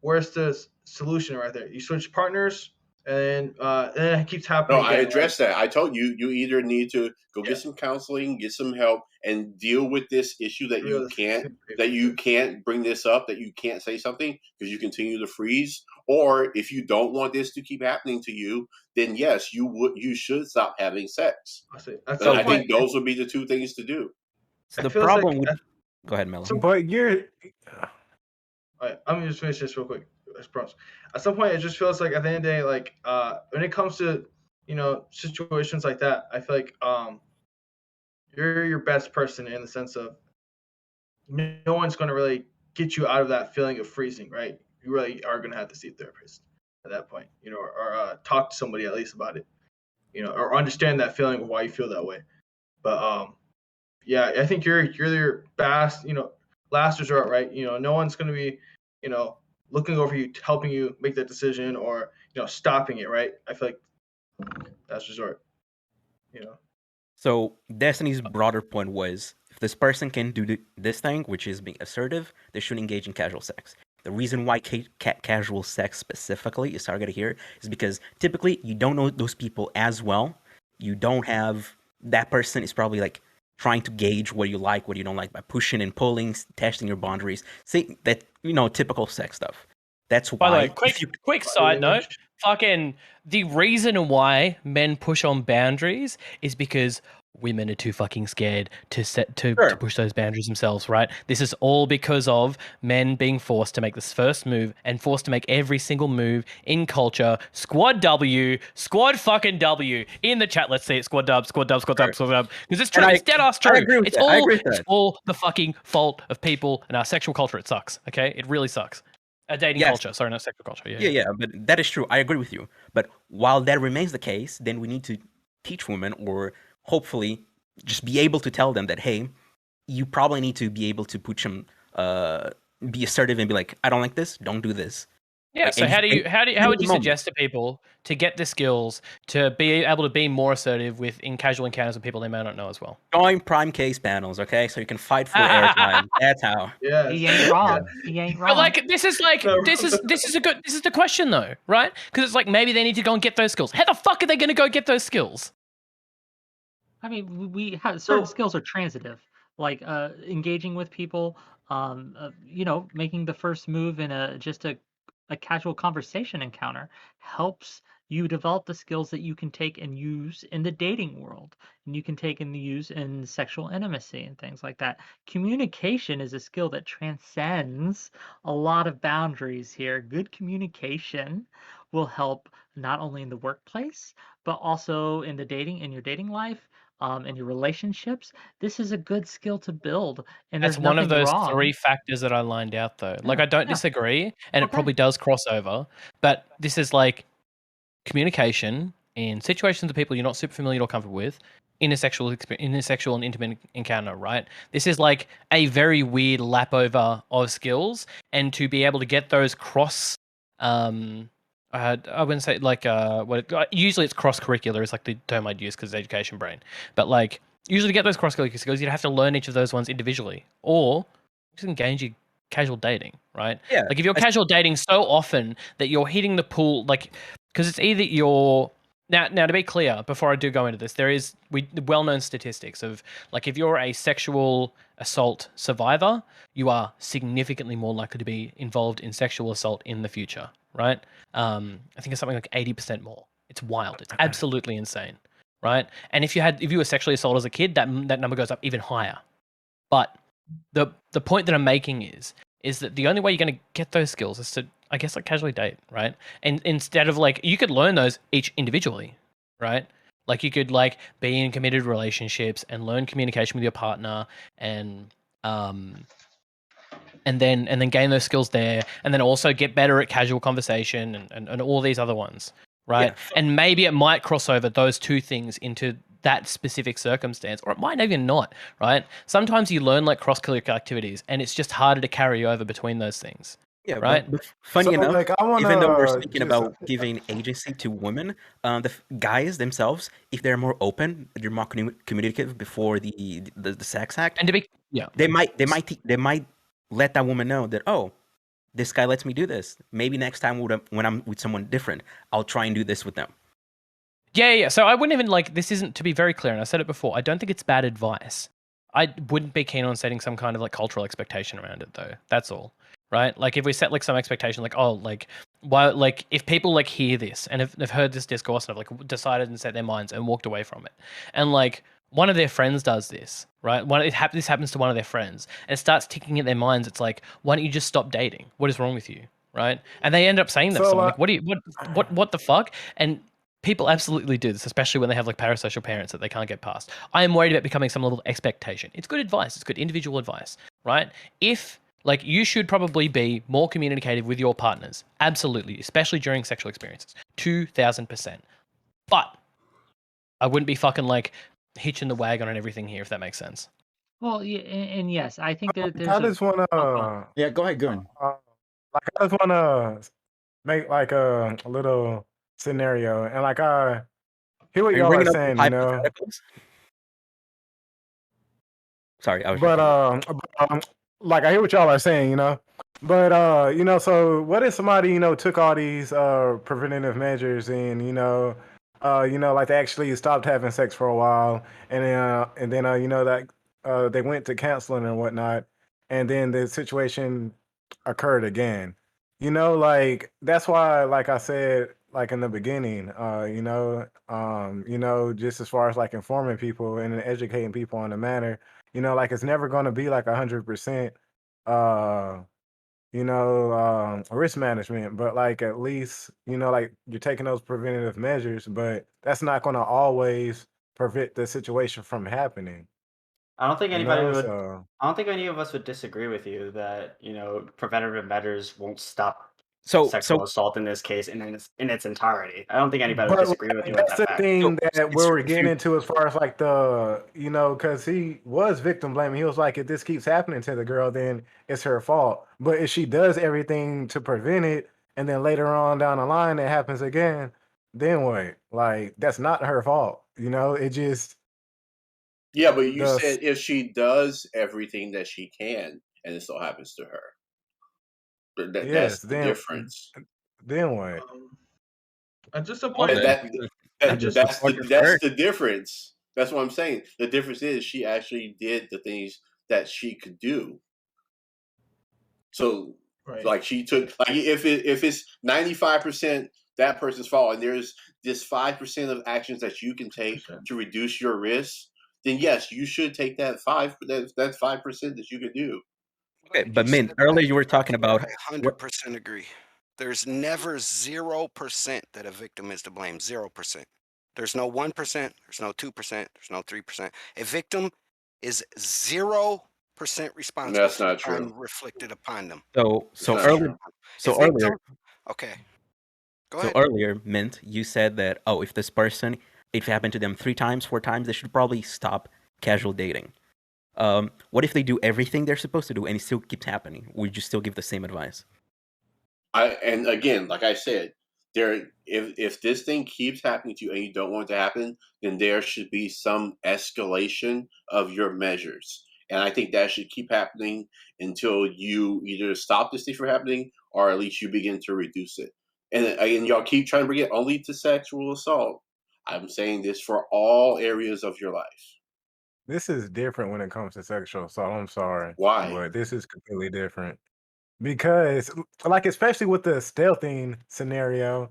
where's the solution right there? You switch partners. And then it keeps happening. No, I addressed that. I told you either need to go get some counseling, get some help, and deal with this issue that you can't bring this up, that you can't say something because you continue to freeze. Or if you don't want this to keep happening to you, then yes, you should stop having sex. I think those would be the two things to do. So the problem Go ahead, Melo. But you're. I'm gonna just finish this real quick. At some point, it just feels like at the end of the day, like when it comes to situations like that, I feel like you're your best person in the sense of no one's gonna really get you out of that feeling of freezing, right? You really are gonna have to see a therapist at that point, or talk to somebody at least about it, or understand that feeling of why you feel that way. But yeah, I think you're your last resort, right? No one's gonna be, looking over you, helping you make that decision, or stopping it, right? I feel like last resort. So Destiny's broader point was, if this person can do this thing, which is being assertive, they should engage in casual sex. The reason why casual sex specifically is targeted here is because typically you don't know those people as well. You don't have, that person is probably like trying to gauge what you like, what you don't like by pushing and pulling, testing your boundaries. See that, typical sex stuff. That's why. By the way, quick side note, fucking the reason why men push on boundaries is because women are too fucking scared to push those boundaries themselves, right? This is all because of men being forced to make this first move and forced to make every single move in culture. Squad W, squad fucking W. In the chat, let's see it. Squad dub, squad dub, squad dub, squad dub. Because it's true. It's dead ass true. I agree with It's all the fucking fault of people and our sexual culture. It sucks. Okay? It really sucks. A dating culture. Sorry, not sexual culture. Yeah, but that is true. I agree with you. But while that remains the case, then we need to teach women, or hopefully just be able to tell them that, hey, you probably need to be able to push them, be assertive and be like, I don't like this, don't do this. Yeah. So how would you suggest to people to get the skills to be able to be more assertive in casual encounters with people they may not know as well? Join PrimeCayes panels, okay? So you can fight for airtime. That's how. Yeah. He ain't wrong. He ain't wrong. But like this is the question though, right? Because it's like maybe they need to go and get those skills. How the fuck are they going to go get those skills? I mean, we have certain skills are transitive, like engaging with people, making the first move in a casual conversation encounter helps you develop the skills that you can take and use in the dating world, and you can take and use in sexual intimacy and things like that. Communication is a skill that transcends a lot of boundaries here. Good communication will help not only in the workplace, but also in your dating life, and your relationships. This is a good skill to build, and That's there's one of nothing those wrong. 3 factors that I lined out though. Like I don't disagree, and it probably does cross over, but this is like communication in situations of people you're not super familiar or comfortable with in a sexual and intimate encounter, right? This is like a very weird lap over of skills, and to be able to get those cross I wouldn't say like usually it's cross curricular is like the term I'd use because it's education brain, but like usually to get those cross curricular skills you'd have to learn each of those ones individually or just engage in casual dating, right? Yeah. Like if you're casual dating so often that you're hitting the pool, like because it's either you're now to be clear before I do go into this, there is well-known statistics of like if you're a sexual assault survivor, you are significantly more likely to be involved in sexual assault in the future, right? I think it's something like 80% more. It's wild. It's absolutely insane, right? And if you were sexually assaulted as a kid, that number goes up even higher. But the point that I'm making is that the only way you're going to get those skills is to, I guess, like casually date, right? And instead of like, you could learn those each individually, right? Like you could like be in committed relationships and learn communication with your partner and then gain those skills there, and then also get better at casual conversation and all these other ones, right? Yeah. And maybe it might cross over those two things into that specific circumstance, or it might even not, right? Sometimes you learn like cross-curricular activities, and it's just harder to carry over between those things. Yeah, right. But funny enough, even though we're speaking about giving agency to women, the guys themselves, if they're more open, they're more communicative before the sex act, and to be they might let that woman know that, oh, this guy lets me do this. Maybe next time when I'm with someone different, I'll try and do this with them. Yeah. So I wouldn't even like, this isn't, to be very clear, and I said it before, I don't think it's bad advice. I wouldn't be keen on setting some kind of like cultural expectation around it though. That's all. Right? Like if we set like some expectation, like, oh, like why, like if people like hear this and have heard this discourse and have like decided and set their minds and walked away from it, and like one of their friends does this, right? This happens to one of their friends, and it starts ticking in their minds. It's like, why don't you just stop dating? What is wrong with you, right? And they end up saying that to So someone, like, what the fuck? And people absolutely do this, especially when they have like parasocial parents that they can't get past. I am worried about becoming some level of expectation. It's good advice. It's good individual advice, right? If like you should probably be more communicative with your partners, absolutely, especially during sexual experiences, 2000%. But I wouldn't be fucking like hitching the wagon on everything here, if that makes sense. Well, yeah, and yes, I think that there's I just want to. Yeah, go ahead, Gun. Like I just want to make like a little scenario, and like I hear what Are you y'all are bringing up saying, you know. hypotheticals? Sorry, I was. But like I hear what y'all are saying, you know. But you know, so what if somebody, you know, took all these preventative measures and you know, like they actually stopped having sex for a while, and then you know that they went to counseling and whatnot, and then the situation occurred again. You know, like that's why, like I said, like in the beginning, you know, just as far as like informing people and educating people on the matter, you know, like it's never going to be like 100%, uh, risk management, but like at least, you know, like you're taking those preventative measures, but that's not going to always prevent the situation from happening. I don't think You anybody know, would. so I don't think any of us would disagree with you that preventative measures won't stop So sexual assault in this case in its entirety. I don't think anybody would But disagree with you with that's that the fact. thing that it's we're if getting you into as far as like the, you know, because he was victim blaming. He was like, if this keeps happening to the girl, then it's her fault. But if she does everything to prevent it, and then later on down the line it happens again, then what? Like that's not her fault. You know, it just Yeah, but you the said if she does everything that she can, and it still happens to her, yes. that's the difference. Then what? At just a Well, point, And just that's support the your that's friend. the difference. That's what I'm saying. The difference is she actually did the things that she could do. So, right? like she took like if it's 95% that person's fault, and there's this 5% of actions that you can take to reduce your risk, then yes, you should take that 5% that you can do. Okay, but Mint, earlier you were talking about I 100% agree. There's never 0% that a victim is to blame. 0%. There's no 1%. There's no 2%. There's no 3%. A victim is 0% responsible That's for the not true. crime reflected upon them. So not earlier, true. so A victim, earlier, okay. Go so ahead. earlier, Mint, you said that if this person, if it happened to them 3 times, 4 times, they should probably stop casual dating. What if they do everything they're supposed to do and it still keeps happening? Would you still give the same advice? And again, like I said, if this thing keeps happening to you and you don't want it to happen, then there should be some escalation of your measures. And I think that should keep happening until you either stop this thing from happening or at least you begin to reduce it. And again, y'all keep trying to bring it only to sexual assault. I'm saying this for all areas of your life. This is different when it comes to sexual assault. I'm sorry, Why? but this is completely different because, like, especially with the stealthing scenario,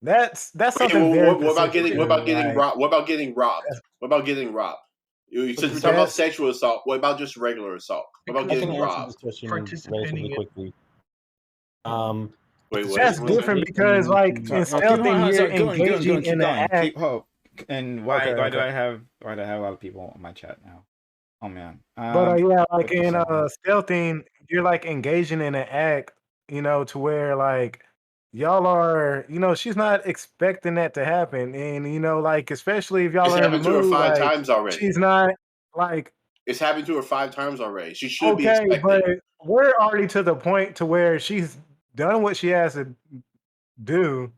that's Okay, something well, very what about specific. getting Like, robbed? What about getting robbed? What about getting robbed? Since we're talking about that's sexual assault, what about just regular assault? What about Because getting I can robbed? participating in quickly. Wait, what? that's different because, like, in stealthing, you're engaging in keep the going. act. And why Okay, do okay. I have a lot of people on my chat now? Oh man. But yeah, like Just a in second. stealthing, you're like engaging in an act, you know, to where like y'all are, you know, she's not expecting that to happen, and you know, like especially if y'all It's are in the happened to her mood, 5 like times already. she's not like It's happened to her 5 times already. She should be okay, expecting. but we're already to the point to where she's done what she has to do,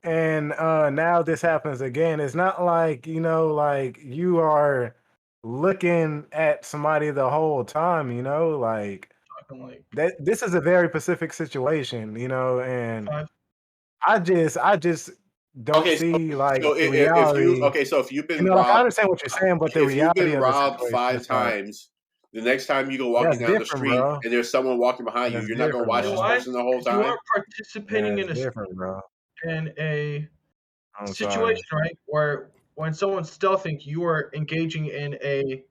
and now this happens again. It's not like, you know, like you are looking at somebody the whole time, you know, like that this is a very specific situation, you know, and I just don't Okay, see like so the if you reality. so if you've You been know, like I robbed, understand what you're saying, but the if you've reality been of the robbed situation 5 is not. times, the next time you go walking That's down the different, street bro. and there's someone walking behind you, That's you're not gonna different, watch You know this bro. why? person the whole Because you time. are participating That's in different, bro. a I'm sorry. situation, right? Where when someone's stealthing, you are engaging in a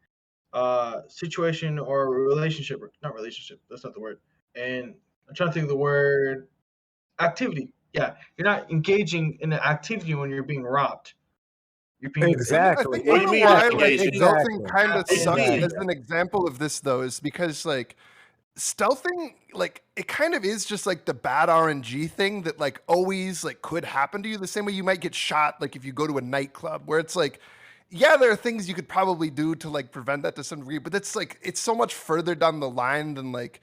situation or relationship, not relationship, that's not the word. And I'm trying to think of the word activity. Yeah, you're not engaging in an activity when you're being robbed. You're being Exactly. What do you mean why engaging? like Exactly. stealthing kind of sucks Exactly. as an example of this though, is because like stealthing, like it kind of is just like the bad RNG thing that like always like could happen to you. The same way you might get shot like if you go to a nightclub, where it's like, yeah, there are things you could probably do to like prevent that to some degree, but it's like it's so much further down the line than like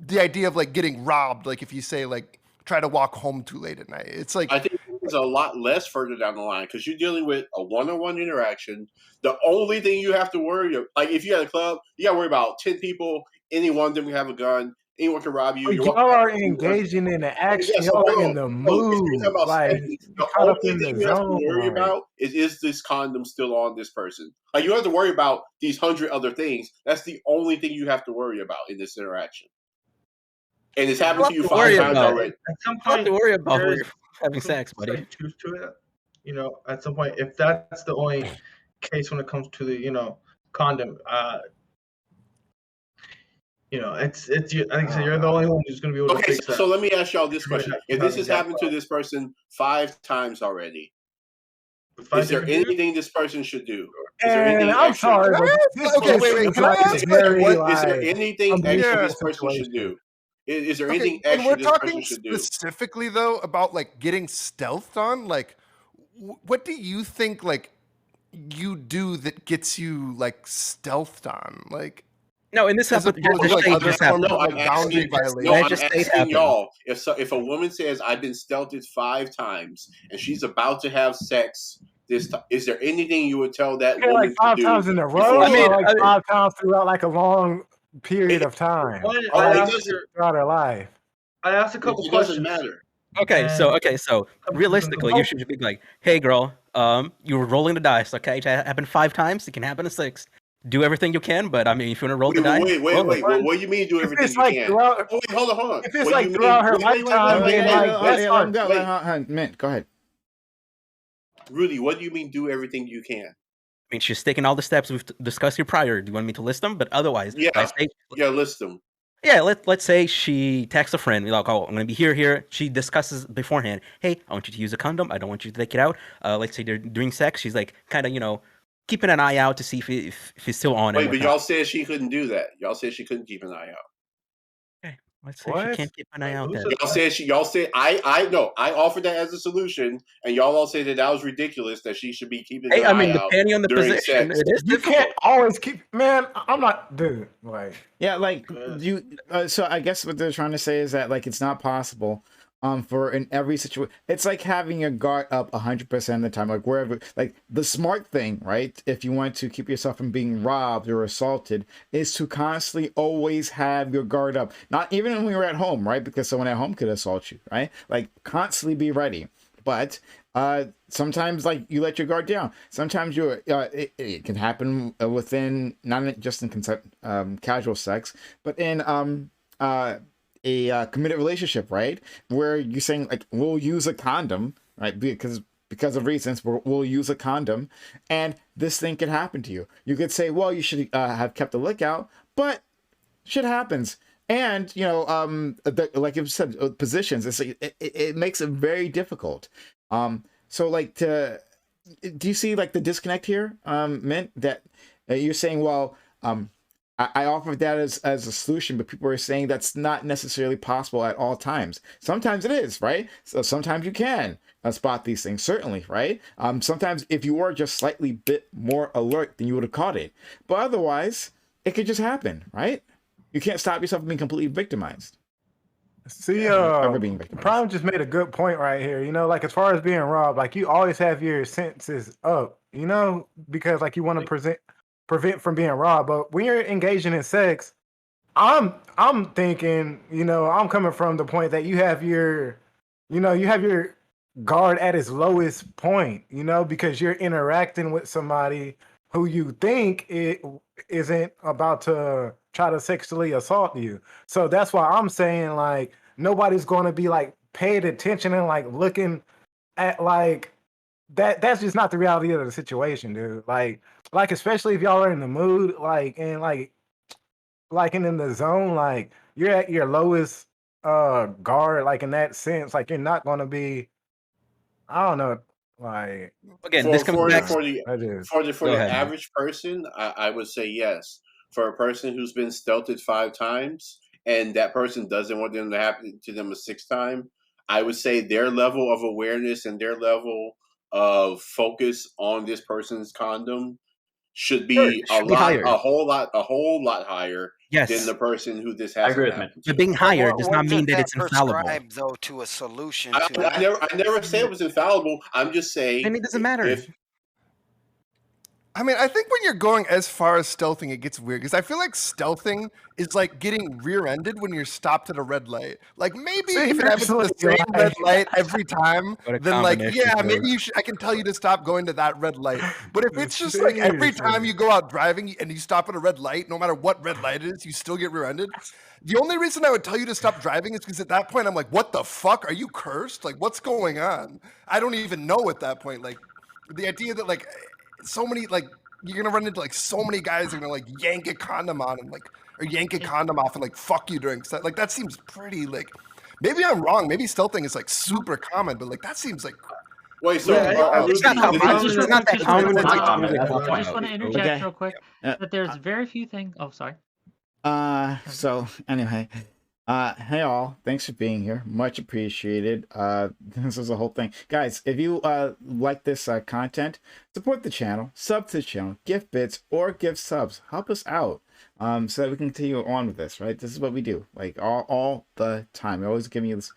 the idea of like getting robbed. Like if you say like try to walk home too late at night, it's like I think it's a lot less further down the line because you're dealing with a one-on-one interaction. The only thing you have to worry about, like if you're at a club, you got to worry about 10 people. Any one of them can have a gun. Anyone can rob you. But You're y'all walking are around, engaging in the yeah, action. so Y'all hold are in on. the So if you're mood. talking about Like stealthing, you the caught up only in thing the you have to zone. worry Like, about is this condom still on this person? Like you don't have to worry about these 100 other things. That's the only thing you have to worry about in this interaction. And it's happened to you 5 times already. At some You don't have point, to worry about where there's you're having some sex, buddy. slight truth to it. You know, at some point, if that's the only case when it comes to the condom, it's I think so you're the only one who's going to be able to Okay, fix that. so let me ask y'all this You're gonna question: have if to this have has that happened to this person 5 times already, five is there different dudes? anything this person should do? Is there and anything I'm extra? sorry, but this Okay, just wait, seems can I like ask a very Is there like anything extra unreasonable this person should situation. do? Is there okay, anything when extra we're this person talking should do? specifically though about like getting stealthed on, like what do you think like you do that gets you like stealthed on? Like No, in this as happened. opposed to Just like say other this forms happened. of like boundary No, violation. I'm Just say it asking happened. y'all if a woman says I've been stealthed 5 times and she's about to have sex this time, is there anything you would tell that Okay, woman like 5 to times do in a before row, she? or like 5 times throughout like a long period of time. One, Or I like asked her. throughout her life. I asked a couple It doesn't questions. matter. Okay, so and realistically, you should be like, "Hey, girl, you were rolling the dice. Okay, it happened 5 times. It can happen a 6th. Do everything you can, but I mean, if you want to roll the dice, roll it." Well, what do you mean do If everything it's you like can? throughout, Oh, wait, hold on. if it's What do like you throughout mean? her lifetime, then like that's let fine. him go. Mint, go ahead. Rudy, what do you mean do everything you can? I mean, she's taking all the steps we've discussed here prior. Do you want me to list them? But otherwise, Yeah, list them. Yeah, let's say she texts a friend, like, "Oh, I'm gonna be here." She discusses beforehand. "Hey, I want you to use a condom. I don't want you to take it out." Let's say they're doing sex. She's like, kind of, keeping an eye out to see if it's still on. Wait, and but whatnot. y'all said she couldn't do that. Y'all said she couldn't keep an eye out. Let's say she can't keep an eye out. Then. Y'all said I know I offered that as a solution, and y'all all said that was ridiculous. That she should be keeping an eye out depending on the during position, sex. it is You difficult. can't always keep. Man, I'm not, dude. Like, Yeah, like you. So I guess what they're trying to say is that like it's not possible. For in every situation, it's like having your guard up 100% of the time. Like wherever, like the smart thing, right? If you want to keep yourself from being robbed or assaulted, is to constantly always have your guard up. Not even when you're at home, right? Because someone at home could assault you, right? Like constantly be ready. But sometimes like you let your guard down. Sometimes it can happen within not just in casual sex, but in a committed relationship, right? Where you're saying like we'll use a condom, right? Because of reasons we'll use a condom, and this thing can happen to you. You could say, well, you should have kept a lookout, but shit happens. And like you said, positions. It's like it makes it very difficult. So like do you see like the disconnect here, Mint? That you're saying, well, I offered that as a solution, but people are saying that's not necessarily possible at all times. Sometimes it is, right? So sometimes you can spot these things, certainly, right? Sometimes if you were just slightly bit more alert, then you would have caught it. But otherwise, it could just happen, right? You can't stop yourself from being completely victimized. see, being victimized. Prime just made a good point right here. Like as far as being robbed, like you always have your senses up, because like you want to prevent from being robbed. But when you're engaging in sex, I'm thinking, I'm coming from the point that you have your guard at its lowest point, because you're interacting with somebody who you think it isn't about to try to sexually assault you. So that's why I'm saying like nobody's going to be like paying attention and like looking at like that's just not the reality of the situation, dude. Like especially if y'all are in the mood, and in the zone, like you're at your lowest guard, like in that sense, like you're not gonna be, I don't know, like Again, this For comes for back. for the I just for Go the ahead. average person, I would say yes. For a person who's been stealthed 5 times and that person doesn't want them to happen to them a 6th time, I would say their level of awareness and their level of focus on this person's condom should be Should be higher. a whole lot higher than Yes. the person who this I agree hasn't with Mitch. happened to. But being higher does not mean Wasn't that that it's infallible. prescribed though to a solution to I that? never said it was infallible. I'm just saying I mean, it doesn't matter. if I mean, I think when you're going as far as stealthing, it gets weird because I feel like stealthing is like getting rear-ended when you're stopped at a red light. Like maybe if it happens at the same red light every time, What a then like combination yeah, of maybe those. you should. I can tell you to stop going to that red light. But if it's just like every time you go out driving and you stop at a red light, no matter what red light it is, you still get rear-ended. The only reason I would tell you to stop driving is because at that point I'm like, what the fuck? Are you cursed? Like, what's going on? I don't even know at that point. Like, the idea that like so many like you're gonna run into like so many guys are gonna like yank a condom on and like or yank a condom off and like fuck you during sex. Like that seems pretty like maybe I'm wrong. Maybe stealthing is like super common, but like that seems like wait. So it's not that common. I just want to interject real quick that there's very few things. Oh, sorry. So anyway, hey all, thanks for being here. Much appreciated. This is the whole thing. Guys, if you like this content, support the channel, sub to the channel, gift bits or gift subs. Help us out. So that we can continue on with this, right? This is what we do, like all the time. We're always giving you this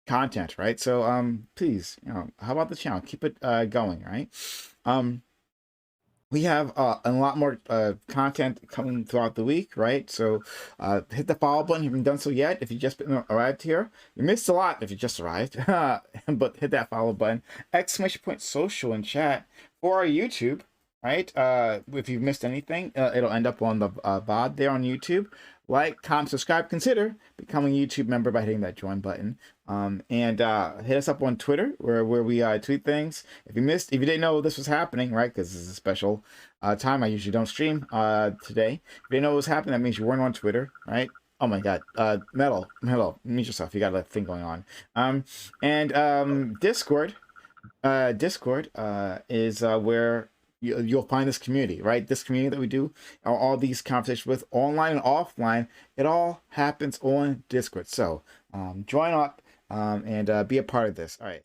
content, right? So please, how about the channel? Keep it going, right? We have a lot more content coming throughout the week, right? So hit the follow button if you haven't done so yet. If you just arrived here, you missed a lot if you just arrived. But hit that follow button. !social in chat for our YouTube, right? If you've missed anything, it'll end up on the VOD there on YouTube. Like, comment, subscribe, consider becoming a YouTube member by hitting that join button. And hit us up on Twitter where we tweet things. If you didn't know this was happening, right? Because this is a special time. I usually don't stream today. If you didn't know what was happening, that means you weren't on Twitter, right? Oh my God, Metal, mute yourself. You got a thing going on. Discord is where you'll find this community, right? This community that we do all these conversations with, online and offline. It all happens on Discord. So join up and be a part of this. All right.